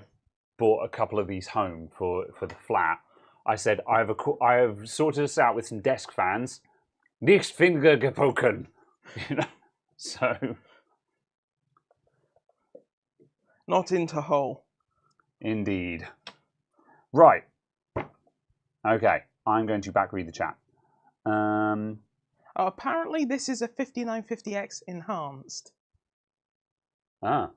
bought a couple of these home for the flat. I said, I have sorted this out with some desk fans. Nicht Finger gepoken. You know? So. Not into hole. Indeed. Right. Okay. I'm going to back read the chat. Apparently this is a 5950X enhanced. Ah.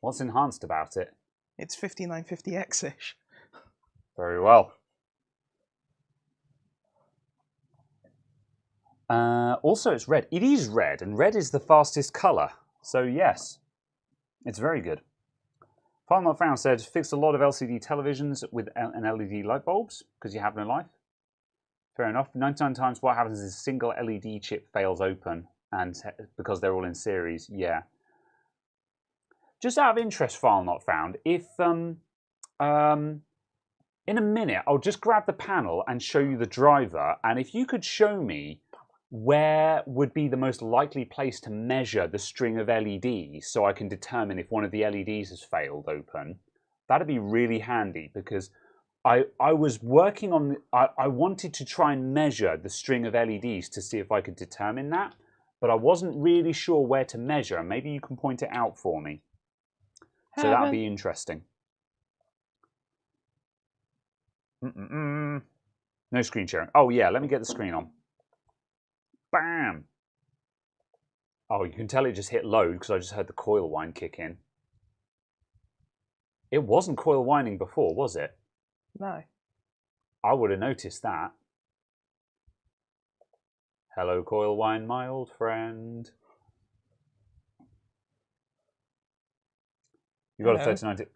What's enhanced about it? It's 5950X-ish. Very well. Also, it's red. It is red, and red is the fastest colour. So, yes. It's very good. File Not Found said, fixed a lot of LCD televisions with an LED light bulbs, because you have no life. Fair enough. 99 times what happens is a single LED chip fails open, and because they're all in series, yeah. Just out of interest, File Not Found, if in a minute, I'll just grab the panel and show you the driver, and if you could show me where would be the most likely place to measure the string of LEDs so I can determine if one of the LEDs has failed open, that'd be really handy, because I was working on, I wanted to try and measure the string of LEDs to see if I could determine that, but I wasn't really sure where to measure, and maybe you can point it out for me. So that'd be interesting. No screen sharing. Oh yeah, let me get the screen on. Bam! Oh, you can tell it just hit load because I just heard the coil whine kick in. It wasn't coil whining before, was it? No. I would have noticed that. Hello, coil whine, my old friend. You got a 3090.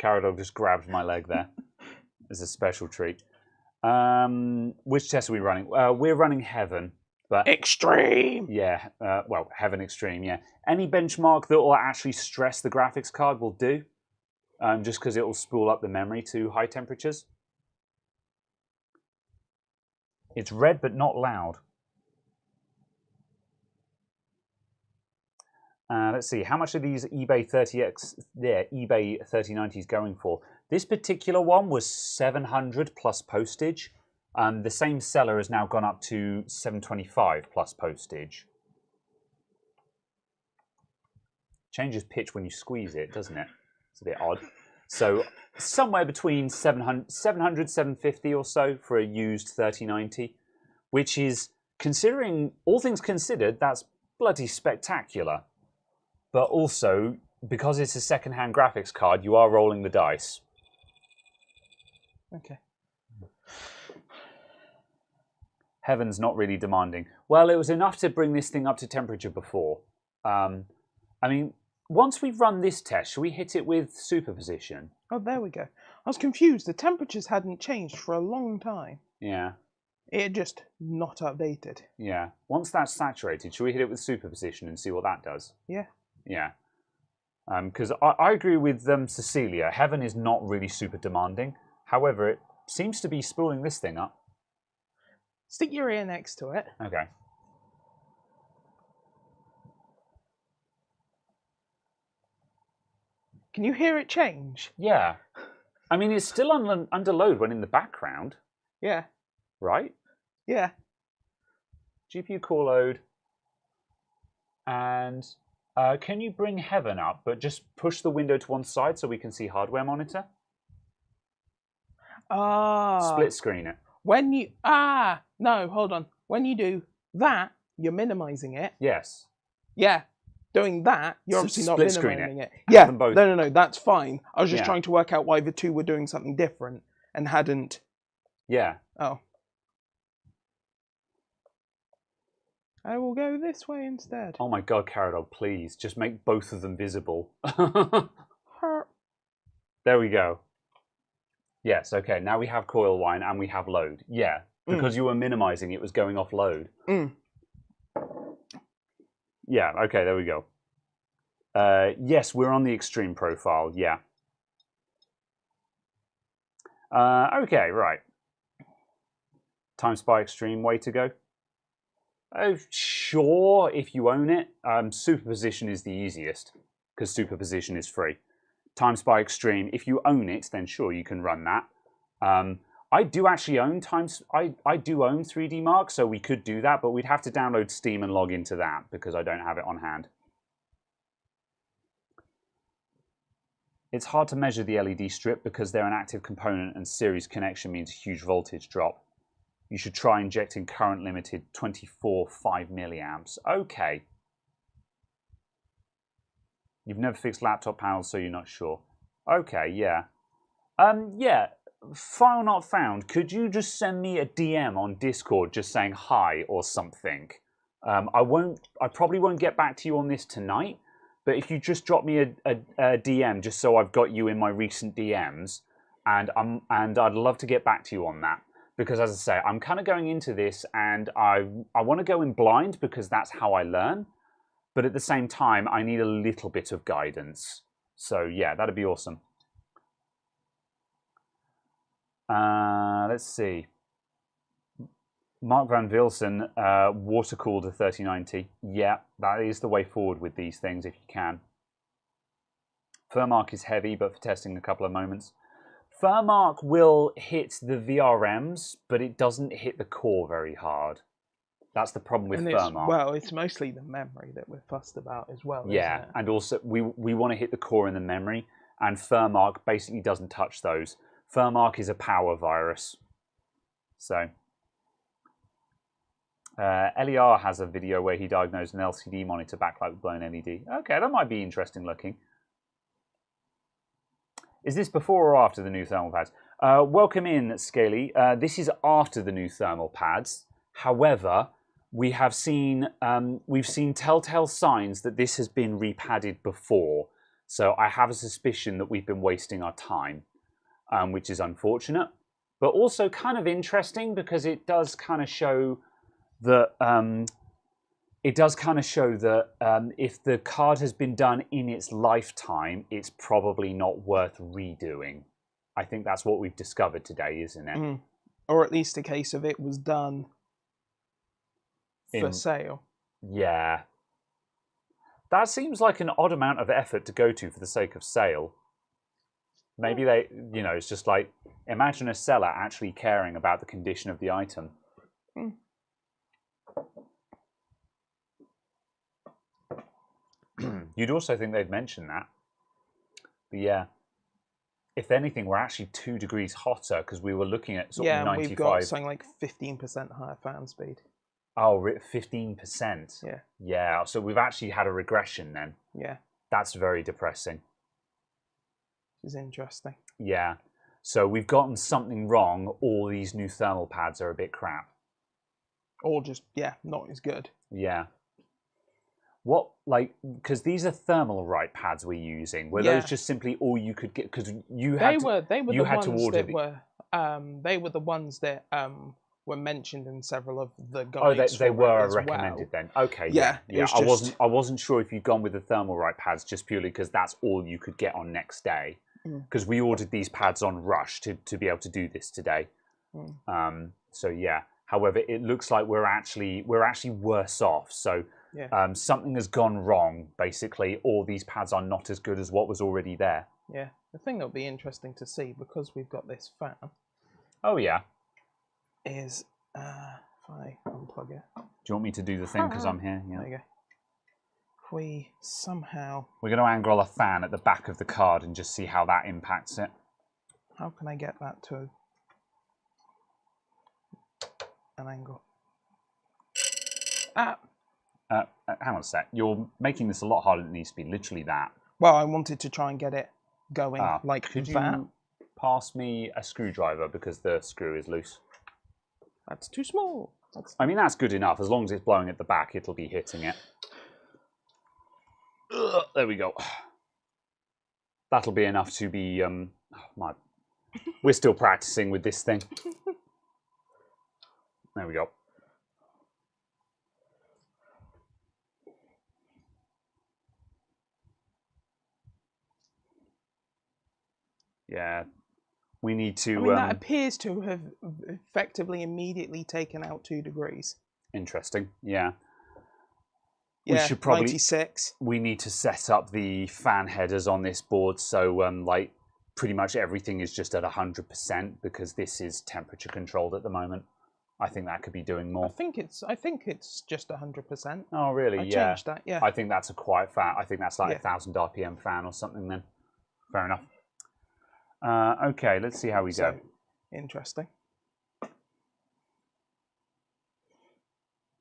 Caradog just grabbed my leg there. It's a special treat. Which test are we running? We're running Heaven. But Extreme! yeah, well, Heaven Extreme, yeah. Any benchmark that will actually stress the graphics card will do, just because it will spool up the memory to high temperatures. It's red but not loud. Let's see, how much are these eBay 3090s going for? This particular one was 700 plus postage. The same seller has now gone up to 725 plus postage. Changes pitch when you squeeze it, doesn't it? It's a bit odd. So somewhere between 700, 750 or so for a used 3090, which is, considering all things considered, that's bloody spectacular. But also, because it's a second-hand graphics card, you are rolling the dice. Okay. Heaven's not really demanding. Well, it was enough to bring this thing up to temperature before. I mean, once we've run this test, should we hit it with superposition? Oh, there we go. I was confused. The temperatures hadn't changed for a long time. Yeah. It had just not updated. Yeah. Once that's saturated, should we hit it with superposition and see what that does? Yeah. Yeah. Because I agree with Cecilia. Heaven is not really super demanding. However, it seems to be spooling this thing up. Stick your ear next to it. Okay. Can you hear it change? Yeah. I mean, it's still under load when in the background. Yeah. Right? Yeah. GPU core load. And can you bring Heaven up, but just push the window to one side so we can see hardware monitor? Split screen it. When you... no, hold on. When you do that, you're minimizing it. Yes. Yeah. Doing that, you're obviously not split screen minimizing it. Have Yeah. them both. No, that's fine. I was just trying to work out why the two were doing something different and hadn't... Yeah. Oh. I will go this way instead. Oh my god, Caradog, please. Just make both of them visible. There we go. Yes, okay. Now we have coil wine and we have load. Yeah. Because you were minimizing, it was going off load. Yeah, okay, there we go. Yes, we're on the extreme profile, yeah. Okay, right. Time Spy Extreme, way to go. Oh, sure, if you own it. Superposition is the easiest, because superposition is free. Time Spy Extreme, if you own it, then sure, you can run that. I do actually own I do own 3D Mark, so we could do that, but we'd have to download Steam and log into that, because I don't have it on hand. It's hard to measure the LED strip because they're an active component and series connection means a huge voltage drop. You should try injecting current limited 24.5 milliamps. Okay. You've never fixed laptop panels, so you're not sure. Okay, yeah. Yeah, file not found. Could you just send me a DM on Discord just saying hi or something? I probably won't get back to you on this tonight, but if you just drop me a DM just so I've got you in my recent DMs, and I'd love to get back to you on that. Because as I say, I'm kind of going into this and I want to go in blind because that's how I learn. But at the same time, I need a little bit of guidance. So yeah, that'd be awesome. Let's see. Mark Van Vilsen, water-cooled a 3090. Yeah, that is the way forward with these things if you can. Furmark is heavy, but for testing a couple of moments. Furmark will hit the VRMs, but it doesn't hit the core very hard. That's the problem with Furmark. Well, it's mostly the memory that we're fussed about as well, yeah, isn't it? And also we want to hit the core and the memory, and Furmark basically doesn't touch those. Furmark is a power virus. So, LER has a video where he diagnosed an LCD monitor backlight with blown LED. Okay, that might be interesting looking. Is this before or after the new thermal pads? Welcome in, Scaly. This is after the new thermal pads. However, we have seen we've seen telltale signs that this has been repadded before. So I have a suspicion that we've been wasting our time, which is unfortunate. but also kind of interesting because it does kind of show that if the card has been done in its lifetime, it's probably not worth redoing. I think that's what we've discovered today, isn't it? Mm. Or at least a case of it was done for sale. Yeah. That seems like an odd amount of effort to go to for the sake of sale. Maybe they, it's just like, imagine a seller actually caring about the condition of the item. Mm. You'd also think they'd mention that. But yeah, if anything, we're actually 2 degrees hotter because we were looking at sort of 95. Yeah, we've got something like 15% higher fan speed. Oh, 15%. Yeah. Yeah, so we've actually had a regression then. Yeah. That's very depressing. Which is interesting. Yeah. So we've gotten something wrong. All these new thermal pads are a bit crap. Or just, not as good. Yeah. What, because these are thermal right pads we're using. Were those just simply all you could get? Because you had they were the ones that were mentioned in several of the guides. Oh, they were as recommended then. Okay, yeah. I wasn't sure if you'd gone with the thermal right pads just purely because that's all you could get on next day. Because we ordered these pads on rush to be able to do this today. So yeah. However, it looks like we're actually worse off. So something has gone wrong. Basically, all these pads are not as good as what was already there. Yeah. The thing that'll be interesting to see, because we've got this fan. Oh yeah. Is if I unplug it. Do you want me to do the thing because I'm here? Yeah. There you go. If we somehow... We're going to angle a fan at the back of the card and just see how that impacts it. How can I get that to an angle? Hang on a sec. You're making this a lot harder than it needs to be. Literally that. Well, I wanted to try and get it going like could that. You pass me a screwdriver because the screw is loose? That's too small. I mean, that's good enough. As long as it's blowing at the back, it'll be hitting it. There we go. That'll be enough to be... We're still practicing with this thing. There we go. Yeah. We need to... I mean, that appears to have effectively immediately taken out 2 degrees. Interesting, yeah. Yeah, we should probably... 96. We need to set up the fan headers on this board so, pretty much everything is just at 100% because this is temperature controlled at the moment. I think that could be doing more. I think it's just 100%. Oh, really? I changed that, yeah. I think that's a quiet fan. I think that's like 1,000 RPM fan or something then. Fair enough. Okay, let's see how we go. Interesting.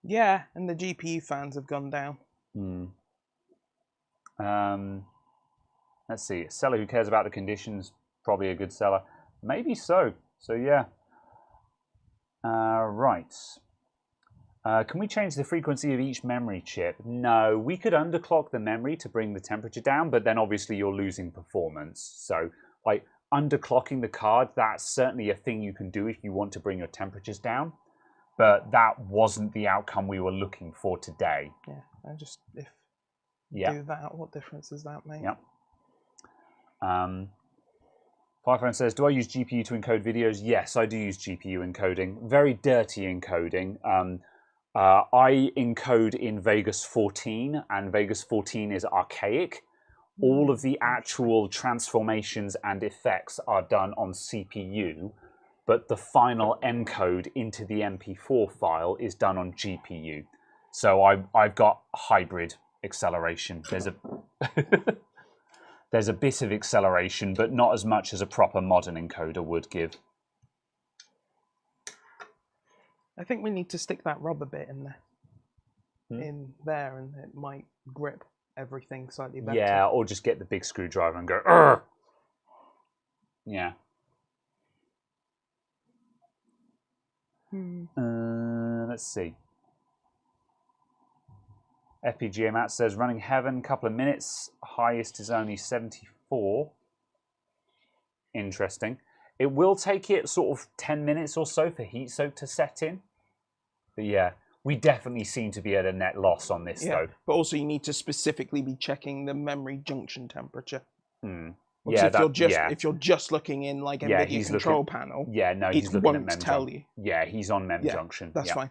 Yeah, and the GPU fans have gone down. Let's see. A seller who cares about the conditions, probably a good seller. Maybe so. So yeah. Right. Can we change the frequency of each memory chip? No, we could underclock the memory to bring the temperature down, but then obviously you're losing performance. So underclocking the card, that's certainly a thing you can do if you want to bring your temperatures down. But that wasn't the outcome we were looking for today. Yeah, and just if you do that, what difference does that make? Yep. Firephone says, do I use GPU to encode videos? Yes, I do use GPU encoding. Very dirty encoding. I encode in Vegas 14, and Vegas 14 is archaic. All of the actual transformations and effects are done on CPU, but the final encode into the MP4 file is done on GPU. So I've got hybrid acceleration. There's a bit of acceleration, but not as much as a proper modern encoder would give. I think we need to stick that rubber bit in there, and it might grip everything slightly better. Yeah, or just get the big screwdriver and go, "Arr!" Yeah. Let's see. FPGA Matt says, running Heaven, couple of minutes. Highest is only 74. Interesting. It will take it sort of 10 minutes or so for heat soak to set in. But yeah, we definitely seem to be at a net loss on this though. But also you need to specifically be checking the memory junction temperature. Hmm. Because if you're just looking in like NVIDIA control panel, he's looking at mem tell you. Yeah, he's on mem junction. That's fine.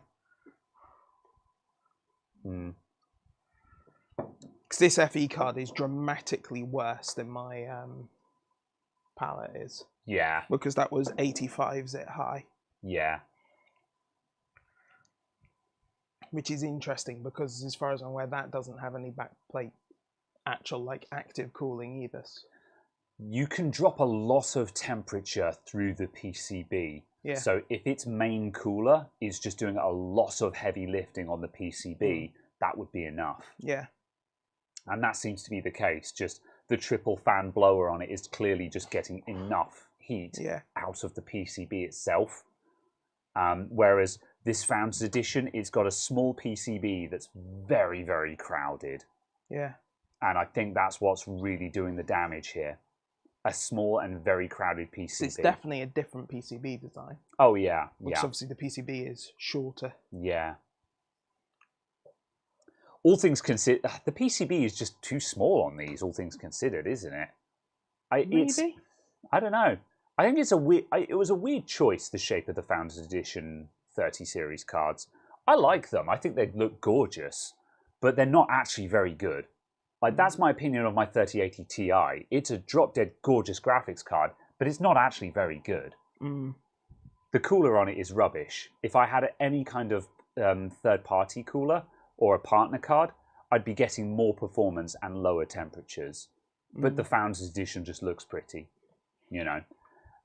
Hmm. Because this FE card is dramatically worse than my palette is. Yeah. Because that was 85 zit high. Yeah. Which is interesting because as far as I'm aware, that doesn't have any backplate actual like active cooling either. You can drop a lot of temperature through the PCB. Yeah. So if its main cooler is just doing a lot of heavy lifting on the PCB, that would be enough. Yeah. And that seems to be the case. Just the triple fan blower on it is clearly just getting enough heat out of the PCB itself. Whereas this Founders Edition, it's got a small PCB that's very, very crowded. Yeah. And I think that's what's really doing the damage here. A small and very crowded PCB. So it's definitely a different PCB design. Oh, yeah. Because obviously the PCB is shorter. Yeah. All things considered, the PCB is just too small on these, all things considered, isn't it? Maybe? I don't know. I think it's it was a weird choice, the shape of the Founders Edition 30 series cards. I like them. I think they look gorgeous, but they're not actually very good. Like, that's my opinion of my 3080 Ti. It's a drop-dead gorgeous graphics card, but it's not actually very good. The cooler on it is rubbish. If I had any kind of third-party cooler or a partner card, I'd be getting more performance and lower temperatures. But the Founders Edition just looks pretty, you know.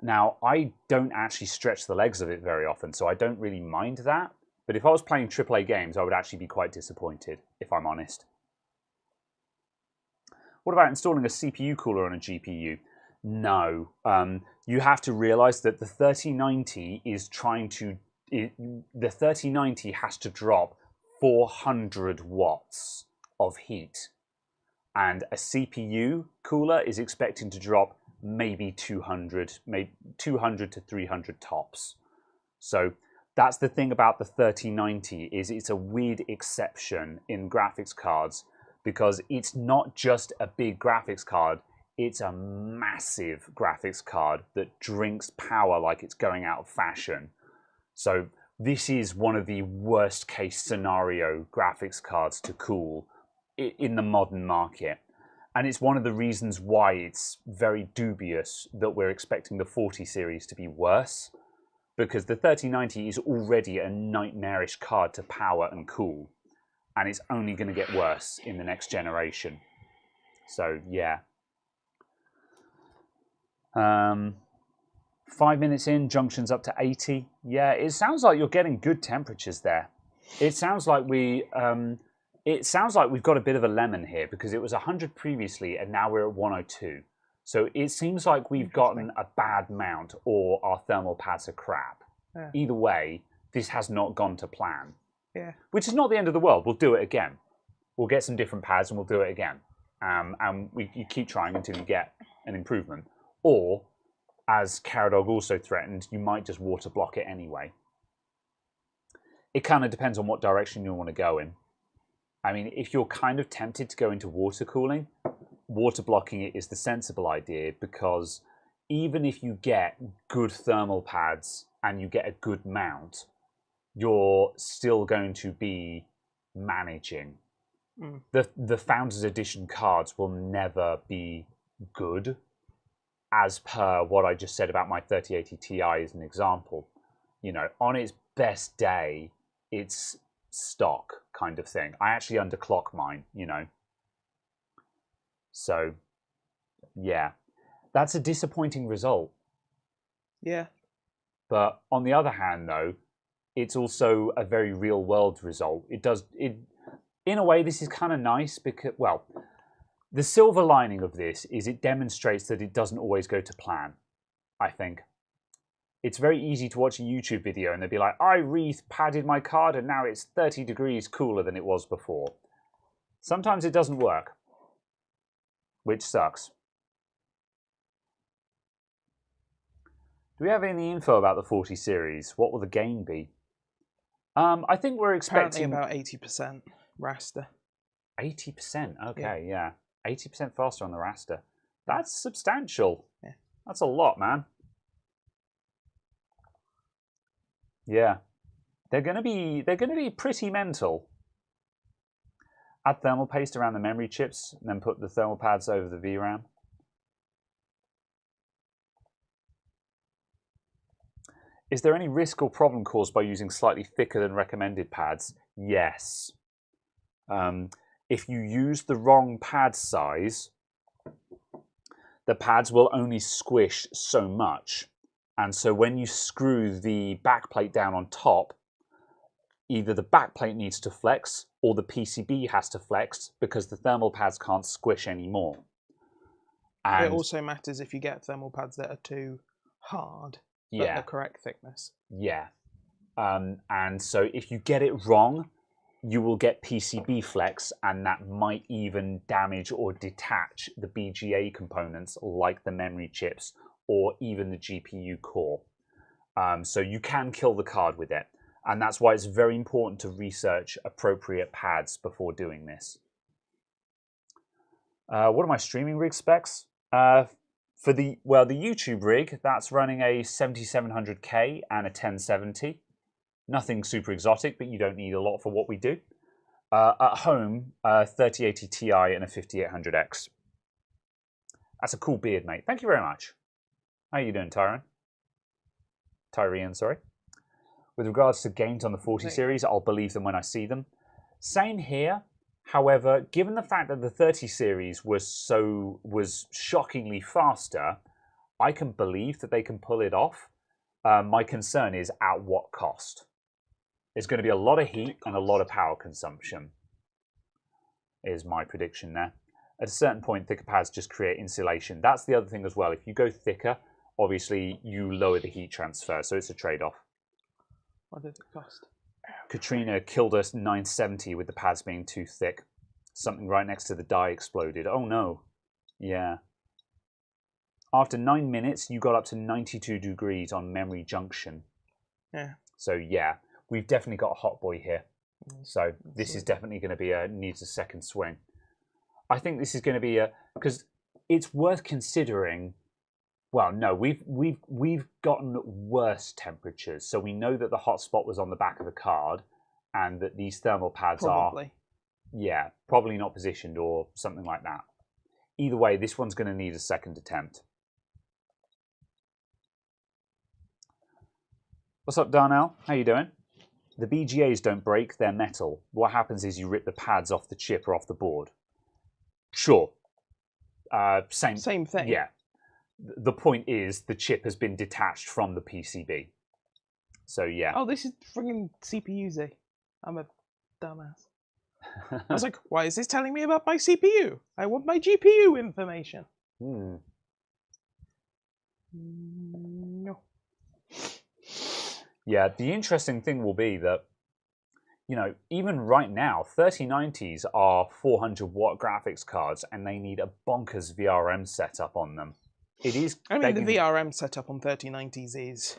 Now, I don't actually stretch the legs of it very often, so I don't really mind that. But if I was playing AAA games, I would actually be quite disappointed, if I'm honest. What about installing a CPU cooler on a GPU? No. You have to realize that the 3090 is the 3090 has to drop 400 watts of heat. And a CPU cooler is expecting to drop maybe 200 to 300 tops. So that's the thing about the 3090, is it's a weird exception in graphics cards, because it's not just a big graphics card, it's a massive graphics card that drinks power like it's going out of fashion. So this is one of the worst case scenario graphics cards to cool in the modern market. And it's one of the reasons why it's very dubious that we're expecting the 40 series to be worse, because the 3090 is already a nightmarish card to power and cool. And it's only going to get worse in the next generation. So, yeah. 5 minutes in, junction's up to 80. Yeah, it sounds like you're getting good temperatures there. It sounds like we've got a bit of a lemon here, because it was 100 previously and now we're at 102. So it seems like we've gotten a bad mount, or our thermal pads are crap. Yeah. Either way, this has not gone to plan. Yeah. Which is not the end of the world. We'll do it again. We'll get some different pads and we'll do it again. And you keep trying until you get an improvement. Or, as Caradog also threatened, you might just water block it anyway. It kind of depends on what direction you want to go in. I mean, if you're kind of tempted to go into water cooling, water blocking it is the sensible idea, because even if you get good thermal pads and you get a good mount, you're still going to be managing. The Founders Edition cards will never be good, as per what I just said about my 3080 Ti as an example. You know, on its best day, it's stock kind of thing. I actually underclock mine, you know. So, yeah, that's a disappointing result. Yeah. But on the other hand, though, it's also a very real world result. In a way, this is kind of nice because, well, the silver lining of this is it demonstrates that it doesn't always go to plan, I think. It's very easy to watch a YouTube video and they'll be like, I re-padded my card and now it's 30 degrees cooler than it was before. Sometimes it doesn't work, which sucks. Do we have any info about the 40 series? What will the gain be? I think we're Apparently expecting about 80% raster. 80%. Okay, yeah. 80% faster on the raster. That's substantial. Yeah. That's a lot, man. Yeah. They're gonna be pretty mental. Add thermal paste around the memory chips, and then put the thermal pads over the VRAM. Is there any risk or problem caused by using slightly thicker than recommended pads? Yes. If you use the wrong pad size, the pads will only squish so much. And so when you screw the backplate down on top, either the backplate needs to flex or the PCB has to flex because the thermal pads can't squish anymore. And it also matters if you get thermal pads that are too hard, but yeah, the correct thickness. yeah. And so if you get it wrong, you will get PCB flex, and that might even damage or detach the BGA components like the memory chips or even the GPU core. So you can kill the card with it. And that's why it's very important to research appropriate pads before doing this. What are my streaming rig specs? For the YouTube rig, that's running a 7700K and a 1070. Nothing super exotic, but you don't need a lot for what we do. At home, 3080 Ti and a 5800X. That's a cool beard, mate. Thank you very much. How are you doing, Tyrian, sorry. With regards to gains on the 40 series, I'll believe them when I see them. Same here. However, given the fact that the 30 series was shockingly faster, I can believe that they can pull it off. My concern is at what cost? There's going to be a lot of heat and a lot of power consumption, is my prediction there. At a certain point, thicker pads just create insulation. That's the other thing as well. If you go thicker, obviously you lower the heat transfer, so it's a trade-off. What did it cost? Katrina killed us 970 with the pads being too thick. Something right next to the die exploded. Oh no. Yeah. After 9 minutes, you got up to 92 degrees on memory junction. Yeah. So yeah, we've definitely got a hot boy here. So this is definitely going to be needs a second swing. I think this is going to be because it's worth considering. Well, no, we've gotten worse temperatures, so we know that the hotspot was on the back of the card, and that these thermal pads are probably not positioned or something like that. Either way, this one's going to need a second attempt. What's up, Darnell? How you doing? The BGAs don't break; they're metal. What happens is you rip the pads off the chip or off the board. Sure. Same thing. Yeah. The point is the chip has been detached from the PCB. So yeah. Oh, this is friggin' CPU-Z. I'm a dumbass. I was like, why is this telling me about my CPU? I want my GPU information. No. Yeah, the interesting thing will be that, you know, even right now, 3090s are 400-watt graphics cards, and they need a bonkers VRM setup on them. It is. I mean, the VRM setup on 3090s is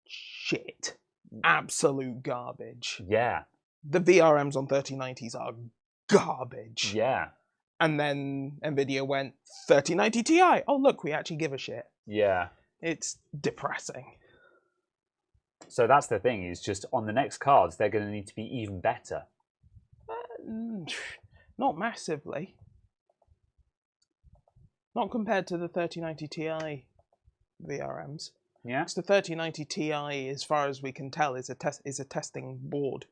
shit. Absolute garbage. Yeah. The VRMs on 3090s are garbage. Yeah. And then Nvidia went 3090 Ti. Oh, look, we actually give a shit. Yeah. It's depressing. So that's the thing, is just on the next cards, they're going to need to be even better. Not massively. Not compared to the 3090 Ti VRMs. Yeah. Because the 3090 Ti, as far as we can tell, is a testing board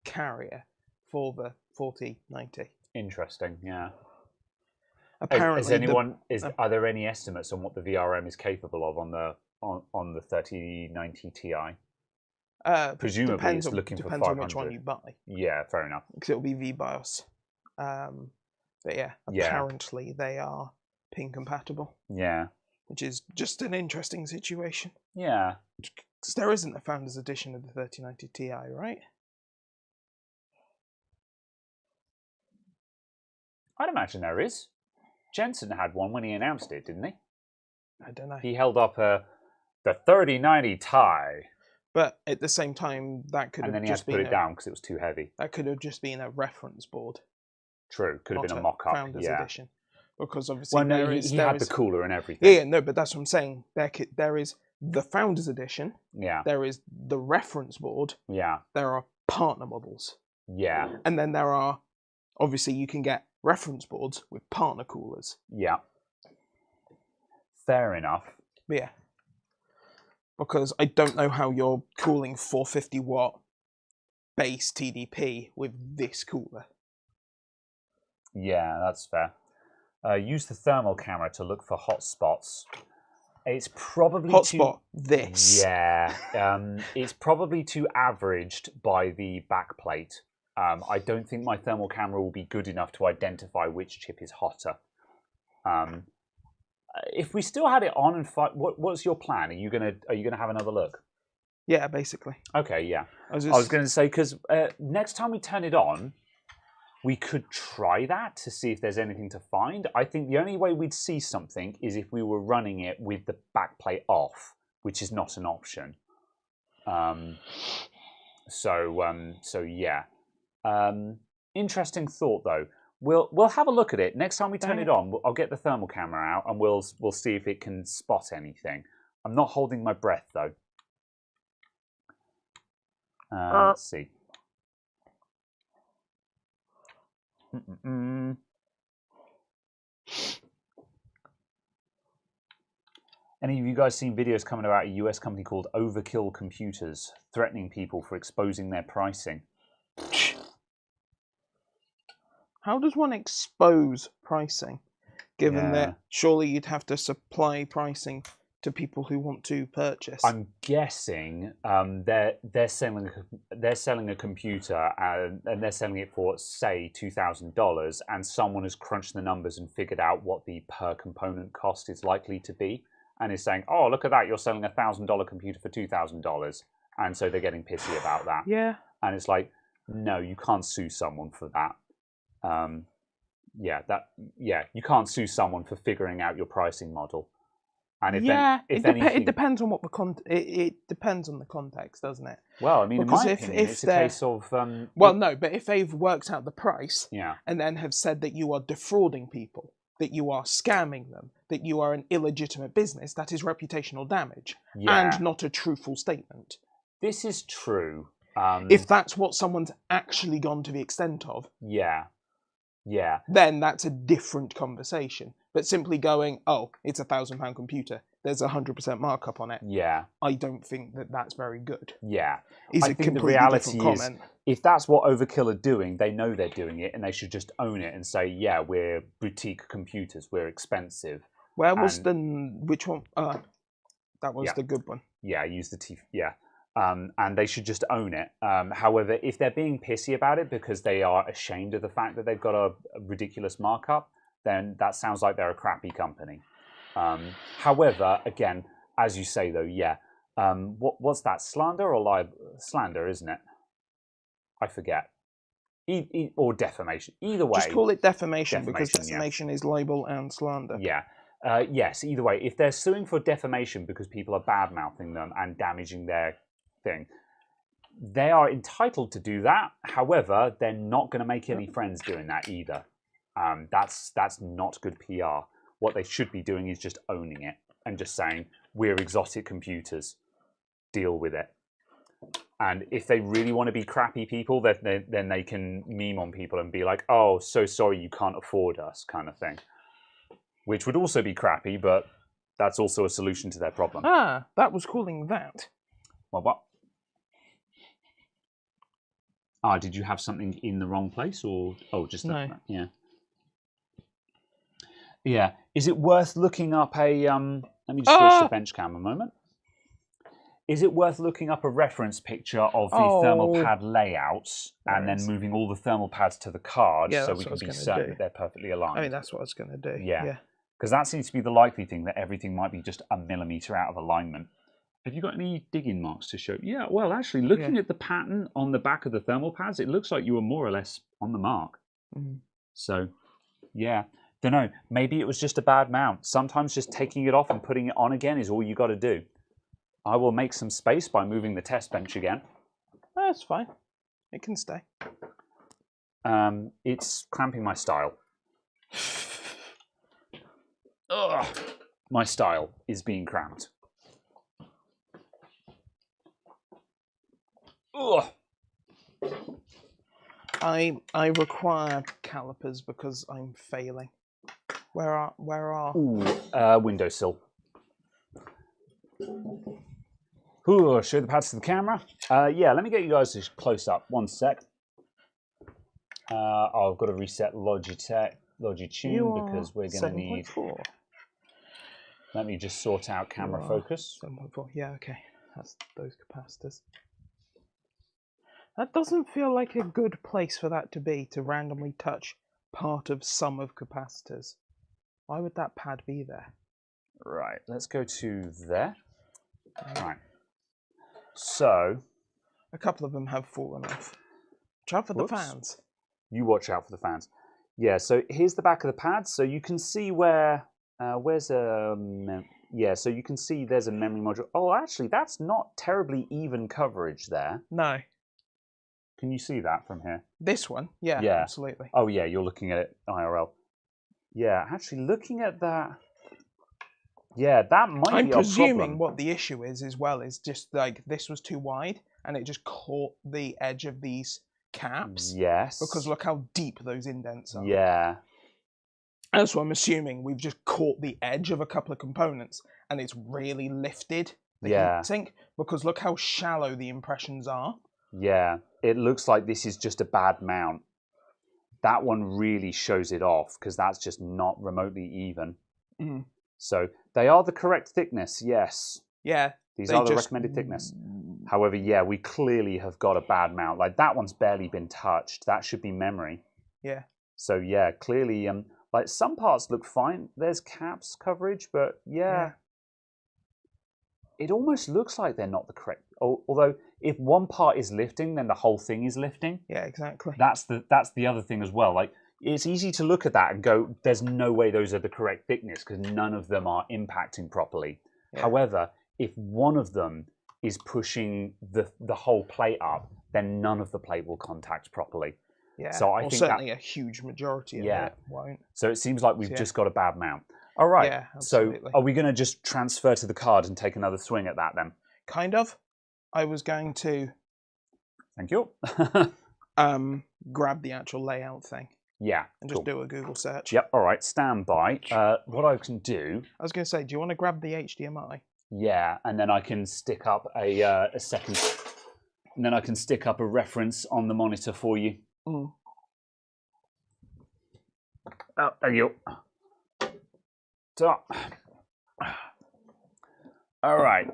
carrier for the 4090. Interesting. Yeah. Apparently, are there any estimates on what the VRM is capable of on the 3090 Ti? Presumably, it's looking for 500. Depends on which one you buy. Yeah, fair enough. Because it'll be VBIOS. But yeah, apparently they are pin compatible. Yeah. Which is just an interesting situation. Yeah. Because there isn't a Founders Edition of the 3090 Ti, right? I'd imagine there is. Jensen had one when he announced it, didn't he? I don't know. He held up the 3090 Ti, But at the same time, that could and then have he had just to put been it down because it was too heavy. that could have just been a reference board. True, could have Not been a mock-up. Founders Yeah. Edition. Because obviously Well, no, there he there had is the cooler and everything. yeah, no, but that's what I'm saying. There is the Founders Edition. Yeah. There is the reference board. Yeah. There are partner models. Yeah. And then there are, obviously, you can get reference boards with partner coolers. Yeah. Fair enough. But yeah. Because I don't know how you're cooling 450 watt base TDP with this cooler. Yeah, that's fair. Use the thermal camera to look for hot spots. It's probably Hotspot, this. Yeah, it's probably too averaged by the backplate. I don't think my thermal camera will be good enough to identify which chip is hotter. If we still had it on and what's your plan? Are you gonna have another look? Yeah, basically. Okay, yeah. I was going to say because next time we turn it on, we could try that to see if there's anything to find. I think the only way we'd see something is if we were running it with the backplate off, which is not an option. So yeah. Interesting thought though. We'll have a look at it next time we turn it on. I'll get the thermal camera out and we'll see if it can spot anything. I'm not holding my breath though. Let's see. Any of you guys seen videos coming about a US company called Overkill Computers threatening people for exposing their pricing? How does one expose pricing? Given that surely you'd have to supply pricing to people who want to purchase. I'm guessing they're selling a computer and they're selling it for say $2,000, and someone has crunched the numbers and figured out what the per component cost is likely to be, and is saying, "Oh, look at that! You're selling a $1,000 computer for $2,000," and so they're getting pissy about that. Yeah. And it's like, no, you can't sue someone for that. You can't sue someone for figuring out your pricing model. And if it depends on what it depends on the context, doesn't it? Well, I mean, because in my opinion, it's a case of no, but if they've worked out the price, yeah, and then have said that you are defrauding people, that you are scamming them, that you are an illegitimate business, that is reputational damage and not a truthful statement. This is true. If that's what someone's actually gone to the extent of, then that's a different conversation. But simply going, oh, it's £1,000 computer, there's 100% markup on it. Yeah, I don't think that that's very good. Yeah, I think the reality is, if that's what Overkill are doing, they know they're doing it, and they should just own it and say, yeah, we're boutique computers, we're expensive. Where was which one? That was the good one. Yeah, use the T. Yeah. And they should just own it. However, if they're being pissy about it because they are ashamed of the fact that they've got a ridiculous markup, then that sounds like they're a crappy company. However, again, as you say though, what's that? Slander or slander, isn't it? I forget. Or defamation. Either way. Just call it defamation because defamation is libel and slander. Yeah. Yes, either way. If they're suing for defamation because people are bad-mouthing them and damaging their thing, they are entitled to do that. However, they're not going to make any friends doing that either. That's not good PR. What they should be doing is just owning it and just saying, we're exotic computers, deal with it. And if they really want to be crappy people, then they can meme on people and be like, oh, so sorry you can't afford us, kind of thing. Which would also be crappy, but that's also a solution to their problem. Ah, that was calling that. Well, what? Ah, did you have something in the wrong place, or just no? Yeah. Yeah. Is it worth looking up a? Let me just switch to bench cam a moment. Is it worth looking up a reference picture of the thermal pad layouts and then moving all the thermal pads to the card so we can be certain that they're perfectly aligned? I mean, that's what I was going to do. Yeah. Because that seems to be the likely thing, that everything might be just a millimetre out of alignment. Have you got any digging marks to show? Yeah, well, actually, looking at the pattern on the back of the thermal pads, it looks like you were more or less on the mark. So, yeah. Don't know. Maybe it was just a bad mount. Sometimes just taking it off and putting it on again is all you got to do. I will make some space by moving the test bench again. That's fine. It can stay. It's cramping my style. Ugh. My style is being cramped. Ugh. I require calipers because I'm failing. Where are? Ooh, windowsill. Ooh, show the pads to the camera. Yeah, let me get you guys to close up. 1 sec. I've got to reset Logitune because we're going to need. 7.4. Let me just sort out camera focus. 7.4. Yeah, okay. That's those capacitors. That doesn't feel like a good place for that to be, to randomly touch part of some of capacitors. Why would that pad be there? Right, let's go to there. Right. So. A couple of them have fallen off. Watch out for the fans. You watch out for the fans. Yeah, so here's the back of the pad. So you can see where, yeah, so you can see there's a memory module. Oh, actually, that's not terribly even coverage there. No. Can you see that from here? This one? Yeah, absolutely. Oh, yeah, you're looking at it IRL. Yeah, actually, looking at that, yeah, that might be a problem. I'm presuming what the issue is as well is just like this was too wide and it just caught the edge of these caps. Yes. Because look how deep those indents are. Yeah. And so I'm assuming we've just caught the edge of a couple of components and it's really lifted the heatsink because look how shallow the impressions are. Yeah, it looks like this is just a bad mount. That one really shows it off because that's just not remotely even. Mm. So they are the correct thickness, yes. Yeah. These are the recommended thickness. However, yeah, we clearly have got a bad mount. Like that one's barely been touched. That should be memory. Yeah. So yeah, clearly, like some parts look fine. There's caps coverage, but yeah. It almost looks like they're not the correct. Although if one part is lifting, then the whole thing is lifting. Yeah, exactly. That's the other thing as well. Like it's easy to look at that and go, "There's no way those are the correct thickness because none of them are impacting properly." Yeah. However, if one of them is pushing the whole plate up, then none of the plate will contact properly. Yeah. So I think certainly a huge majority of it won't. So it seems like we've just got a bad mount. All right. Yeah, absolutely. So are we going to just transfer to the card and take another swing at that then? Kind of. I was going to. Thank you. Grab the actual layout thing. Yeah. And just do a Google search. Yep. All right. Stand by. What I can do. I was going to say, do you want to grab the HDMI? Yeah, and then I can stick up a second. And then I can stick up a reference on the monitor for you. Mm. Oh, there you go. So, all right.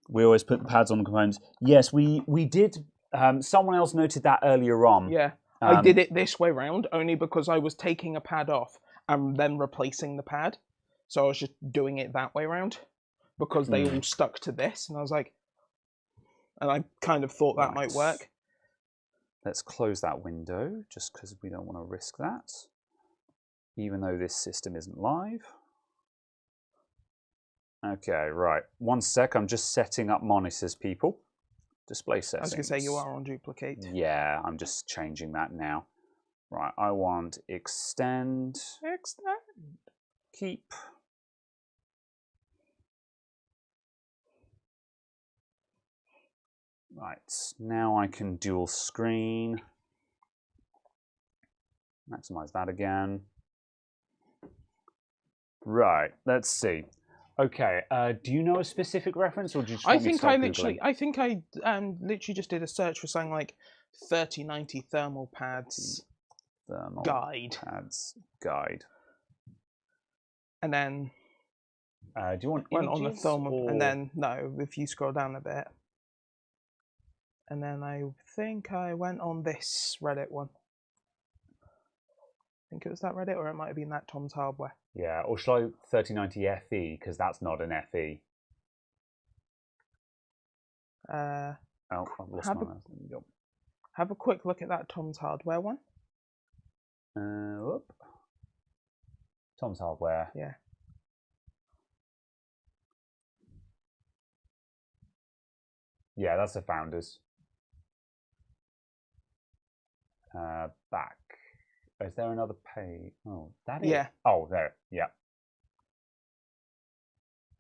We always put the pads on the components. Yes, we did. Someone else noted that earlier on. Yeah, I did it this way round only because I was taking a pad off and then replacing the pad. So I was just doing it that way round because they all stuck to this, and I was like, and I kind of thought that might work. Let's close that window just because we don't want to risk that, even though this system isn't live. Okay, right. 1 sec, I'm just setting up monitors, people. Display settings. I was going to say you are on duplicate. Yeah, I'm just changing that now. Right, I want extend. Extend. Keep. Right, now I can dual screen. Maximize that again. Right, let's see. Okay, do you know a specific reference, or do you just want me to start Googling? I think I literally just did a search for something like 3090 thermal pads guide. Pads guide. And then do you want went on the thermal, or... and then no, if you scroll down a bit, and then I think I went on this Reddit one. I think it was that Reddit, or it might have been that Tom's Hardware. Yeah, or shall I 3090 FE, because that's not an FE. Oh, I've lost my mouse. There we go. Have a quick look at that Tom's Hardware one. Whoop. Tom's Hardware. Yeah. Yeah, that's the founders. Back. Is there another page? Oh, that is. Yeah. Oh, there. Yeah.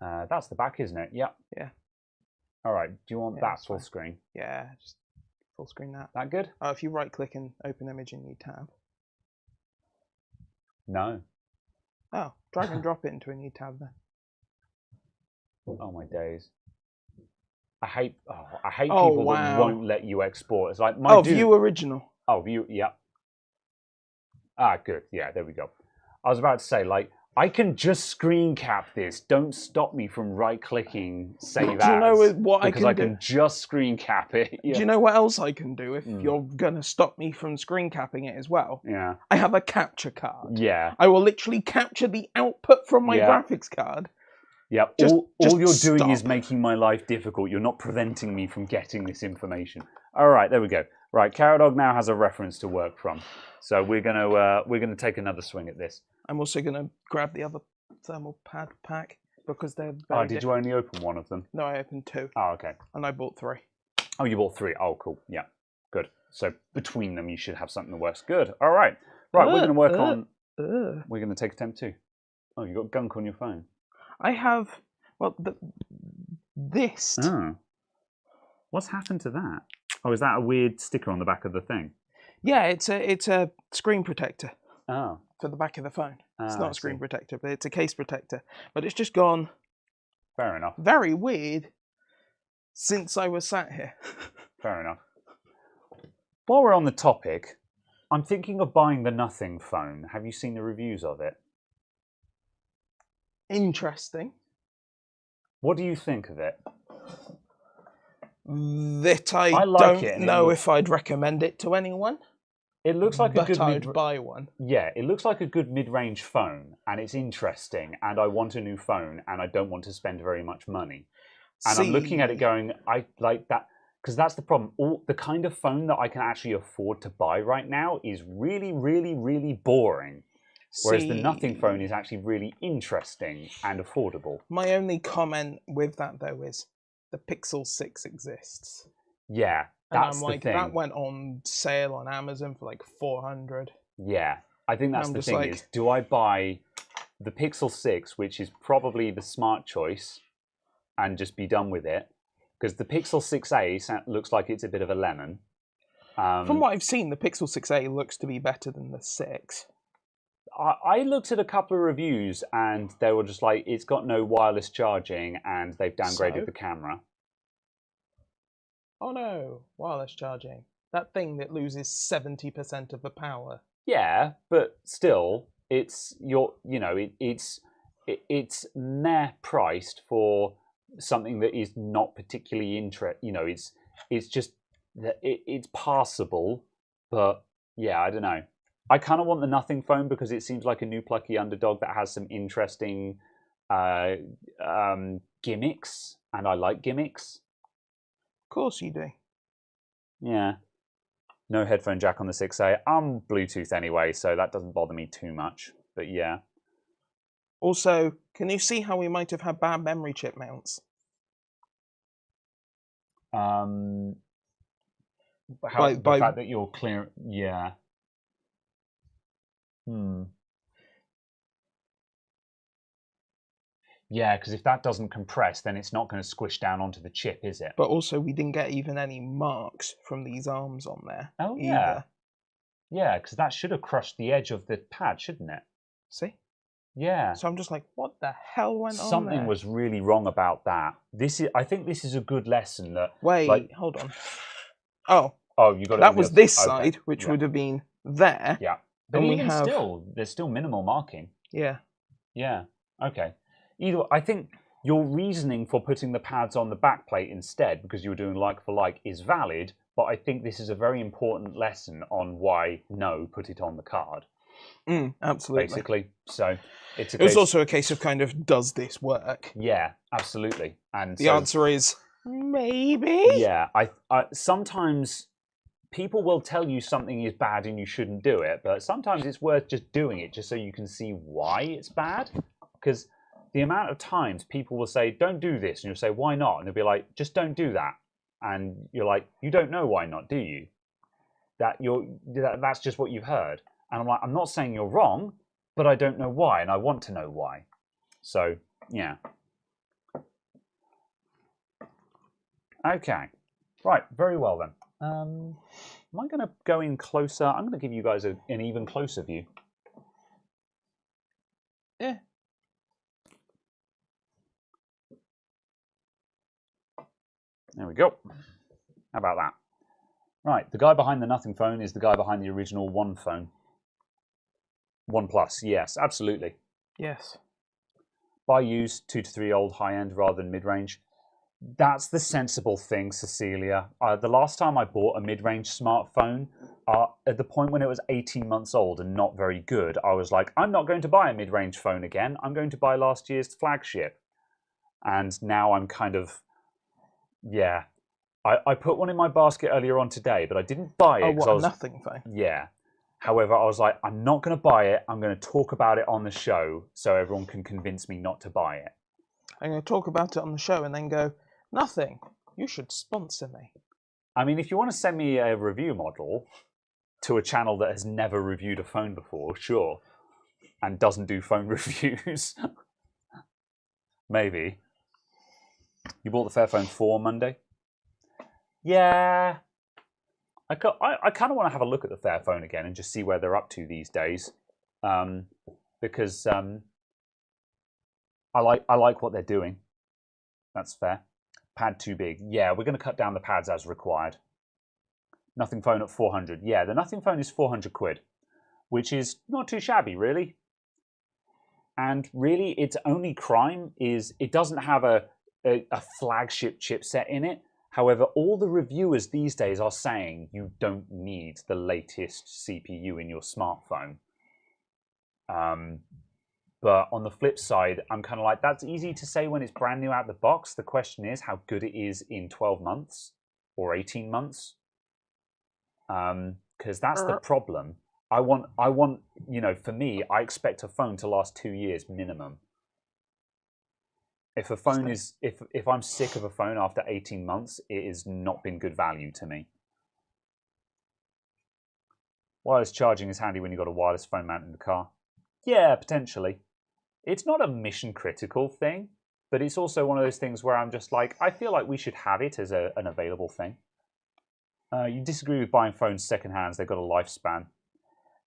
That's the back, isn't it? Yep. Yeah. All right. Do you want that full fine. screen? Yeah, just full screen that. That good? Oh, if you right click and open image in new tab. No. Oh, drag and drop it into a new tab then. Oh my days. I hate people that won't let you export. It's like my view original. Oh, view. Yeah. Ah, good. Yeah, there we go. I was about to say, like, I can just screen cap this. Don't stop me from right-clicking save as. Do you know what I can do? Because I can just screen cap it. Yeah. Do you know what else I can do if you're going to stop me from screen capping it as well? Yeah. I have a capture card. Yeah. I will literally capture the output from my graphics card. Yeah. Just all you're doing is making my life difficult. You're not preventing me from getting this information. All right, there we go. Right, Caradog now has a reference to work from. So we're gonna take another swing at this. I'm also gonna grab the other thermal pad pack because they're very did you only open one of them? No, I opened 2. Oh, okay. And I bought 3. Oh, you bought 3. Oh, cool. Yeah, good. So between them, you should have something that works. Good. All right. Right, we're gonna work on. We're gonna take attempt 2. Oh, you got gunk on your phone. I have this. Oh. What's happened to that? Oh, is that a weird sticker on the back of the thing? Yeah, it's a screen protector. Oh. For the back of the phone. It's not a screen protector, but it's a case protector. But it's just gone. Fair enough. Very weird since I was sat here. Fair enough. While we're on the topic, I'm thinking of buying the Nothing phone. Have you seen the reviews of it? Interesting. What do you think of it? That I like don't know if I'd recommend it to anyone. It looks like a good I'd buy one. Yeah, it looks like a good mid-range phone, and it's interesting, and I want a new phone, and I don't want to spend very much money. And I'm looking at it going, I like that, because that's the problem. The kind of phone that I can actually afford to buy right now is really, really, really boring. Whereas the Nothing phone is actually really interesting and affordable. My only comment with that, though, is the Pixel 6 exists. Yeah, that's the thing. That went on sale on Amazon for like $400. Yeah, I think that's the thing is, do I buy the Pixel 6, which is probably the smart choice, and just be done with it? Because the Pixel 6a looks like it's a bit of a lemon. From what I've seen, the Pixel 6a looks to be better than the 6. I looked at a couple of reviews and they were just like, it's got no wireless charging and they've downgraded the camera. Oh no, wireless charging. That thing that loses 70% of the power. Yeah, but still, it's meh priced for something that is not particularly it's just that it's passable, but yeah, I don't know. I kind of want the Nothing phone because it seems like a new plucky underdog that has some interesting gimmicks, and I like gimmicks. Of course you do. Yeah. No headphone jack on the 6A. I'm Bluetooth anyway, so that doesn't bother me too much. But yeah. Also, can you see how we might have had bad memory chip mounts? The fact that you're clear, yeah. Yeah, because if that doesn't compress, then it's not going to squish down onto the chip, is it? But also, we didn't get even any marks from these arms on there. Oh, yeah. Either. Yeah, because that should have crushed the edge of the pad, shouldn't it? See? Yeah. So I'm just like, what the hell went on there? Something was really wrong about that. I think this is a good lesson that... Wait, hold on. Oh. Oh, you got it. That was this side, which would have been there. Yeah. But even still, there's still minimal marking. Yeah. Yeah. Okay. Either I think your reasoning for putting the pads on the back plate instead, because you were doing like for like, is valid. But I think this is a very important lesson on why put it on the card. Absolutely. Basically, so it was also a case of kind of, does this work? Yeah, absolutely. And the answer is maybe. Yeah, I sometimes people will tell you something is bad and you shouldn't do it, but sometimes it's worth just doing it just so you can see why it's bad. Because the amount of times people will say, don't do this, and you'll say, why not? And they'll be like, just don't do that. And you're like, you don't know why not, do you? That's just what you've heard. And I'm like, I'm not saying you're wrong, but I don't know why, and I want to know why. So, yeah. Okay. Right, very well then. Am I going to go in closer? I'm going to give you guys an even closer view. Yeah. There we go. How about that? Right, the guy behind the Nothing phone is the guy behind the original One phone. OnePlus, yes, absolutely. Yes. Buy used, 2 to 3 old high-end rather than mid-range. That's the sensible thing, Cecilia. The last time I bought a mid-range smartphone, at the point when it was 18 months old and not very good, I was like, I'm not going to buy a mid-range phone again. I'm going to buy last year's flagship. And now I'm kind of, yeah. I put one in my basket earlier on today, but I didn't buy it. Oh, what, a Nothing phone? Yeah. However, I was like, I'm not going to buy it. I'm going to talk about it on the show so everyone can convince me not to buy it. I'm going to talk about it on the show and then go, Nothing, you should sponsor me. I mean, if you want to send me a review model to a channel that has never reviewed a phone before, sure, and doesn't do phone reviews, maybe. You bought the Fairphone 4 on Monday? Yeah. I kind of want to have a look at the Fairphone again and just see where they're up to these days, because I like what they're doing. That's fair. Pad too big. Yeah, we're going to cut down the pads as required. Nothing phone at 400. Yeah, the Nothing phone is 400 quid, which is not too shabby, really. And really, its only crime is it doesn't have a flagship chipset in it. However, all the reviewers these days are saying you don't need the latest CPU in your smartphone. But on the flip side, I'm kind of like, that's easy to say when it's brand new out the box. The question is how good it is in 12 months or 18 months. Because that's the problem. I want, you know, for me, I expect a phone to last 2 years minimum. If a phone is, if I'm sick of a phone after 18 months, it has not been good value to me. Wireless charging is handy when you've got a wireless phone mount in the car. Yeah, potentially. It's not a mission critical thing, but it's also one of those things where I'm just like, I feel like we should have it as an available thing. You disagree with buying phones secondhand, they've got a lifespan.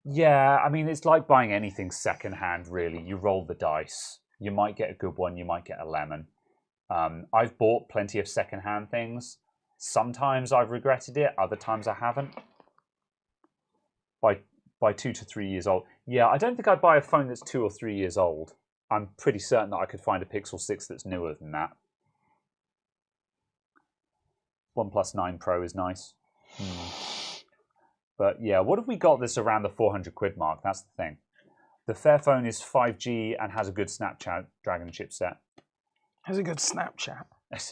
Yeah, I mean, it's like buying anything secondhand, really. You roll the dice. You might get a good one, you might get a lemon. I've bought plenty of secondhand things. Sometimes I've regretted it, other times I haven't. By 2 to 3 years old. Yeah, I don't think I'd buy a phone that's 2 or 3 years old. I'm pretty certain that I could find a Pixel 6 that's newer than that. OnePlus 9 Pro is nice. But yeah, what have we got that's around the 400 quid mark? That's the thing. The Fairphone is 5G and has a good Snapdragon chipset. Has a good Snapchat. It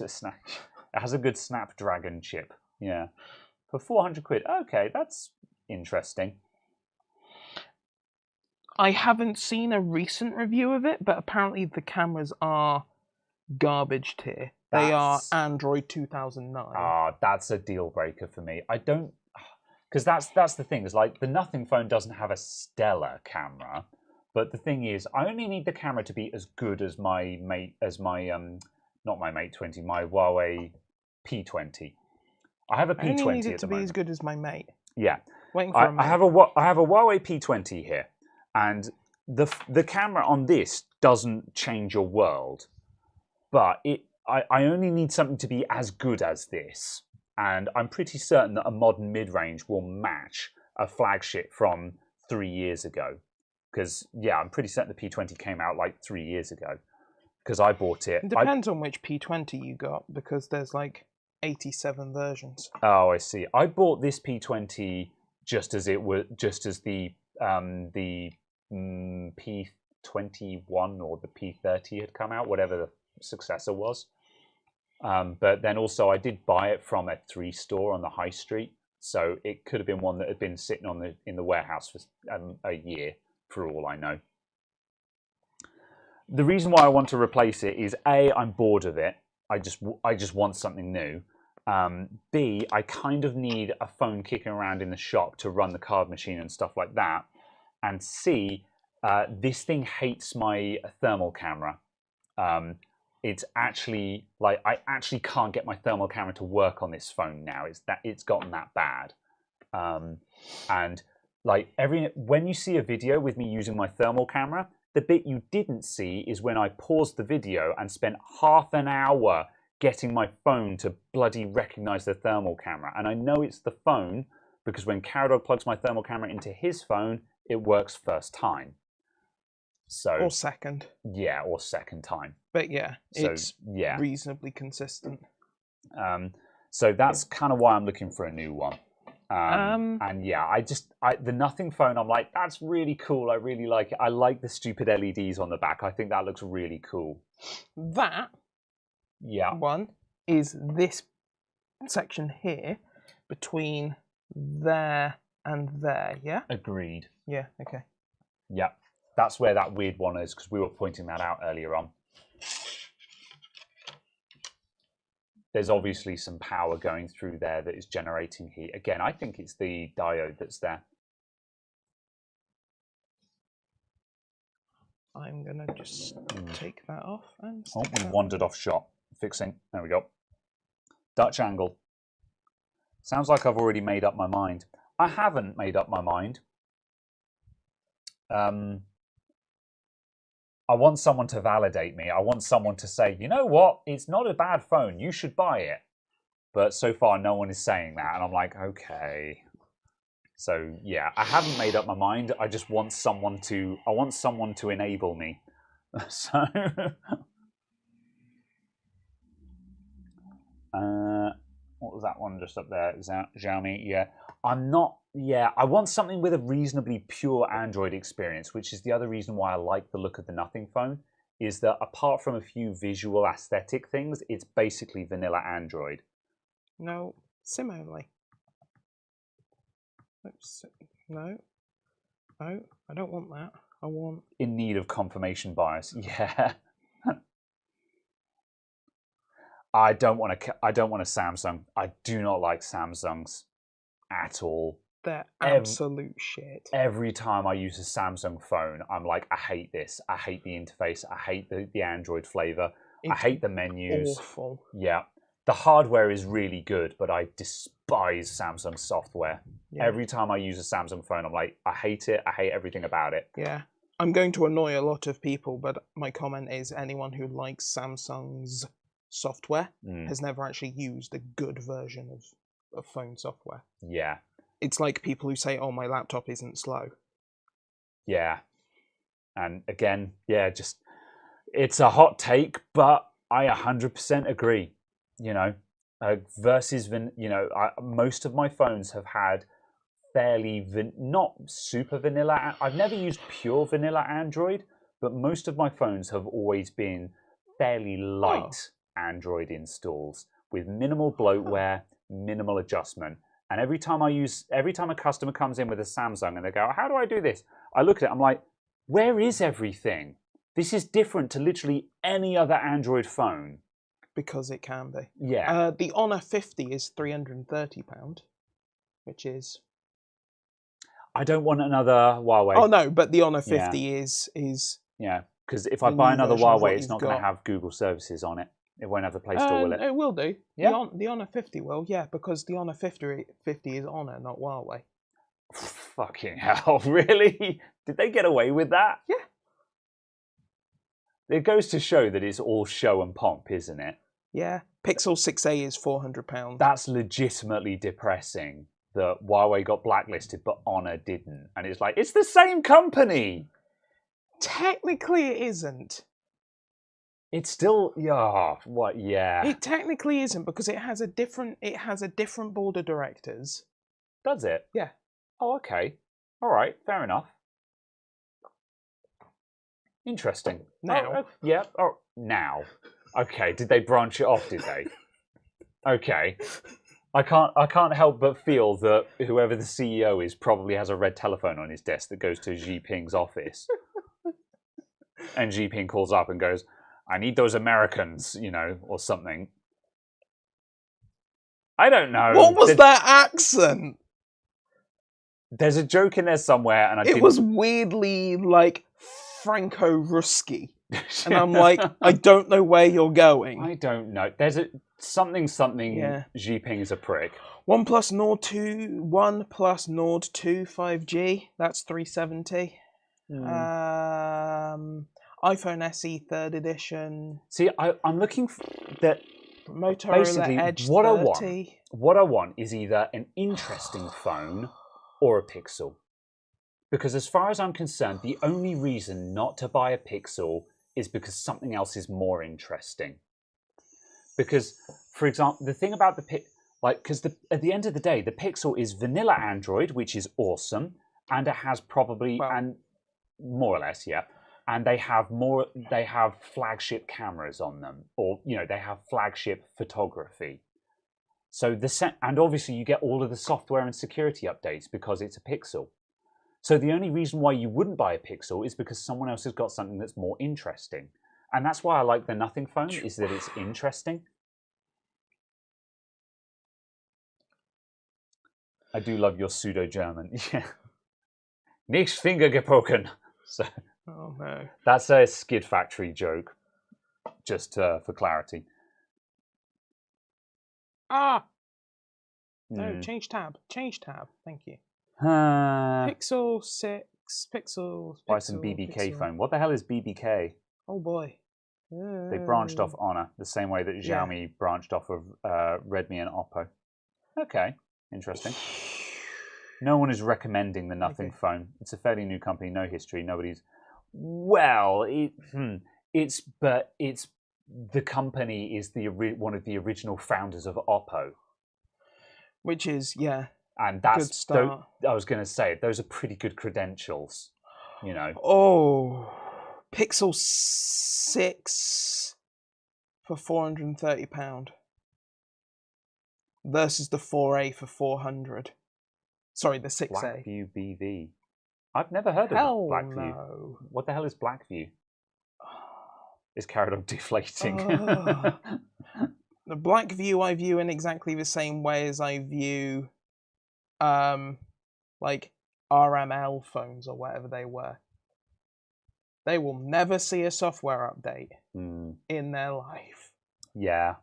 has a good Snapdragon chip. Yeah. For 400 quid. Okay, that's interesting. I haven't seen a recent review of it, but apparently the cameras are garbage tier. They are Android 2009. That's a deal breaker for me. I don't, because that's the thing. Is like the Nothing phone doesn't have a stellar camera, but the thing is, I only need the camera to be as good as my not my Mate 20, my Huawei P20. I have a P20 I only need it at to the be moment. as good as my Mate. Yeah, waiting for I have a Huawei P20 here, and the camera on this doesn't change your world, but I only need something to be as good as this, and I'm pretty certain that a modern mid-range will match a flagship from 3 years ago. Because, yeah, I'm pretty certain the P20 came out like 3 years ago. Because I bought it. It depends on which P20 you got, because there's like 87 versions. Oh, I see. I bought this P20 just as it was, just as the P21 or the P30 had come out, whatever the successor was. But then also I did buy it from a 3 store on the high street. So it could have been one that had been sitting in the warehouse for a year, for all I know. The reason why I want to replace it is A, I'm bored of it. I just want something new. B, I kind of need a phone kicking around in the shop to run the card machine and stuff like that. And C, this thing hates my thermal camera. It's actually like I actually can't get my thermal camera to work on this phone now. It's gotten that bad. And like when you see a video with me using my thermal camera, the bit you didn't see is when I paused the video and spent half an hour getting my phone to bloody recognize the thermal camera. And I know it's the phone because when Caradog plugs my thermal camera into his phone, it works first time. So Or second. Yeah, or second time. But yeah, So, it's yeah. reasonably consistent. So that's kind of why I'm looking for a new one. And yeah, the Nothing phone, I'm like, that's really cool. I really like it. I like the stupid LEDs on the back. I think that looks really cool. That one is this section here between there and there, yeah? Agreed. Yeah, okay. Yeah, that's where that weird one is because we were pointing that out earlier on. There's obviously some power going through there that is generating heat. Again, I think it's the diode that's there. I'm going to just take that off. And Oh, we wandered off shot. Fixing. There we go. Dutch angle. Sounds like I've already made up my mind. I haven't made up my mind. I want someone to validate me. I want someone to say, you know what? It's not a bad phone. You should buy it. But so far, no one is saying that. And I'm like, okay. So yeah, I haven't made up my mind. I just want someone to, enable me. So, what was that one just up there? Xiaomi, yeah. I want something with a reasonably pure Android experience, which is the other reason why I like the look of the Nothing phone, is that apart from a few visual aesthetic things, it's basically vanilla Android. No, SIM only. Oops. No, I don't want that. I want... In need of confirmation bias, yeah. I don't want a Samsung. I do not like Samsungs at all. They're absolute shit. Every time I use a Samsung phone, I'm like, I hate this. I hate the interface. I hate the Android flavor. I hate the menus. Awful. Yeah. The hardware is really good, but I despise Samsung software. Yeah. Every time I use a Samsung phone, I'm like, I hate it. I hate everything about it. Yeah. I'm going to annoy a lot of people, but my comment is anyone who likes Samsung's software has never actually used a good version of phone software. Yeah. It's like people who say, oh, my laptop isn't slow. Yeah. And again, yeah, just, it's a hot take, but I 100% agree. You know, versus, most of my phones have had fairly, not super vanilla. I've never used pure vanilla Android, but most of my phones have always been fairly light Android installs with minimal bloatware, minimal adjustment. And every time a customer comes in with a Samsung and they go, how do I do this? I look at it, I'm like, where is everything? This is different to literally any other Android phone. Because it can be. Yeah. The Honor 50 is £330, which is... I don't want another Huawei. Oh, no, but the Honor 50 is... Yeah, because if I buy another Huawei, it's not going to have Google services on it. It won't have the Play Store, will it? It will do. Yeah? The Honor 50 will, yeah, because the Honor 50 is Honor, not Huawei. Fucking hell, really? Did they get away with that? Yeah. It goes to show that it's all show and pomp, isn't it? Yeah. Pixel 6a is £400. That's legitimately depressing that Huawei got blacklisted, but Honor didn't. And it's like, it's the same company! Technically, it isn't. It's still, yeah. It technically isn't because it has a different board of directors. Does it? Yeah. Oh, okay. All right, fair enough. Interesting. Now. Yeah. Oh, now. Okay. Did they branch it off? Did they? Okay. I can't help but feel that whoever the CEO is probably has a red telephone on his desk that goes to Xi Jinping's office. And Xi Jinping calls up and goes, I need those Americans, you know, or something. I don't know. What was that accent? There's a joke in there somewhere, and It was weirdly like Franco-Rusky. And I'm like, I don't know where you're going. I don't know. There's a something. Yeah. Xi Jinping is a prick. 1 plus Nord 2, 1 plus Nord 2 5G. That's 370. iPhone SE 3rd edition. See, I'm looking for that. Motorola Basically, Edge what 30. I want is either an interesting phone or a Pixel. Because as far as I'm concerned, the only reason not to buy a Pixel is because something else is more interesting. Because, for example, the thing about the because at the end of the day, the Pixel is vanilla Android, which is awesome, and it has probably and more or less, yeah. And they have flagship cameras on them, or you know, they have flagship photography. So and obviously you get all of the software and security updates because it's a Pixel. So the only reason why you wouldn't buy a Pixel is because someone else has got something that's more interesting. And that's why I like the Nothing phone, is that it's interesting. I do love your pseudo-German. Yeah. Nicht Finger gebrochen. So, oh no. That's a Skid Factory joke, just for clarity. Ah! No, change tab. Change tab. Thank you. Pixel 6, Pixel. Buy some BBK phone. What the hell is BBK? Oh boy. They branched off Honor, the same way that Xiaomi branched off of Redmi and Oppo. Okay, interesting. No one is recommending the Nothing phone. It's a fairly new company, no history. Nobody's. Well, it's the company is one of the original founders of Oppo, which is and that's good start. I was going to say those are pretty good credentials, you know. Oh, Pixel 6 for £430 versus the 4A for 400. Sorry, the 6A. Blackview BV. I've never heard of Blackview. No. What the hell is Blackview? It's carried on deflating. The Blackview I view in exactly the same way as I view like RML phones or whatever they were. They will never see a software update in their life. Yeah.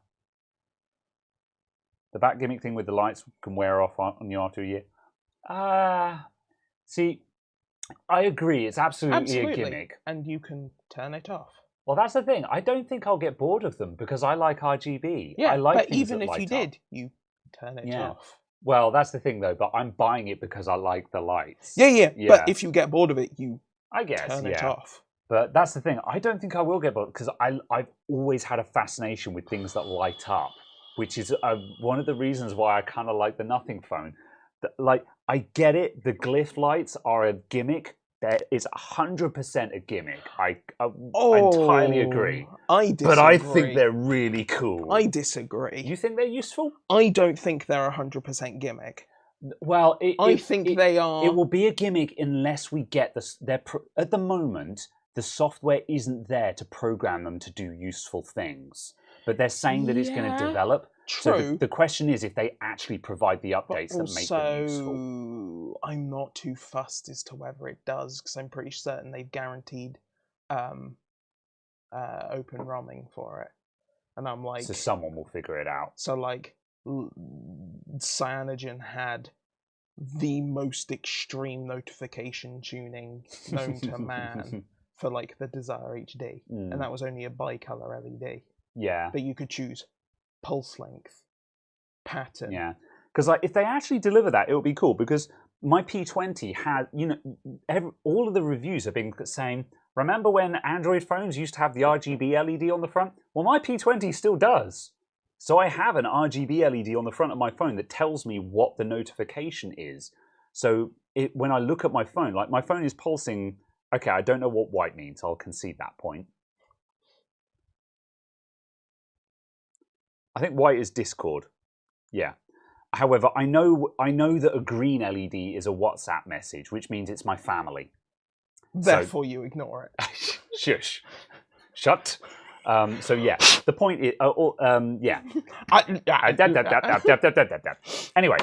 The back gimmick thing with the lights can wear off on you after a year. See, I agree. It's absolutely a gimmick. And you can turn it off. Well, that's the thing. I don't think I'll get bored of them because I like RGB. Yeah, I like but even if you did, you turn it off. Well, that's the thing, though. But I'm buying it because I like the lights. Yeah. But if you get bored of it, you turn it off. But that's the thing. I don't think I will get bored because I've always had a fascination with things that light up, which is one of the reasons why I kind of like the Nothing phone. Like, I get it. The glyph lights are a gimmick. That is 100% a gimmick. I entirely agree. I disagree. But I think they're really cool. I disagree. You think they're useful? I don't think they're 100% gimmick. Well, I think they are. It will be a gimmick unless we get this. At the moment, the software isn't there to program them to do useful things. But they're saying that it's going to develop. True. So the question is if they actually provide the updates that make them useful. I'm not too fussed as to whether it does, because I'm pretty certain they've guaranteed open roaming for it. And I'm like... So someone will figure it out. So like, Cyanogen had the most extreme notification tuning known to man for like the Desire HD. And that was only a bicolor LED. Yeah. But you could choose pulse length, pattern. Yeah. Because like, if they actually deliver that, it would be cool. Because my P20 had, all of the reviews have been saying, remember when Android phones used to have the RGB LED on the front? Well, my P20 still does. So I have an RGB LED on the front of my phone that tells me what the notification is. So when I look at my phone, like my phone is pulsing. Okay, I don't know what white means. I'll concede that point. I think white is Discord. Yeah. However, I know that a green LED is a WhatsApp message, which means it's my family. Therefore, you ignore it. Shush. Shut. So yeah, the point is, yeah. Anyway,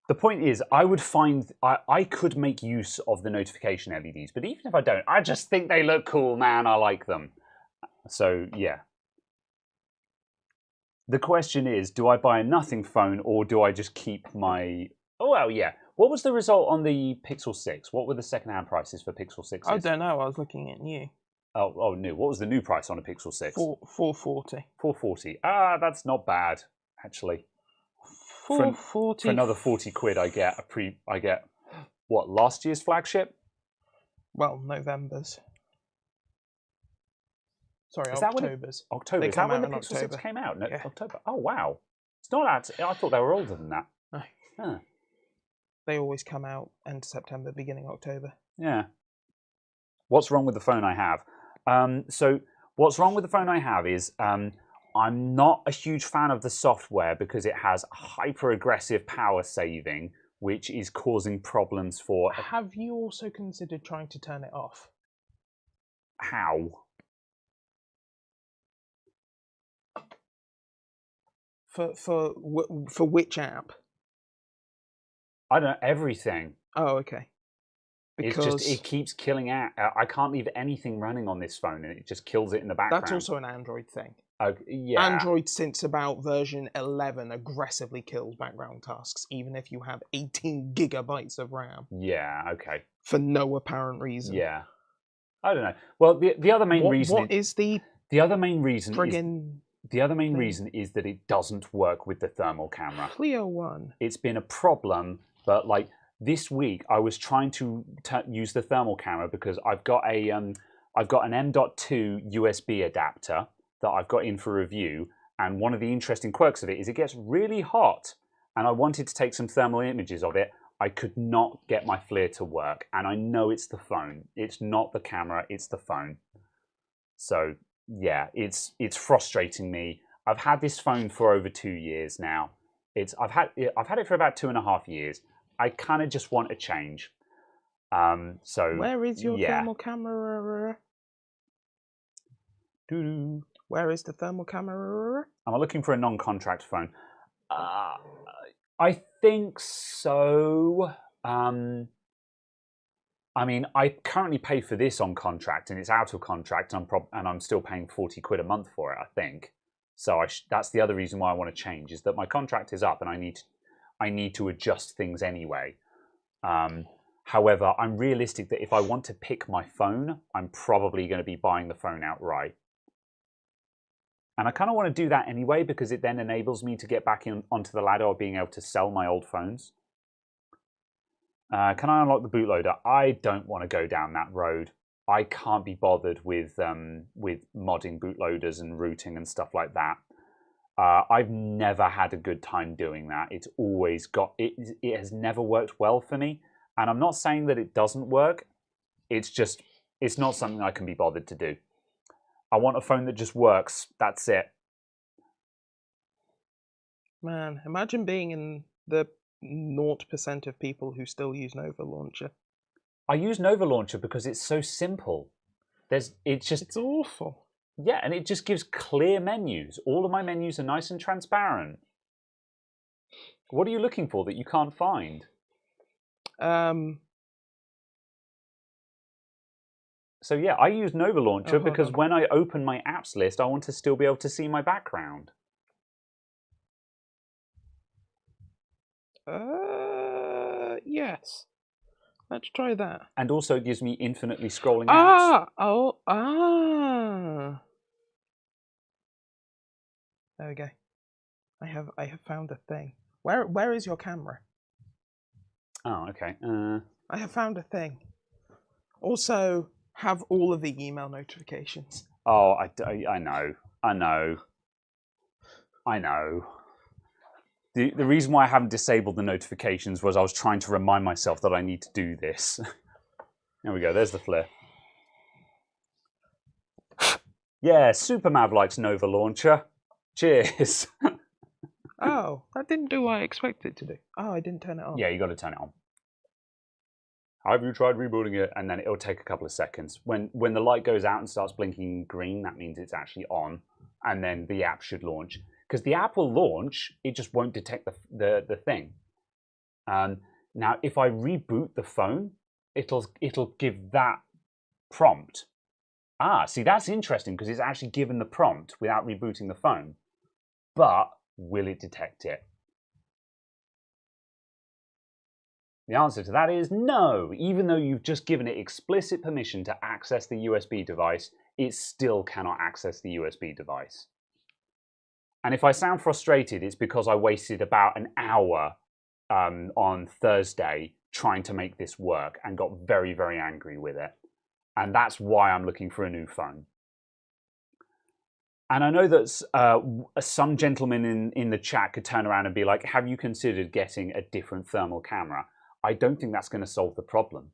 the point is, I would find I could make use of the notification LEDs, but even if I don't, I just think they look cool, man. I like them. So yeah. The question is, do I buy a nothing phone or do I just keep my? Oh well, yeah. What was the result on the Pixel 6? What were the second-hand prices for Pixel 6? I don't know. I was looking at new. Oh, new. What was the new price on a Pixel 6? 440. 440. Ah, that's not bad, actually. 440. For another 40 quid, I get what, last year's flagship? Well, November's. Sorry, Is that October's. October. Is that when the Pixel 6 came out? No, yeah. October. Oh, wow. It's not I thought they were older than that. No. Huh. They always come out end September, beginning October. Yeah. What's wrong with the phone I have? So what's wrong with the phone I have is I'm not a huge fan of the software because it has hyper-aggressive power saving, which is causing problems for... Have you also considered trying to turn it off? How? For which app? I don't know, everything. Oh, okay. Because it keeps killing out. I can't leave anything running on this phone, and it just kills it in the background. That's also an Android thing. Yeah. Android, since about version 11, aggressively kills background tasks, even if you have 18 gigabytes of RAM. Yeah. Okay. For no apparent reason. Yeah. I don't know. Well, the other main reason. What is the other main reason? The other main thing. reason is that it doesn't work with the thermal camera. Clio 1. It's been a problem, but like this week I was trying to use the thermal camera because I've got an M.2 USB adapter that I've got in for review, and one of the interesting quirks of it is it gets really hot, and I wanted to take some thermal images of it. I could not get my FLIR to work, and I know it's the phone. It's not the camera, it's the phone. So yeah, it's frustrating me. I've had this phone for over 2 years now. I've had it for about 2.5 years. I kind of just want a change. So where is your thermal camera? Where is the thermal camera? I'm looking for a non-contract phone. I think so. I mean, I currently pay for this on contract, and it's out of contract, and I'm still paying 40 quid a month for it, I think. So that's the other reason why I want to change, is that my contract is up, and I need to adjust things anyway. However, I'm realistic that if I want to pick my phone, I'm probably going to be buying the phone outright. And I kind of want to do that anyway, because it then enables me to get back onto the ladder of being able to sell my old phones. Can I unlock the bootloader? I don't want to go down that road. I can't be bothered with modding bootloaders and routing and stuff like that. I've never had a good time doing that. It's always it has never worked well for me. And I'm not saying that it doesn't work. It's not something I can be bothered to do. I want a phone that just works. That's it. Man, imagine being in the 0% of people who still use Nova Launcher. I use Nova Launcher because it's so simple. It's awful. Yeah, and it just gives clear menus. All of my menus are nice and transparent. What are you looking for that you can't find? So yeah, I use Nova Launcher because when I open my apps list, I want to still be able to see my background. Yes. Let's try that. And also it gives me infinitely scrolling apps. There we go. I have found a thing. Where is your camera? Oh, okay. I have found a thing. Also, have all of the email notifications. Oh, I know. The reason why I haven't disabled the notifications was I was trying to remind myself that I need to do this. There we go, there's the FLIR. Yeah, Supermav likes Nova Launcher. Cheers. Oh. Oh, that didn't do what I expected it to do. Oh, I didn't turn it on. Yeah, you got to turn it on. Have you tried rebooting it? And then it'll take a couple of seconds. When the light goes out and starts blinking green, that means it's actually on, and then the app should launch. Because the app will launch, it just won't detect the thing. Now, if I reboot the phone, it'll give that prompt. Ah, see, that's interesting because it's actually given the prompt without rebooting the phone. But will it detect it? The answer to that is no. Even though you've just given it explicit permission to access the USB device, it still cannot access the USB device. And if I sound frustrated, it's because I wasted about an hour on Thursday trying to make this work and got very, very angry with it. And that's why I'm looking for a new phone. And I know that some gentleman in the chat could turn around and be like, have you considered getting a different thermal camera? I don't think that's going to solve the problem.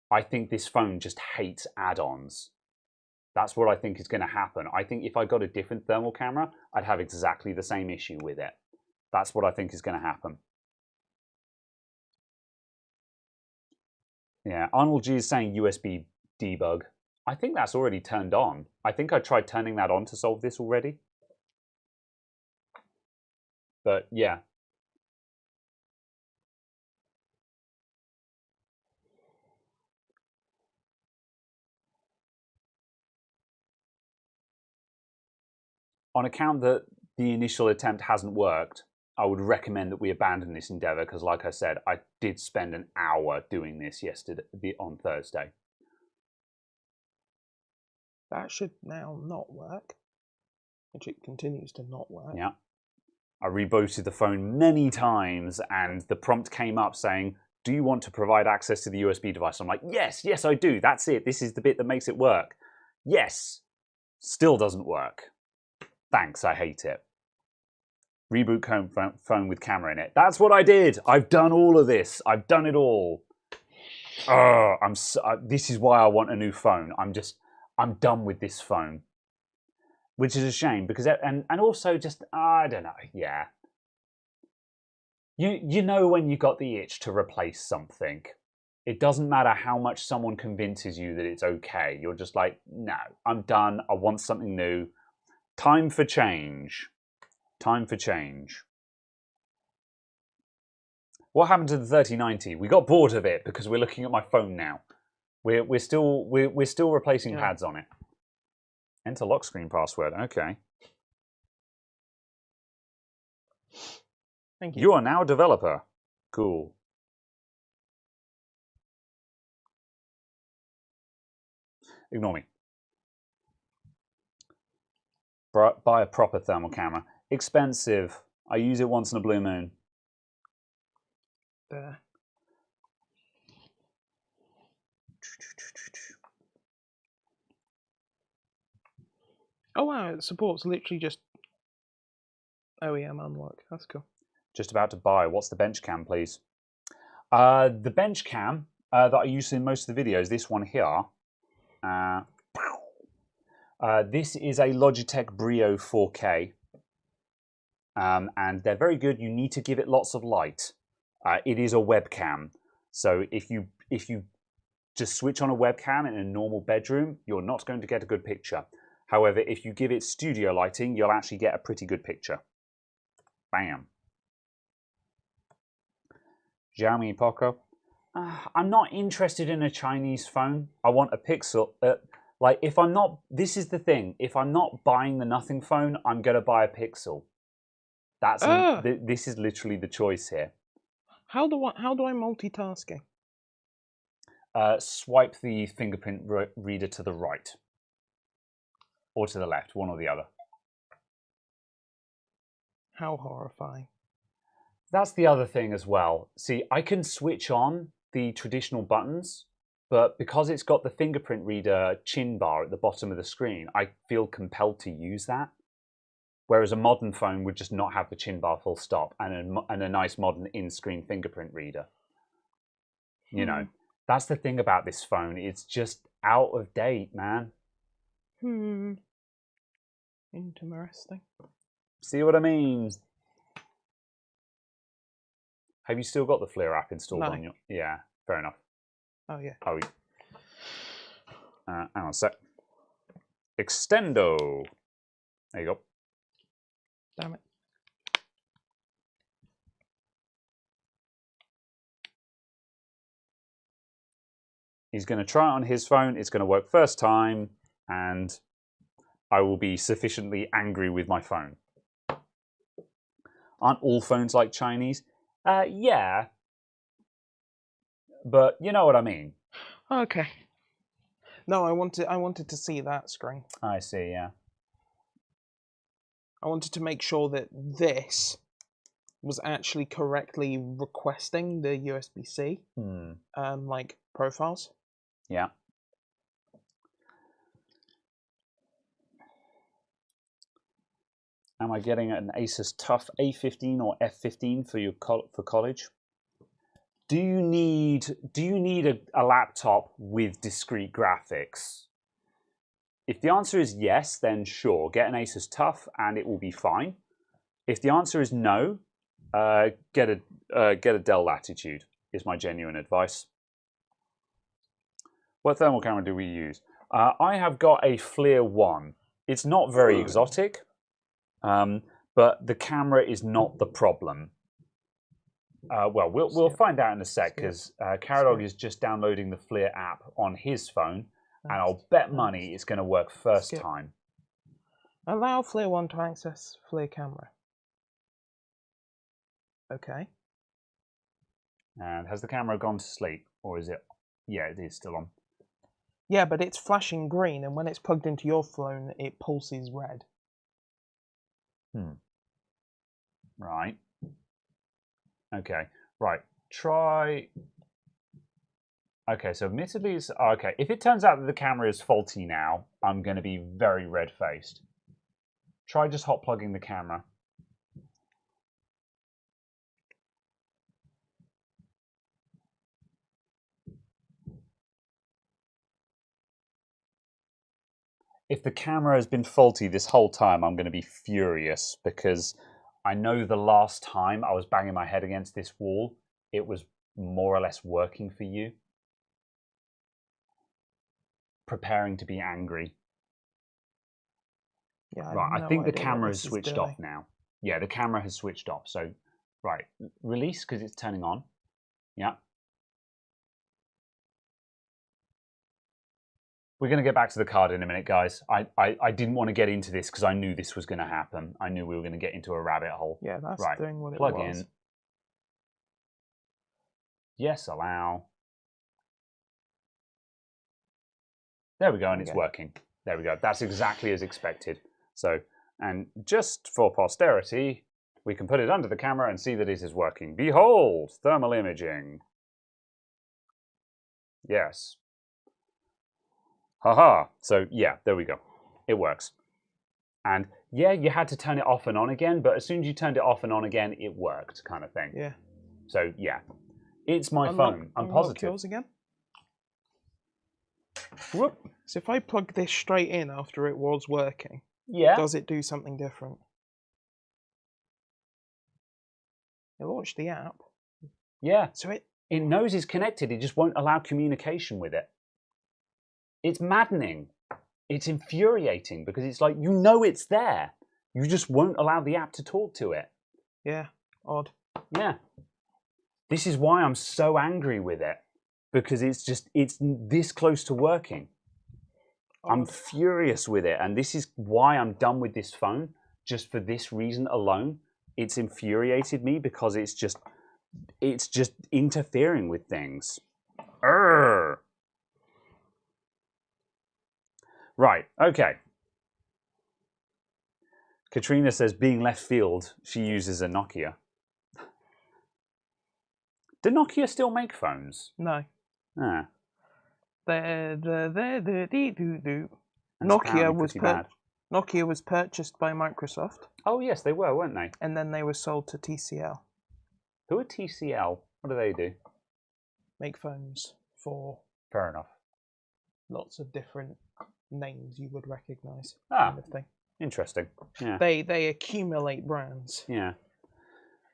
I think this phone just hates add-ons. That's what I think is going to happen. I think if I got a different thermal camera, I'd have exactly the same issue with it. That's what I think is going to happen. Yeah, Arnold G is saying USB debug. I think that's already turned on. I think I tried turning that on to solve this already. But yeah. On account that the initial attempt hasn't worked, I would recommend that we abandon this endeavor because, like I said, I did spend an hour doing this yesterday on Thursday. That should now not work, which it continues to not work. Yeah. I rebooted the phone many times and the prompt came up saying, do you want to provide access to the USB device? I'm like, yes, yes, I do. That's it. This is the bit that makes it work. Yes. Still doesn't work. Thanks, I hate it. Reboot phone with camera in it. That's what I did. I've done all of this. I've done it all. Oh, this is why I want a new phone. I'm done with this phone. Which is a shame because, and also just, I don't know, yeah. You know when you got the itch to replace something. It doesn't matter how much someone convinces you that it's okay. You're just like, no, I'm done. I want something new. Time for change. Time for change. What happened to the 3090? We got bored of it because we're looking at my phone now. We're still replacing pads on it. Enter lock screen password. Okay. Thank you. You are now a developer. Cool. Ignore me. Buy a proper thermal camera. Expensive. I use it once in a blue moon. There. Oh wow, it supports literally just OEM unlock. That's cool. Just about to buy. What's the bench cam, please? The bench cam that I use in most of the videos, this one here. This is a Logitech Brio 4K. And they're very good. You need to give it lots of light. It is a webcam. So if you just switch on a webcam in a normal bedroom, you're not going to get a good picture. However, if you give it studio lighting, you'll actually get a pretty good picture. Bam. Xiaomi Poco. I'm not interested in a Chinese phone. I want a Pixel. Like, if I'm not, this is the thing. If I'm not buying the nothing phone, I'm going to buy a Pixel. This is literally the choice here. How do I multitasking? Swipe the fingerprint reader to the right. Or to the left, one or the other. How horrifying. That's the other thing as well. See, I can switch on the traditional buttons, but because it's got the fingerprint reader chin bar at the bottom of the screen, I feel compelled to use that. Whereas a modern phone would just not have the chin bar full stop and a nice modern in-screen fingerprint reader. You know, that's the thing about this phone. It's just out of date, man. Interesting. See what I mean? Have you still got the FLIR app installed No. on your? Yeah, fair enough. Oh yeah. Oh, hang on a sec. Extendo. There you go. Damn it. He's going to try it on his phone. It's going to work first time, and I will be sufficiently angry with my phone. Aren't all phones like Chinese? Yeah. But you know what I mean. Okay. No, I wanted to see that screen. I see, yeah. I wanted to make sure that this was actually correctly requesting the USB-C, like profiles. Yeah. Am I getting an Asus TUF A15 or F15 for your for college? Do you need a laptop with discrete graphics? If the answer is yes, then sure, get an Asus TUF and it will be fine. If the answer is no, get a Dell Latitude is my genuine advice. What thermal camera do we use? I have got a FLIR 1. It's not very exotic, but the camera is not the problem. Well, we'll find out in a sec, because Caradog is just downloading the FLIR app on his phone, and I'll bet money it's going to work first time. Allow FLIR 1 to access FLIR camera. Okay. And has the camera gone to sleep, or is it? Yeah, it is still on. Yeah, but it's flashing green, and when it's plugged into your phone, it pulses red. Right. Okay. Right. Try. Okay. So admittedly, it's okay. If it turns out that the camera is faulty now, I'm going to be very red-faced. Try just hot plugging the camera. If the camera has been faulty this whole time, I'm going to be furious, because I know the last time I was banging my head against this wall, it was more or less working for you. Preparing to be angry. Yeah, right, I think the camera has switched off now. Yeah, the camera has switched off. So, right, release because it's turning on. Yeah. We're going to get back to the card in a minute, guys. I didn't want to get into this because I knew this was going to happen. I knew we were going to get into a rabbit hole. Yeah, that's right. doing what it Plug was. in. Yes, allow. There we go, and it's working. There we go. That's exactly as expected. So, and just for posterity, we can put it under the camera and see that it is working. Behold, thermal imaging. Yes. Haha. So yeah, there we go. It works. And yeah, you had to turn it off and on again, but as soon as you turned it off and on again, it worked, kind of thing. Yeah. So yeah, it's my phone. I'm positive. Yours again. Whoop. So if I plug this straight in after it was working, does it do something different? It launched the app. Yeah. So it knows it's connected. It just won't allow communication with it. It's maddening. It's infuriating because it's like, you know it's there. You just won't allow the app to talk to it. Yeah, odd. Yeah. This is why I'm so angry with it, because it's this close to working. Odd. I'm furious with it, and this is why I'm done with this phone, just for this reason alone. It's infuriated me because it's just interfering with things. Urgh. Right, okay. Katrina says, being left field, she uses a Nokia. Do Nokia still make phones? No. Ah. Nokia was purchased by Microsoft. Oh yes, they were, weren't they? And then they were sold to TCL. Who are TCL? What do they do? Make phones for... Fair enough. Lots of different names you would recognise. Ah, kind of thing. Interesting. Yeah. They accumulate brands. Yeah.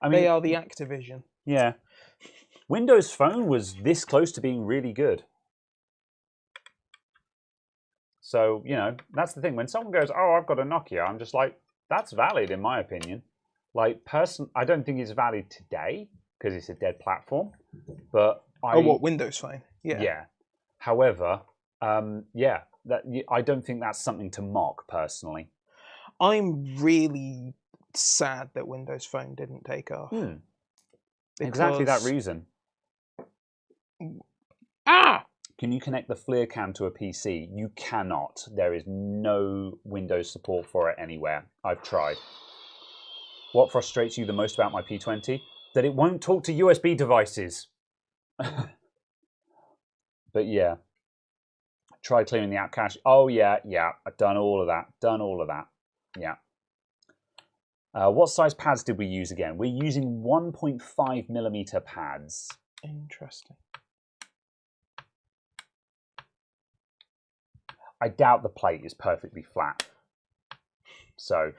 I mean, they are the Activision Yeah. Windows Phone was this close to being really good. So, you know, that's the thing. When someone goes, oh, I've got a Nokia, I'm just like, that's valid in my opinion. Like, I don't think it's valid today because it's a dead platform. But Windows Phone? Yeah. Yeah. However, yeah, I don't think that's something to mock personally. I'm really sad that Windows Phone didn't take off. Exactly that reason. Can you connect the FLIR cam to a PC? You cannot. There is no Windows support for it anywhere. I've tried. What frustrates you the most about my P20? That it won't talk to USB devices. But yeah. Try clearing the app cache. Oh yeah, I've done all of that. Yeah. What size pads did we use again? We're using 1.5mm pads. Interesting. I doubt the plate is perfectly flat. So.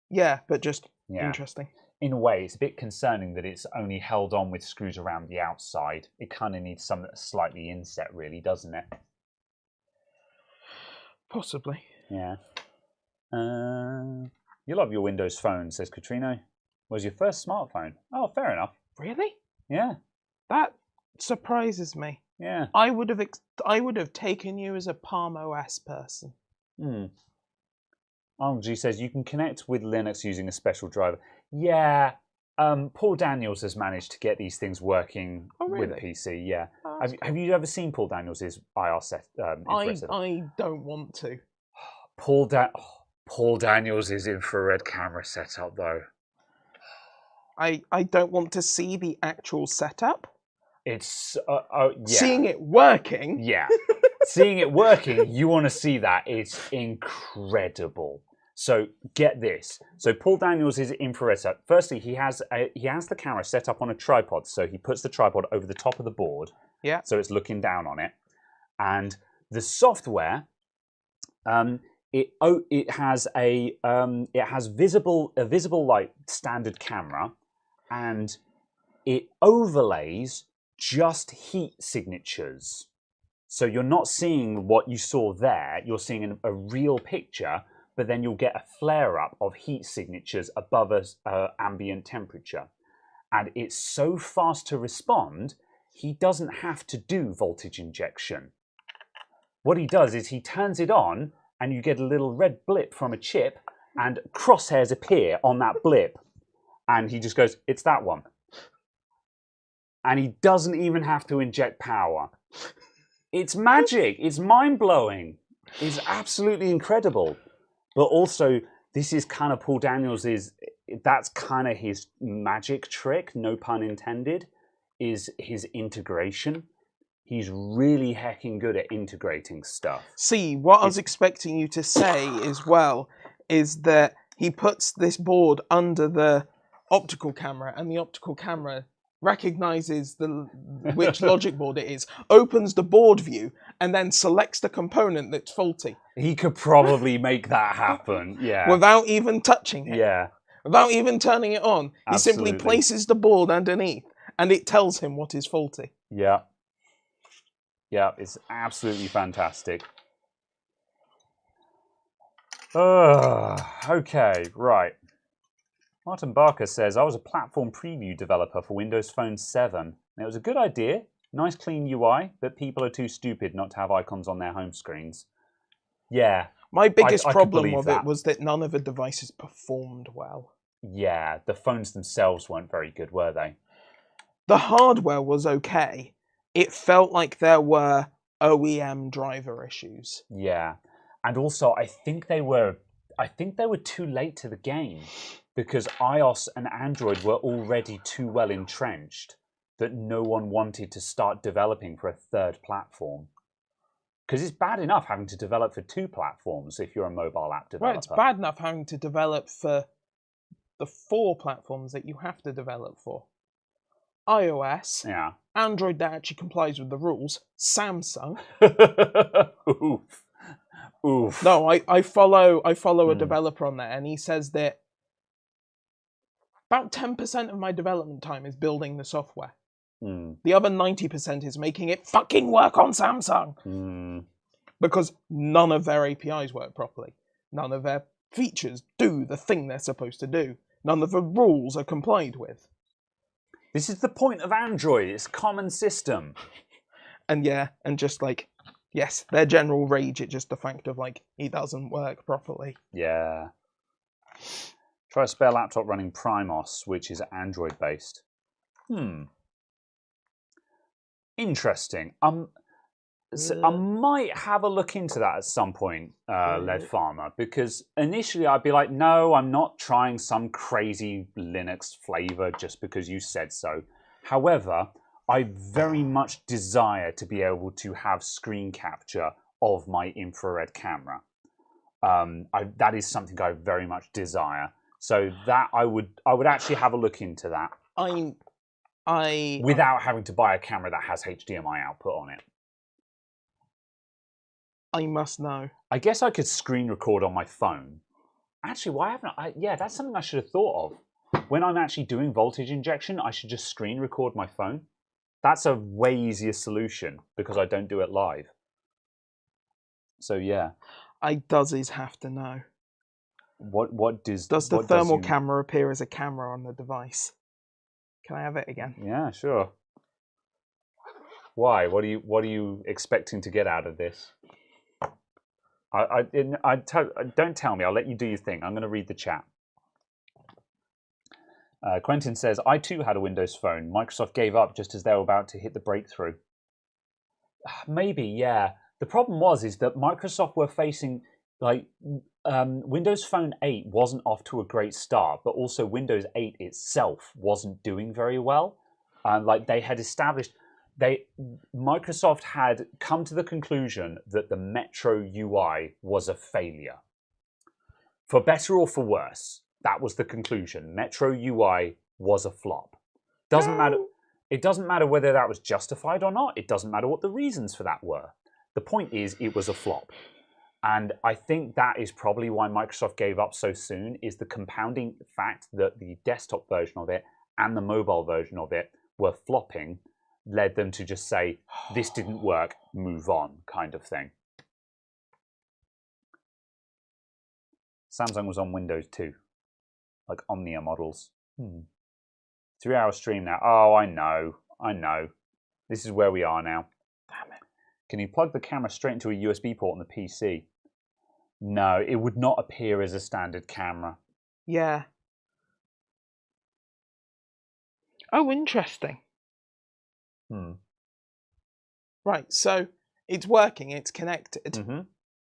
Yeah, but just interesting. In a way, it's a bit concerning that it's only held on with screws around the outside. It kind of needs something that's slightly inset, really, doesn't it? Possibly. Yeah. You love your Windows Phone, says Katrina. Was your first smartphone? Oh, fair enough. Really? Yeah. That surprises me. Yeah. I would have taken you as a Palm OS person. G says you can connect with Linux using a special driver. Yeah. Paul Daniels has managed to get these things working with a PC. Yeah. Oh, have you ever seen Paul Daniels' IR set? I don't want to. Paul Daniels' infrared camera setup, though. I don't want to see the actual setup. It's yeah. Seeing it working. Yeah. Seeing it working, you want to see that. It's incredible. So get this. So Paul Daniels is infrared setup. Firstly, he has the camera set up on a tripod. So he puts the tripod over the top of the board. Yeah. So it's looking down on it. And the software, it has a visible light standard camera, and it overlays just heat signatures. So you're not seeing what you saw there. You're seeing a real picture, but then you'll get a flare up of heat signatures above ambient temperature. And it's so fast to respond, he doesn't have to do voltage injection. What he does is he turns it on, and you get a little red blip from a chip, and crosshairs appear on that blip. And he just goes, it's that one. And he doesn't even have to inject power. It's magic. It's mind-blowing. It's absolutely incredible. But also, this is kind of Paul Daniels' that's kind of his magic trick, no pun intended, is his integration. He's really hecking good at integrating stuff. See, what I was expecting you to say as well is that he puts this board under the optical camera, and the optical camera recognizes which logic board it is, opens the board view, and then selects the component that's faulty. He could probably make that happen, yeah. Without even touching it. Yeah. Without even turning it on. Absolutely. He simply places the board underneath, and it tells him what is faulty. Yeah. Yeah, it's absolutely fantastic. Okay, right. Martin Barker says, I was a platform preview developer for Windows Phone 7. And it was a good idea, nice clean UI, but people are too stupid not to have icons on their home screens. Yeah. My biggest problem with it was that none of the devices performed well. Yeah, the phones themselves weren't very good, were they? The hardware was okay. It felt like there were OEM driver issues. Yeah. And also, I think they were too late to the game, because iOS and Android were already too well entrenched that no one wanted to start developing for a third platform. Because it's bad enough having to develop for two platforms if you're a mobile app developer. Right, it's bad enough having to develop for the 4 platforms that you have to develop for. iOS, yeah. Android that actually complies with the rules, Samsung. Oof. Oof. No, I follow a developer on there, and he says that About 10% of my development time is building the software. Mm. The other 90% is making it fucking work on Samsung. Mm. Because none of their APIs work properly. None of their features do the thing they're supposed to do. None of the rules are complied with. This is the point of Android. It's a common system. And yeah, and just like, yes, their general rage at just the fact of like, it doesn't work properly. Yeah. Try a spare laptop running Primos, which is Android based. Interesting. So I might have a look into that at some point, Lead Farmer, because initially I'd be like, no, I'm not trying some crazy Linux flavor just because you said so. However, I very much desire to be able to have screen capture of my infrared camera. That is something I very much desire. So that I would actually have a look into that. Without having to buy a camera that has HDMI output on it. I must know. I guess I could screen record on my phone. Actually, why haven't I? Yeah, that's something I should have thought of. When I'm actually doing voltage injection, I should just screen record my phone. That's a way easier solution because I don't do it live. So yeah. Does have to know. What does the thermal camera appear as a camera on the device? Can I have it again? Yeah, sure. Why? What are you expecting to get out of this? Don't tell me. I'll let you do your thing. I'm going to read the chat. Quentin says, I too had a Windows phone. Microsoft gave up just as they were about to hit the breakthrough. Maybe, yeah. The problem is that Microsoft were facing, like, Windows Phone 8 wasn't off to a great start, but also Windows 8 itself wasn't doing very well. Like, they had established... Microsoft had come to the conclusion that the Metro UI was a failure. For better or for worse, that was the conclusion. Metro UI was a flop. Doesn't matter. It doesn't matter whether that was justified or not. It doesn't matter what the reasons for that were. The point is, it was a flop. And I think that is probably why Microsoft gave up so soon, is the compounding fact that the desktop version of it and the mobile version of it were flopping led them to just say, this didn't work, move on, kind of thing. Samsung was on Windows too, like Omnia models. 3-hour stream now. Oh, I know. This is where we are now. Damn it. Can you plug the camera straight into a USB port on the PC? No, it would not appear as a standard camera. Yeah. Oh, interesting. Right, so it's working, it's connected.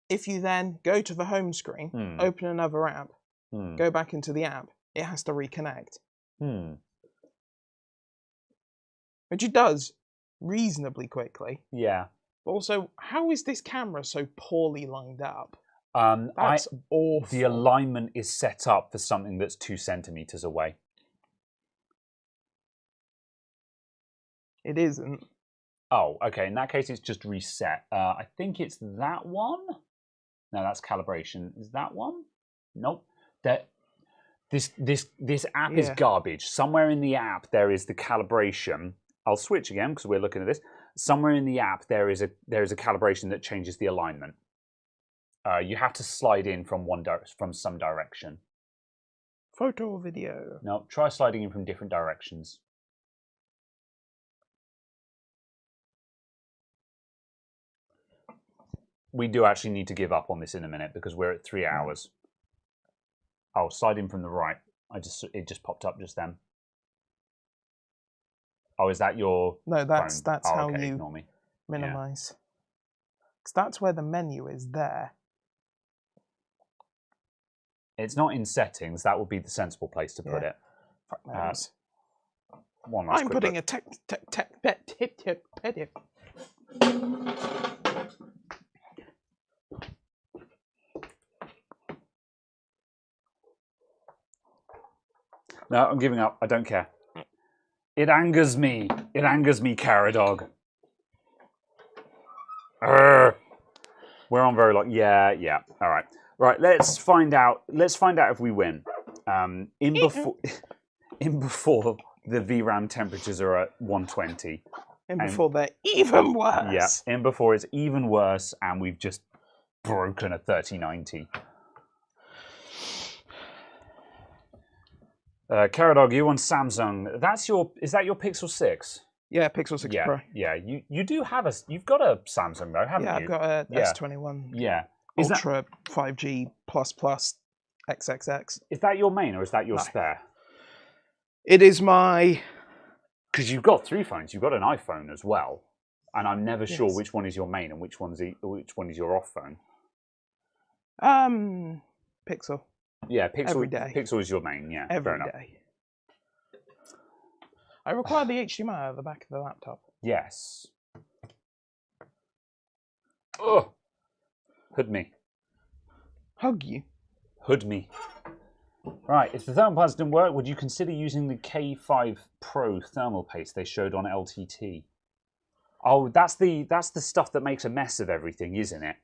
If you then go to the home screen, open another app, go back into the app, it has to reconnect. Which it does reasonably quickly. Yeah. But also, how is this camera so poorly lined up? That's awful. The alignment is set up for something that's 2 centimeters away. It isn't. Oh, okay. In that case, it's just reset. I think it's that one. No, that's calibration. Is that one? Nope. This app is garbage. Somewhere in the app there is the calibration. I'll switch again because we're looking at this. Somewhere in the app there is a calibration that changes the alignment. You have to slide in from some direction. Photo or video? No, try sliding in from different directions. We do actually need to give up on this in a minute because we're at 3 hours. Oh, slide in from the right. It just popped up just then. Oh, is that your No, that's phone? how okay, you ignore me. minimize. Because that's where the menu is there. It's not in settings. That would be the sensible place to put it. Fuck knows. One last I'm quick putting look. a tip. No, I'm giving up. I don't care. It angers me. It angers me, Caradog. We're on very long. Yeah. All right. Right. Let's find out. Let's find out if we win. in before the VRAM temperatures are at 120. And before they're even worse. Yeah, in before it's even worse, and we've just broken a 3090. Caradog, you on Samsung? Is that your Pixel 6? Yeah, Pixel 6 Pro. Yeah. You do have you've got a Samsung though, haven't you? Yeah, I've got a S21. Yeah. Ultra 5G plus XXX. Is that your main or is that your spare? It is my. Because you've got 3 phones. You've got an iPhone as well, and I'm never sure which one is your main and which one is your off phone. Pixel. Yeah, Pixel. Every day. Pixel is your main. Yeah, every day. I require the HDMI at the back of the laptop. Yes. Oh, hood me. Hug you. Hood me. Right, if the thermal pads didn't work, would you consider using the K5 Pro thermal paste they showed on LTT? Oh, that's the stuff that makes a mess of everything, isn't it?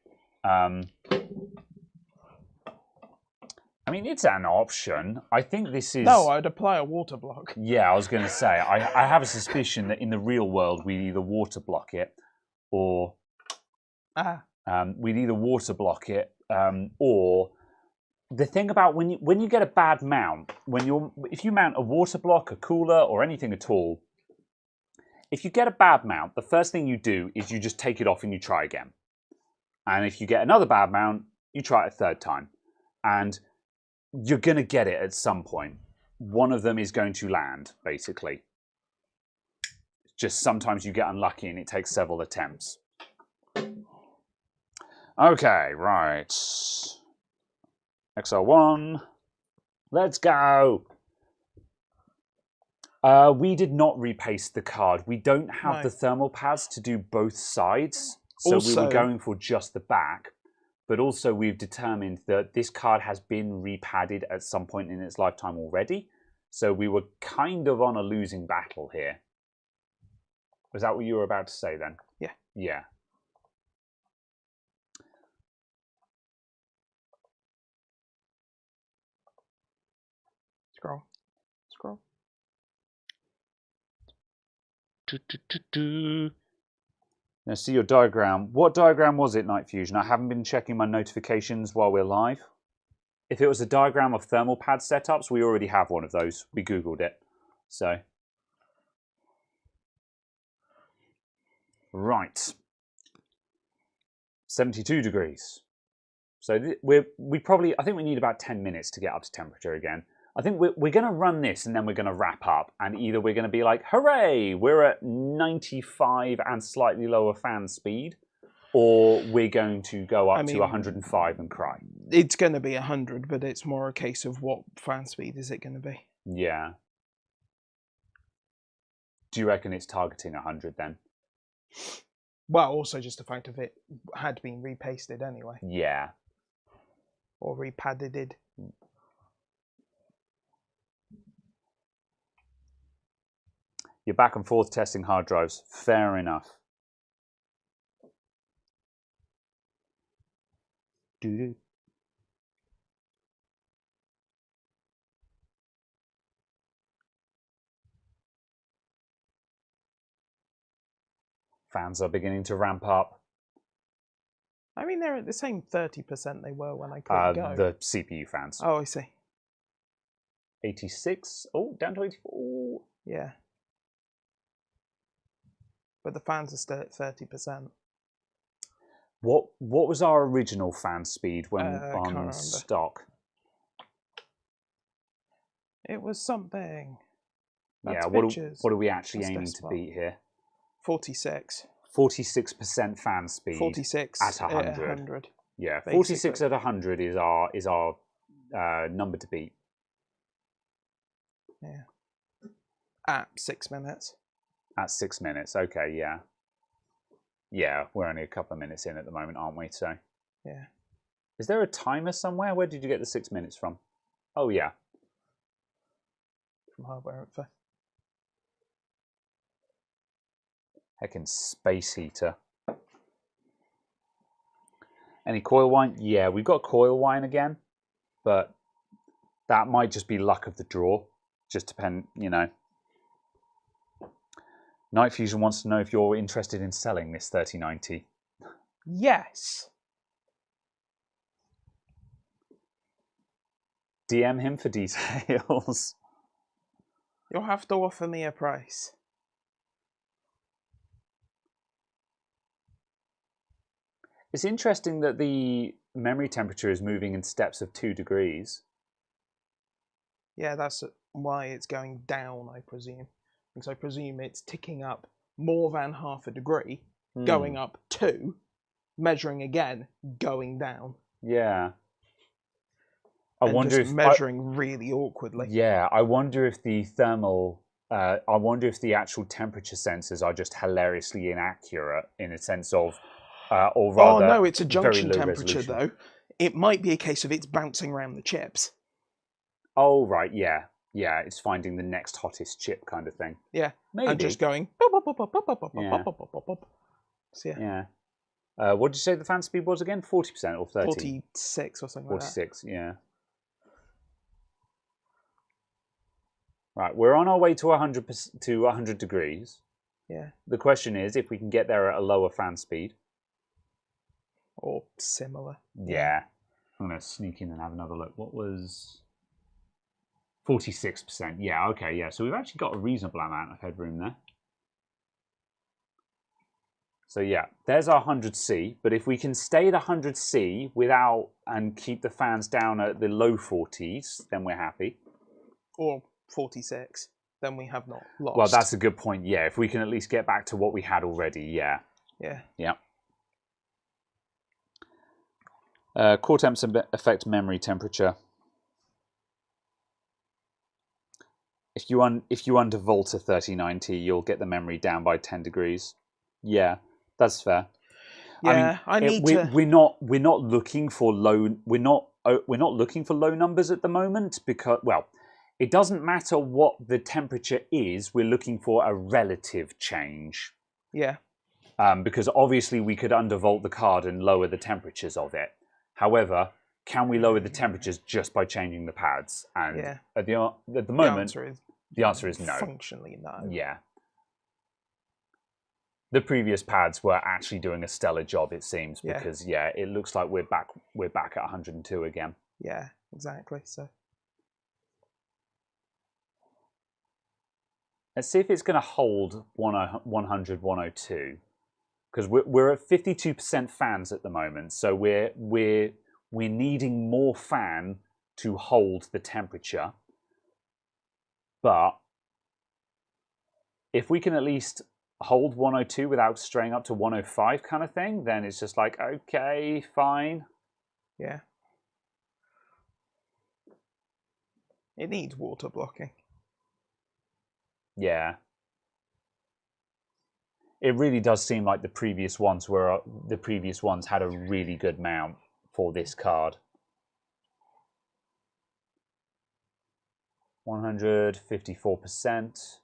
I mean, it's an option. I think this is... No, I'd apply a water block. Yeah, I was going to say, I have a suspicion that in the real world, we'd either water block it or... we'd either water block it or... The thing about when you get a bad mount, if you mount a water block, a cooler, or anything at all, if you get a bad mount, the first thing you do is you just take it off and you try again. And if you get another bad mount, you try it a third time. And you're going to get it at some point. One of them is going to land, basically. Just sometimes you get unlucky and it takes several attempts. Okay, right. XR1, let's go. We did not repaste the card. We don't have the thermal pads to do both sides, so we were going for just the back. But also we've determined that this card has been repadded at some point in its lifetime already, so we were kind of on a losing battle here. Was that what you were about to say then? Yeah. Yeah. Scroll. Now see your diagram. What diagram was it, Night Fusion? I haven't been checking my notifications while we're live. If it was a diagram of thermal pad setups, we already have one of those. We Googled it. So. Right. 72 degrees. So I think we need about 10 minutes to get up to temperature again. I think we're going to run this and then we're going to wrap up. And either we're going to be like, hooray, we're at 95 and slightly lower fan speed, or we're going to go up to 105 and cry. It's going to be 100, but it's more a case of what fan speed is it going to be. Yeah. Do you reckon it's targeting 100 then? Well, also just the fact of it had been repasted anyway. Yeah. Or repadded. You're back and forth testing hard drives. Fair enough. Doo-doo. Fans are beginning to ramp up. I mean, they're at the same 30% they were when I clicked go. The CPU fans. Oh, I see. 86. Oh, down to 84. Yeah. But the fans are still at 30%. What was our original fan speed when on stock? It was something. That's what are we actually aiming to beat here? 46. 46% fan speed. 46 at 100. Yeah, basically. 46 at 100 is our number to beat. Yeah. At 6 minutes. At 6 minutes, okay, yeah. Yeah, we're only a couple of minutes in at the moment, aren't we? So. Yeah. Is there a timer somewhere? Where did you get the 6 minutes from? Oh yeah. From hardware info. Heckin' space heater. Any coil wine? Yeah, we've got coil wine again, but that might just be luck of the draw. Just depend, you know. Night Fusion wants to know if you're interested in selling this 3090. Yes. DM him for details. You'll have to offer me a price. It's interesting that the memory temperature is moving in steps of 2 degrees. Yeah, that's why it's going down, I presume. Because I presume it's ticking up more than half a degree, going up 2, measuring again, going down. Yeah. I and wonder just if measuring really awkwardly. Yeah, I wonder if the thermal. I wonder if the actual temperature sensors are just hilariously inaccurate in a sense of, or rather, oh no, it's a very junction low temperature resolution. though. It might be a case of it's bouncing around the chips. Oh right, yeah, yeah. It's finding the next hottest chip kind of thing. Yeah, Maybe. and just going. Yeah. So yeah. Yeah. What did you say the fan speed was again? 40% or 30? 46 or something like that. 46. Yeah. Right, we're on our way to 100 degrees. Yeah. The question is if we can get there at a lower fan speed. Or similar. Yeah. I'm going to sneak in and have another look. What was 46%? Yeah, okay, yeah. So we've actually got a reasonable amount of headroom there. So yeah, there's our 100C. But if we can stay at 100C without and keep the fans down at the low 40s, then we're happy. Or 46, then we have not lost. Well, that's a good point. Yeah, if we can at least get back to what we had already, yeah. Yeah. Yeah. Core temps affect memory temperature. If you undervolt a 3090, you'll get the memory down by 10 degrees. Yeah, that's fair. Yeah, we're not looking for low. We're not looking for low numbers at the moment because, well, it doesn't matter what the temperature is. We're looking for a relative change. Yeah. Because obviously we could undervolt the card and lower the temperatures of it. However, can we lower the temperatures just by changing the pads? And Yeah. at the moment, the answer is no. Functionally, no. Yeah. The previous pads were actually doing a stellar job, it seems, because yeah, it looks like we're back at 102 again. Yeah, exactly. So let's see if it's going to hold 100, 102, because we're at 52% fans at the moment, so we're needing more fan to hold the temperature. But if we can at least hold 102 without straying up to 105 kind of thing, then it's just like, okay, fine. Yeah. It needs water blocking. Yeah. It really does seem like the previous ones had a really good mount for this card. 154%.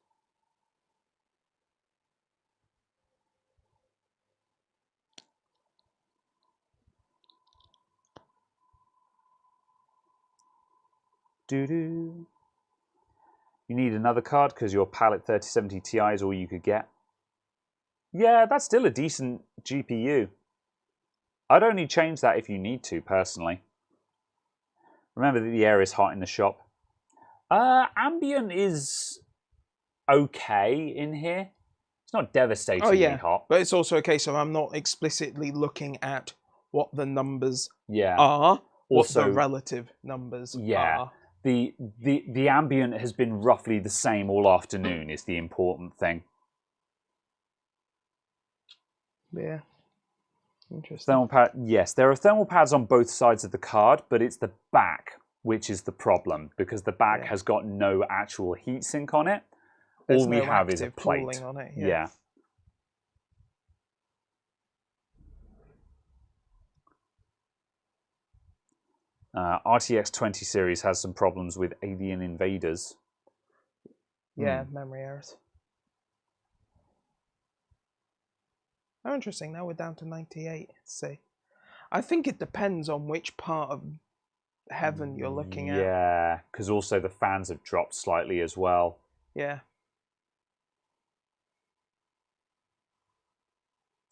Doo-doo. You need another card because your Palette 3070 Ti is all you could get. Yeah, that's still a decent GPU. I'd only change that if you need to, personally. Remember that the air is hot in the shop. Ambient is okay in here. It's not devastatingly hot. But it's also a case of I'm not explicitly looking at what the numbers Yeah. are, Also, what the relative numbers are. The ambient has been roughly the same all afternoon is the important thing. Yeah. Interesting. Thermal pad, yes, there are thermal pads on both sides of the card, but it's the back which is the problem because the back has got no actual heatsink on it. There's all we no have is a active plate. cooling on it. Yeah. RTX 20 series has some problems with alien invaders. Yeah, memory errors. Oh, interesting. Now we're down to 98. Let's see. I think it depends on which part of heaven you're looking at. Yeah, because also the fans have dropped slightly as well. Yeah.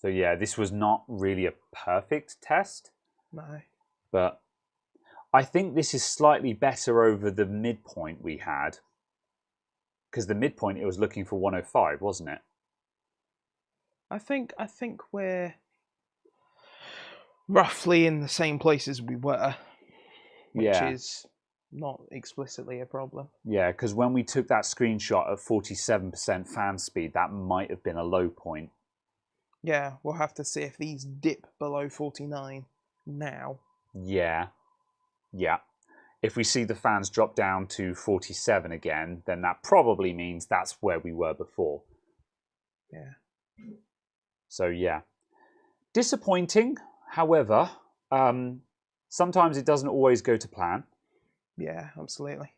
So yeah, this was not really a perfect test, No. but I think this is slightly better over the midpoint we had. Because the midpoint, it was looking for 105, wasn't it? I think we're roughly in the same place as we were, which is not explicitly a problem. Yeah, because when we took that screenshot at 47% fan speed, that might have been a low point. Yeah, we'll have to see if these dip below 49 now. Yeah. If we see the fans drop down to 47 again, then that probably means that's where we were before. Yeah. So yeah. Disappointing, however, sometimes it doesn't always go to plan. Yeah, absolutely.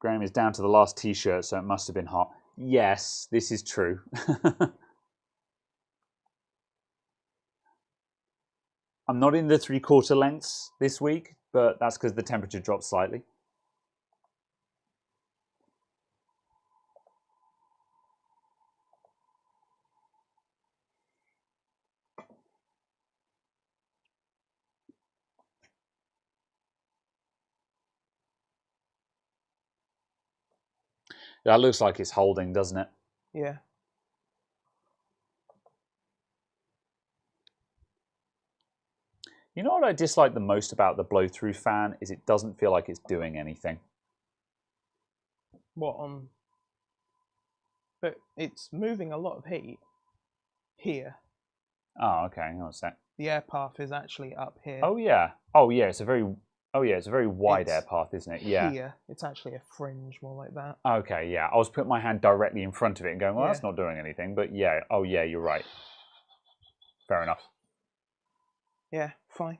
Graham is down to the last t-shirt, so it must have been hot. Yes, this is true. I'm not in the 3/4 lengths this week, but that's because the temperature dropped slightly. That looks like it's holding, doesn't it? Yeah. You know what I dislike the most about the blow-through fan is it doesn't feel like it's doing anything. What on? But it's moving a lot of heat here. Oh, okay. Hang on a sec. The air path is actually up here. Oh yeah. It's a very wide air path, isn't it? Yeah. Here, it's actually a fringe, more like that. Okay, yeah. I was putting my hand directly in front of it and going, well, Yeah. that's not doing anything. But yeah. Oh yeah, you're right. Fair enough. Yeah, fine.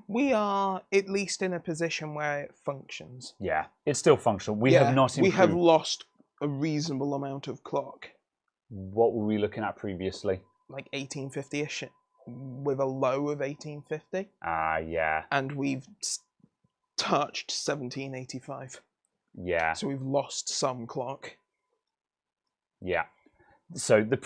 We are at least in a position where it functions. Yeah, it's still functional. We have not improved. We have lost a reasonable amount of clock. What were we looking at previously? Like 1850-ish, with a low of 1850. Ah, yeah. And we've touched 1785. Yeah. So we've lost some clock. Yeah. So the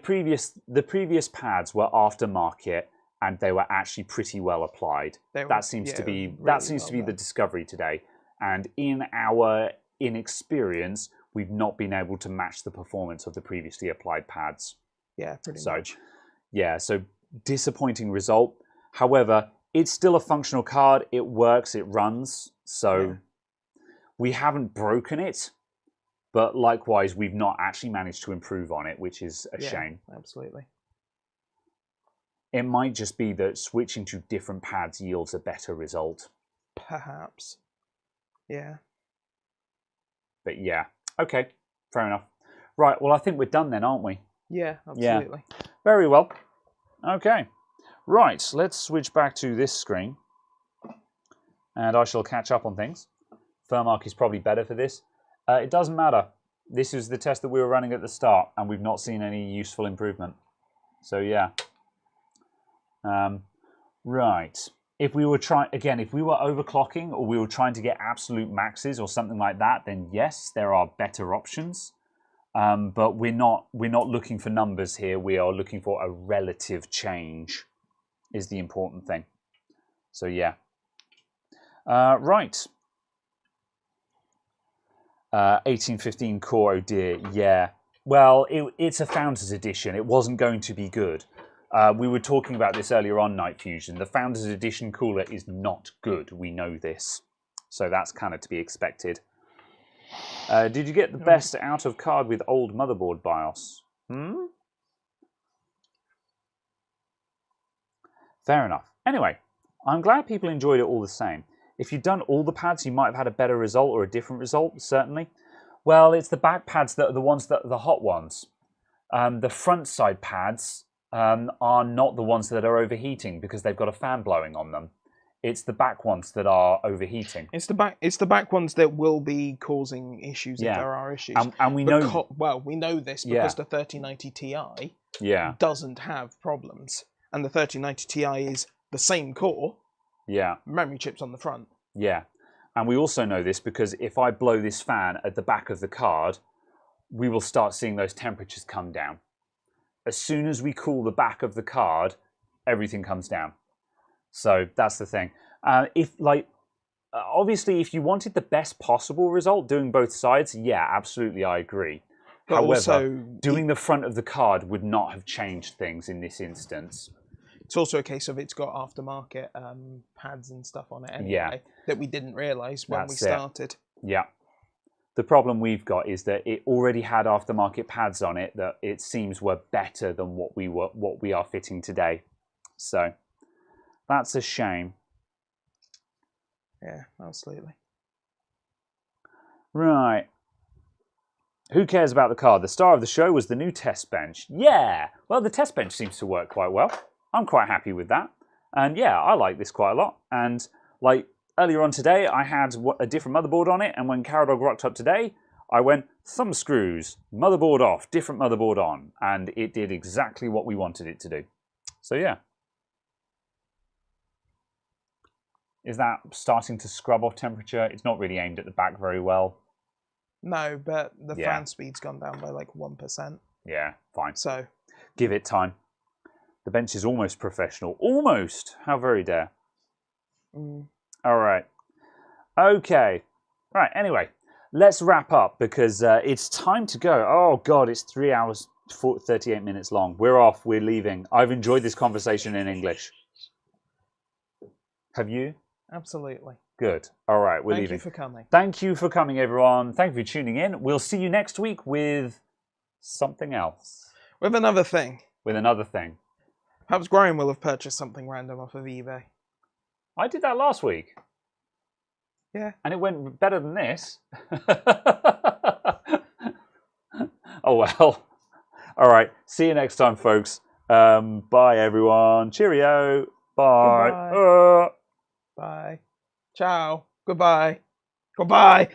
previous pads were aftermarket, and they were actually pretty well applied. That seems to be the discovery today. And in our inexperience, we've not been able to match the performance of the previously applied pads. Yeah, pretty much. Yeah, so disappointing result. However, it's still a functional card. It works, it runs. So we haven't broken it, but likewise, we've not actually managed to improve on it, which is a shame. Absolutely. It might just be that switching to different pads yields a better result. Perhaps. Yeah. But yeah, okay, fair enough. Right, well, I think we're done then, aren't we? Yeah, absolutely. Yeah. Very well. Okay. Right, let's switch back to this screen. And I shall catch up on things. Thermark is probably better for this. It doesn't matter. This is the test that we were running at the start, and we've not seen any useful improvement. So yeah. Right. If we were overclocking or we were trying to get absolute maxes or something like that, then yes, there are better options. But we're not looking for numbers here. We are looking for a relative change is the important thing. So yeah. Right. 1815 core, oh dear, yeah. Well, it's a Founders Edition. It wasn't going to be good. We were talking about this earlier on Night Fusion. The Founders Edition cooler is not good. We know this. So that's kind of to be expected. Did you get the best out of card with old motherboard BIOS? Fair enough. Anyway, I'm glad people enjoyed it all the same. If you'd done all the pads, you might have had a better result or a different result, certainly. Well, it's the back pads that are the ones that are the hot ones. The front side pads are not the ones that are overheating because they've got a fan blowing on them. It's the back ones that are overheating. It's the back ones that will be causing issues if Yeah. there are issues. And we know... Well, we know this because the 3090 Ti doesn't have problems. And the 3090 Ti is the same core, memory chips on the front. Yeah. And we also know this because if I blow this fan at the back of the card, we will start seeing those temperatures come down. As soon as we cool the back of the card, everything comes down. So that's the thing. Obviously, if you wanted the best possible result, doing both sides, yeah, absolutely, I agree. But However, also, doing the front of the card would not have changed things in this instance. It's also a case of it's got aftermarket pads and stuff on it anyway that we didn't realise when we started. Yeah. The problem we've got is that it already had aftermarket pads on it that it seems were better than what we are fitting today. So that's a shame. Yeah, absolutely. Right. Who cares about the card? The star of the show was the new test bench. Yeah! Well, the test bench seems to work quite well. I'm quite happy with that. And yeah, I like this quite a lot. And like earlier on today, I had a different motherboard on it. And when Caradog rocked up today, I went thumb screws, motherboard off, different motherboard on. And it did exactly what we wanted it to do. So yeah. Is that starting to scrub off temperature? It's not really aimed at the back very well. No, but the fan speed's gone down by like 1%. Yeah, fine. So give it time. The bench is almost professional. Almost! How very dare. All right. Okay. Right, anyway. Let's wrap up because it's time to go. Oh, God, it's 3 hours, 38 minutes long. We're off. We're leaving. I've enjoyed this conversation in English. Have you? Absolutely. Good. All right, we're leaving. Thank you for coming. Thank you for coming, everyone. Thank you for tuning in. We'll see you next week with something else. With another thing. With another thing. Perhaps Graham will have purchased something random off of eBay. I did that last week. Yeah. And it went better than this. Oh, well. All right. See you next time, folks. Bye, everyone. Cheerio. Bye. Bye. Ciao. Goodbye. Goodbye.